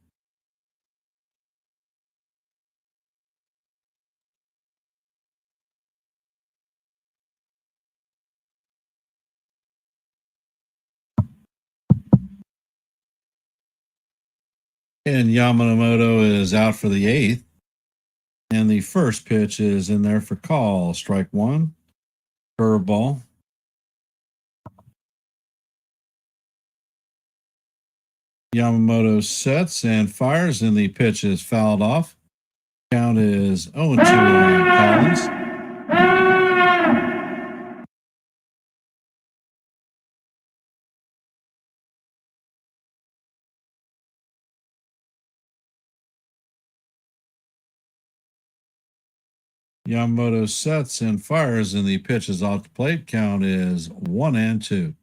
And Yamamoto is out for the 8th. And the first pitch is in there for call. Strike 1. Curveball. Yamamoto sets and fires, and the pitch is fouled off. Count is 0-2 on Collins. Yamamoto sets and fires, and the pitch is off the plate. Count is 1-2.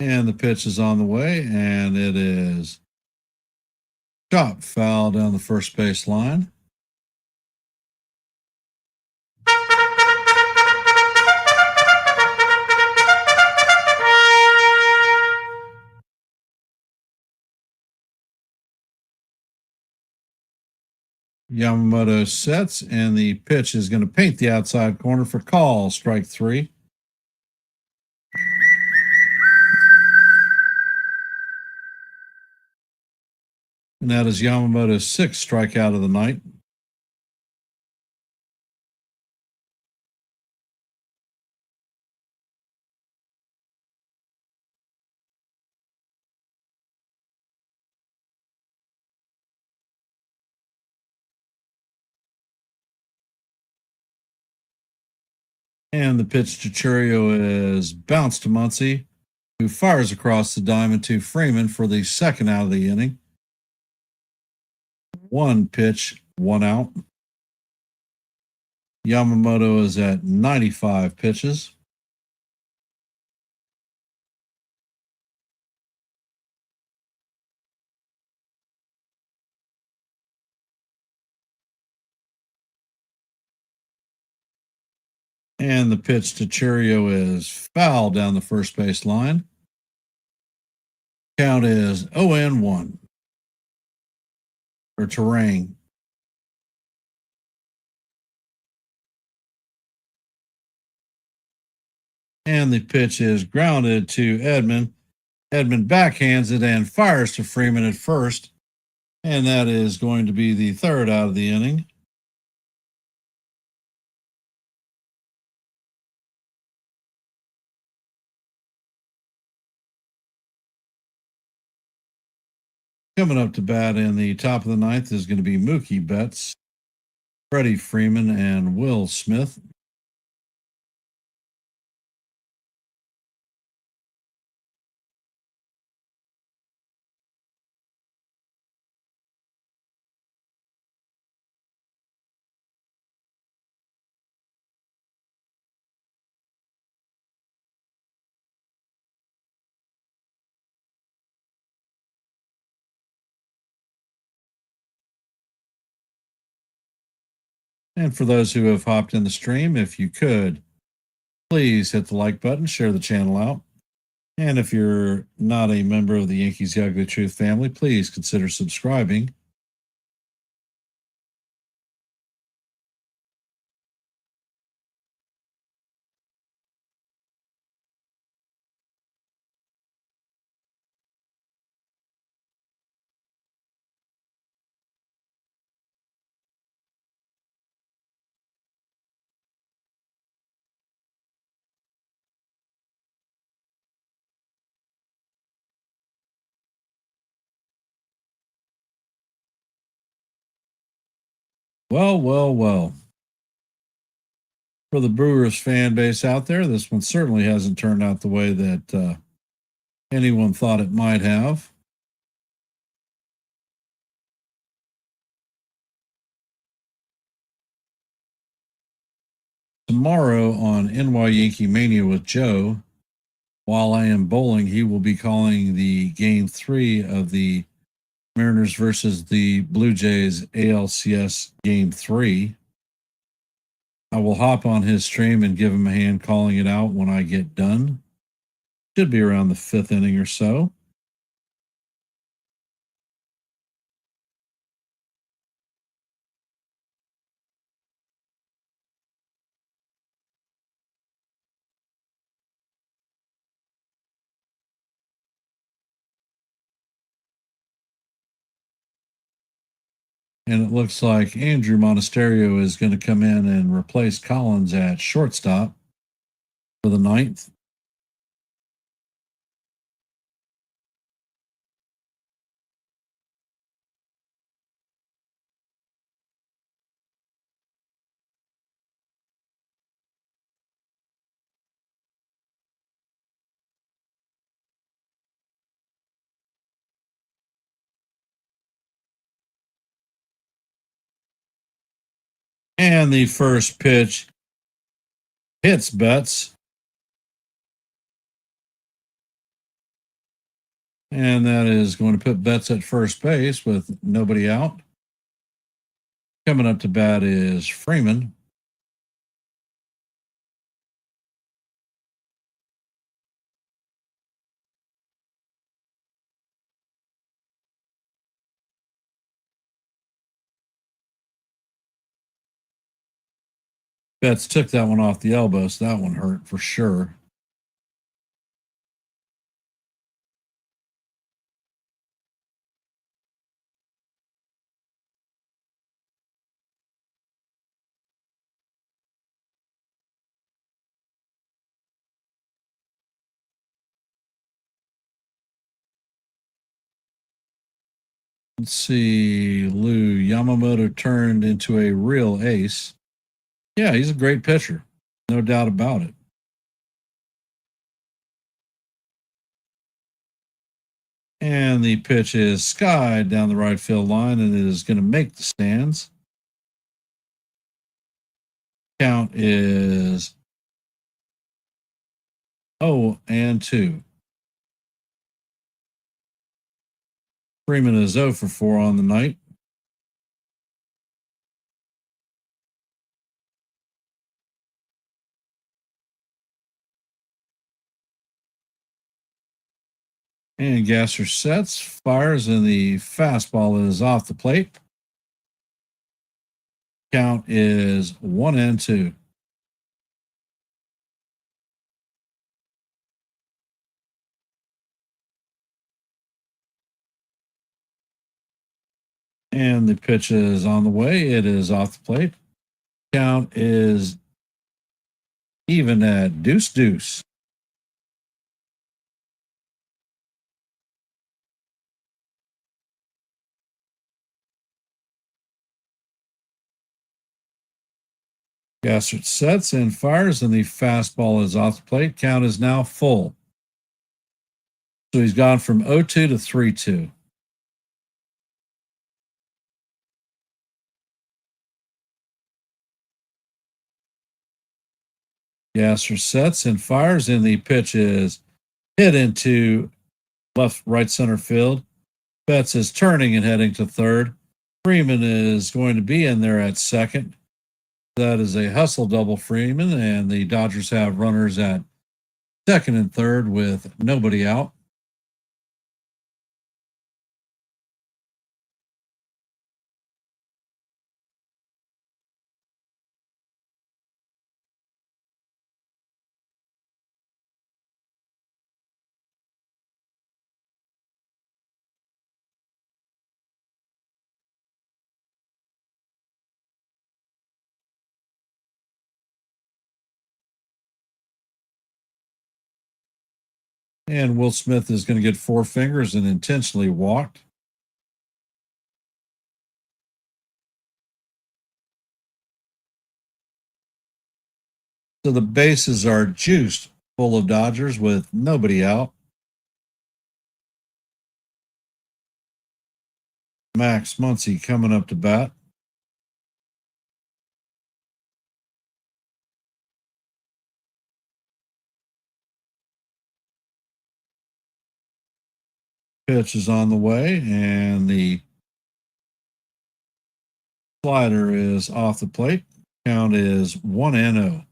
And the pitch is on the way, and it is chopped foul down the first base line. Yamamoto sets, and the pitch is going to paint the outside corner for call. Strike 3. And that is Yamamoto's 6th strikeout of the night. And the pitch to Churio is bounced to Muncy, who fires across the diamond to Freeman for the 2nd out of the inning. 1 pitch, 1 out. Yamamoto is at 95 pitches. And the pitch to Churio is foul down the first base line. Count is 0-1 for Terang. And the pitch is grounded to Edman. Edman backhands it and fires to Freeman at first. And that is going to be the 3rd out of the inning. Coming up to bat in the top of the 9th is going to be Mookie Betts, Freddie Freeman, and Will Smith. And for those who have hopped in the stream, if you could, please hit the like button, share the channel out. And if you're not a member of the Yankees The Ugly Truth family, please consider subscribing. Well. For the Brewers fan base out there, this one certainly hasn't turned out the way that anyone thought it might have. Tomorrow on NY Yankee Mania with Joe, while I am bowling, he will be calling the Game 3 of the Mariners versus the Blue Jays ALCS Game 3. I will hop on his stream and give him a hand calling it out when I get done. Should be around the 5th inning or so. And it looks like Andrew Monasterio is going to come in and replace Collins at shortstop for the 9th. And the first pitch hits Betts. And that is going to put Betts at first base with nobody out. Coming up to bat is Freeman. Betts took that one off the elbow, so that one hurt for sure. Let's see. Lou Yamamoto turned into a real ace. Yeah, he's a great pitcher. No doubt about it. And the pitch is skied down the right field line, and it is going to make the stands. Count is 0-2. Freeman is 0 for 4 on the night. And Gasser sets, fires, and the fastball is off the plate. Count is 1-2. And the pitch is on the way. It is off the plate. Count is even at 2-2. Gasser sets and fires, and the fastball is off the plate. Count is now full. So he's gone from 0-2 to 3-2. Gasser sets and fires, and the pitch is hit into right center field. Betts is turning and heading to third. Freeman is going to be in there at second. That is a hustle double Freeman, and the Dodgers have runners at second and third with nobody out. And Will Smith is going to get 4 fingers and intentionally walked. So the bases are juiced full of Dodgers with nobody out. Max Muncy coming up to bat. Pitch is on the way, and the slider is off the plate. Count is 1-0.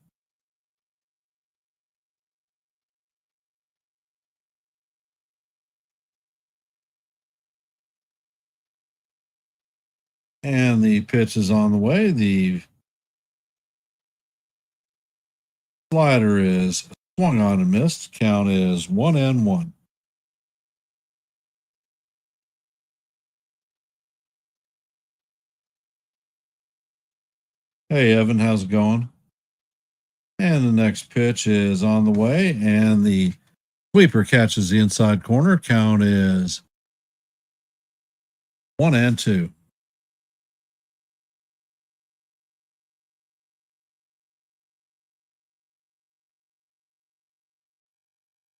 And the pitch is on the way. The slider is swung on and missed. Count is 1-1. Hey, Evan, how's it going? And the next pitch is on the way, and the sweeper catches the inside corner. Count is 1-2.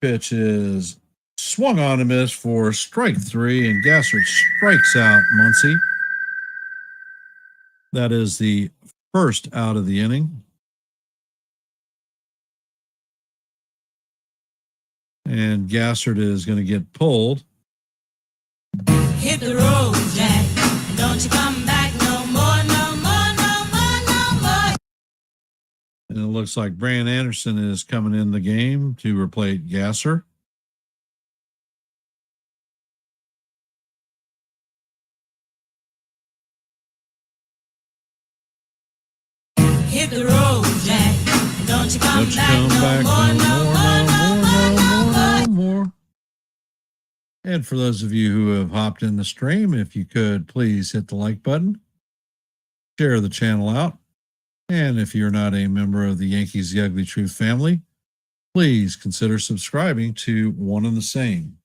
Pitch is swung on and missed for strike 3, and Gasser strikes out Muncy. That is the first out of the inning. And Gassert is going to get pulled. Hit the road, Jack. Don't you come back no more, no more, no more, no more. And it looks like Brand Anderson is coming in the game to replace Gasser. Hit the road, Jack. Don't you come Don't you back come no back more, no more, no more, no more. no more. And for those of you who have hopped in the stream, if you could please hit the like button, share the channel out. And if you're not a member of the Yankees The Ugly Truth family, please consider subscribing to One and the Same.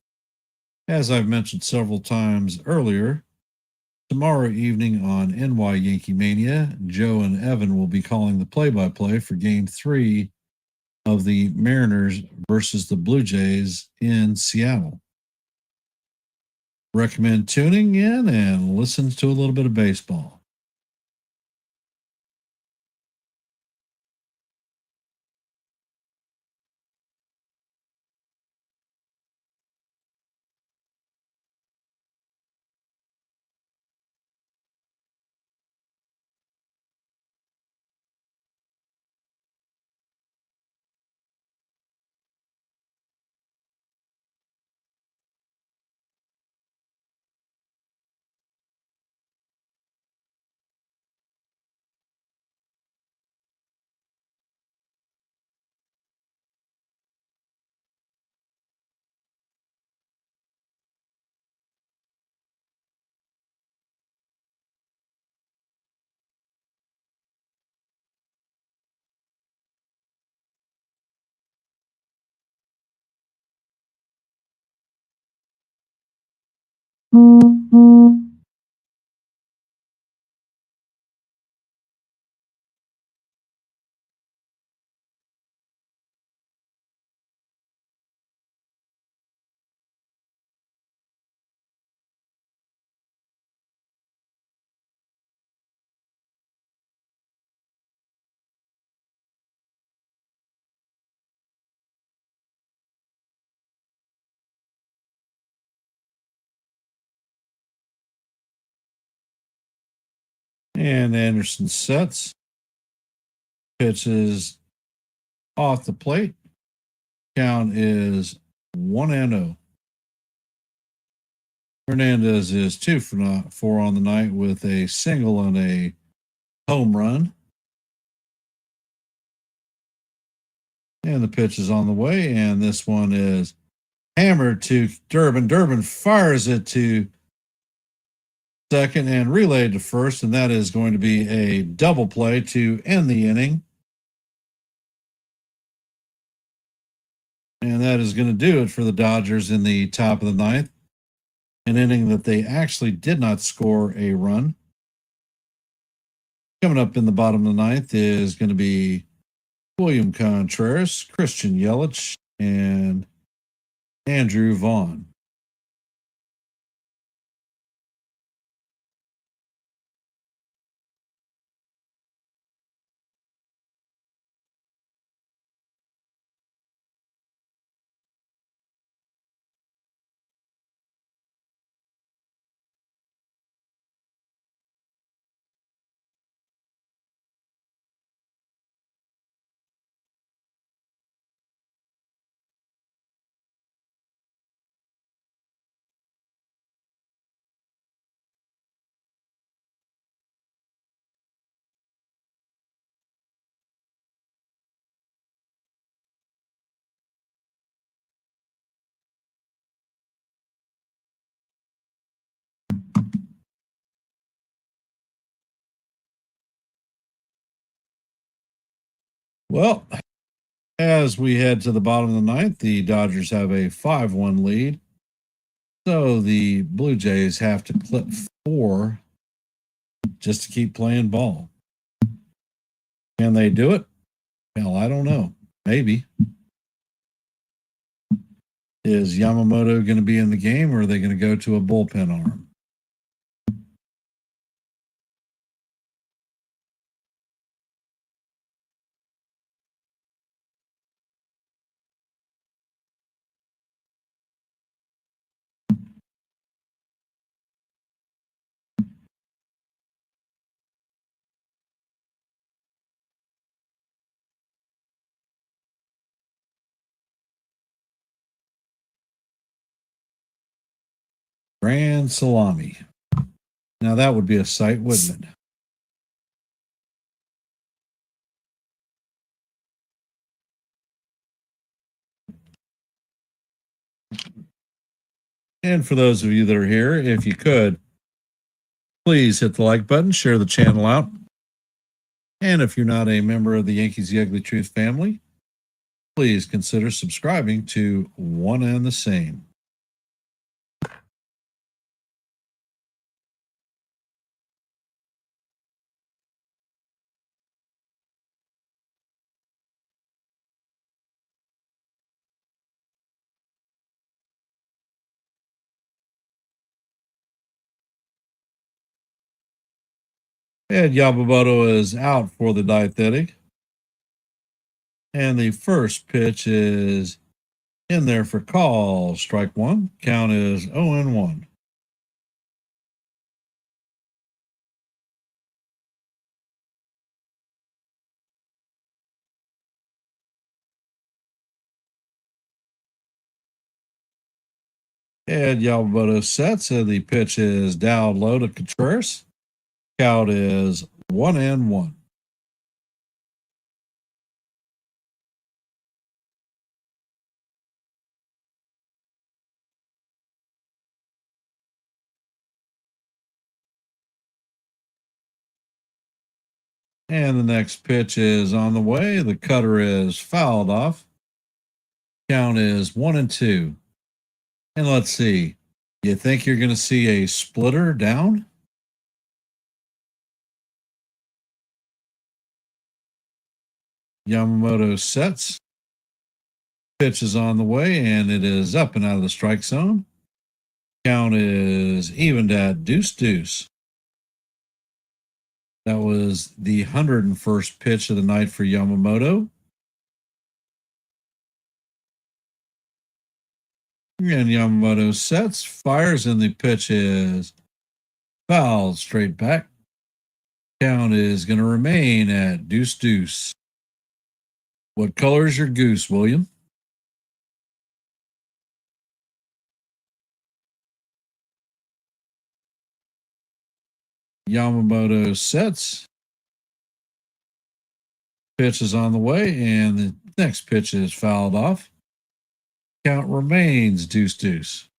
As I've mentioned several times earlier, Tomorrow evening on NY Yankee Mania, Joe and Evan will be calling the play-by-play for Game 3 of the Mariners versus the Blue Jays in Seattle. Recommend tuning in and listen to a little bit of baseball. And Anderson sets. Pitches off the plate. Count is 1-0. Hernandez is 2 for 4 on the night with a single and a home run. And the pitch is on the way, and this one is hammered to Durbin. Durbin fires it to second and relayed to first, and that is going to be a double play to end the inning. And that is going to do it for the Dodgers in the top of the ninth. An inning that they actually did not score a run. Coming up in the bottom of the ninth is going to be William Contreras, Christian Yelich, and Andrew Vaughn. Well, as we head to the bottom of the ninth, the Dodgers have a 5-1 lead. So the Blue Jays have to clip 4 just to keep playing ball. Can they do it? Well, I don't know. Maybe. Is Yamamoto going to be in the game, or are they going to go to a bullpen arm? Grand salami. Now that would be a sight, wouldn't it? And for those of you that are here, if you could, please hit the like button, share the channel out. And if you're not a member of the Yankees The Ugly Truth family, please consider subscribing to One and the Same. And Yamamoto is out for the ninth inning. And the first pitch is in there for call. Strike one. Count is 0-1. And Yamamoto sets, and the pitch is down low to Contreras. Count is 1-1. And the next pitch is on the way. The cutter is fouled off. Count is 1-2. And let's see. You think you're going to see a splitter down? Yamamoto sets. Pitch is on the way, and it is up and out of the strike zone. Count is evened at deuce. That was the 101st pitch of the night for Yamamoto. And Yamamoto sets, fires, and the pitch is fouled straight back. Count is going to remain at deuce. What color is your goose, William? Yamamoto sets. Pitch is on the way, and the next pitch is fouled off. Count remains deuce.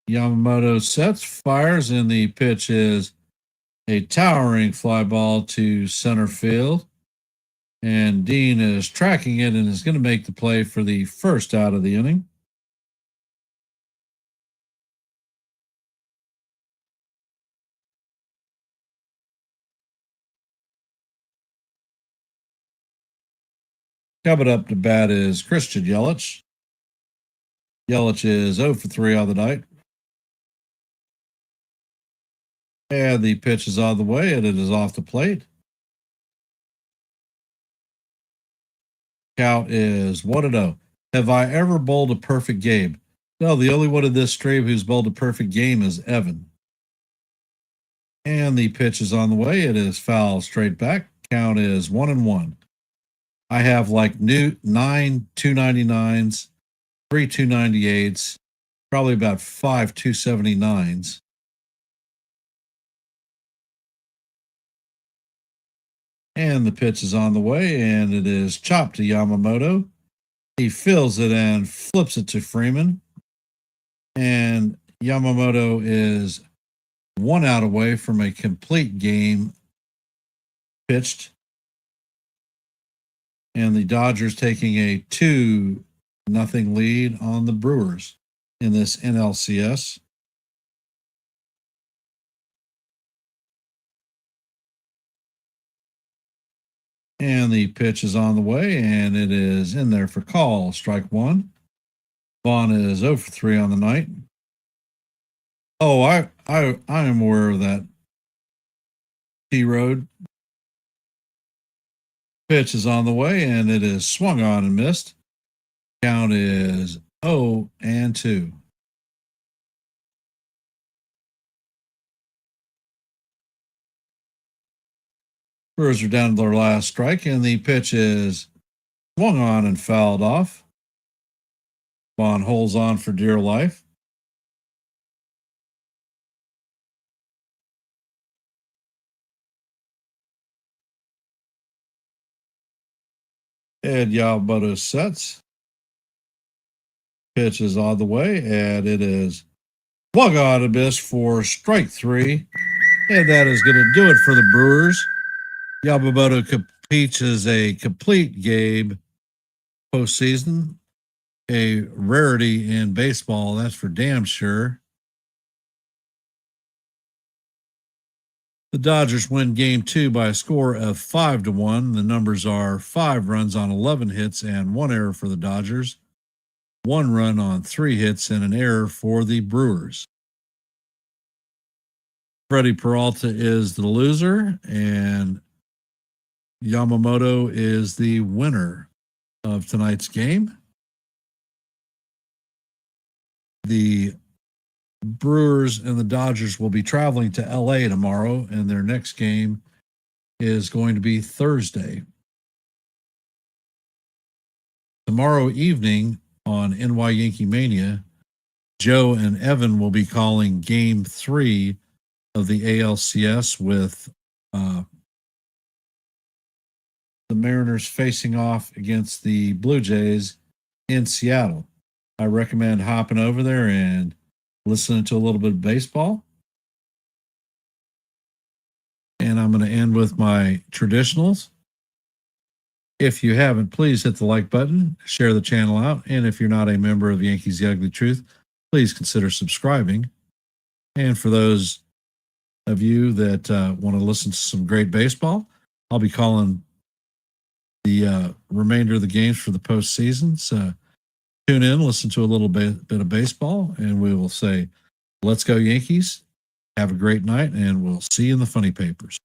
Yamamoto sets, fires, and the pitch is a towering fly ball to center field. And Dean is tracking it and is going to make the play for the first out of the inning. Coming up to bat is Christian Yelich. Yelich is 0 for 3 on the night. And the pitch is on the way, and it is off the plate. Count is 1-0. Have I ever bowled a perfect game? No, the only one in this stream who's bowled a perfect game is Evan. And the pitch is on the way. It is foul straight back. Count is 1-1. I have like 9 299s, 3 298s, probably about 5 279s. And the pitch is on the way, and it is chopped to Yamamoto. He fills it and flips it to Freeman. And Yamamoto is 1 out away from a complete game pitched. And the Dodgers taking a 2-0 lead on the Brewers in this NLCS. And the pitch is on the way, and it is in there for call. Strike one. Vaughn is 0 for 3 on the night. Oh, I am aware of that. T-Road. Pitch is on the way, and it is swung on and missed. Count is 0-2. Brewers are down to their last strike, and the pitch is swung on and fouled off. Vaughn holds on for dear life. And Yamamoto sets. Pitch is on the way, and it is swung on and missed for strike 3. And that is going to do it for the Brewers. Yamamoto competes as a complete game postseason, a rarity in baseball, that's for damn sure. The Dodgers win game 2 by a score of 5-1. The numbers are 5 runs on 11 hits and 1 error for the Dodgers, 1 run on 3 hits and an error for the Brewers. Freddy Peralta is the loser, and Yamamoto is the winner of tonight's game. The Brewers and the Dodgers will be traveling to LA tomorrow, and their next game is going to be Thursday. Tomorrow evening on NY Yankee Mania, Joe and Evan will be calling game 3 of the ALCS with the Mariners facing off against the Blue Jays in Seattle. I recommend hopping over there and listening to a little bit of baseball. And I'm going to end with my traditionals. If you haven't, please hit the like button, share the channel out, and if you're not a member of Yankees The Ugly Truth, please consider subscribing. And for those of you that want to listen to some great baseball, I'll be calling the remainder of the games for the postseason. So tune in, listen to a little bit of baseball, and we will say, let's go Yankees. Have a great night, and we'll see you in the funny papers.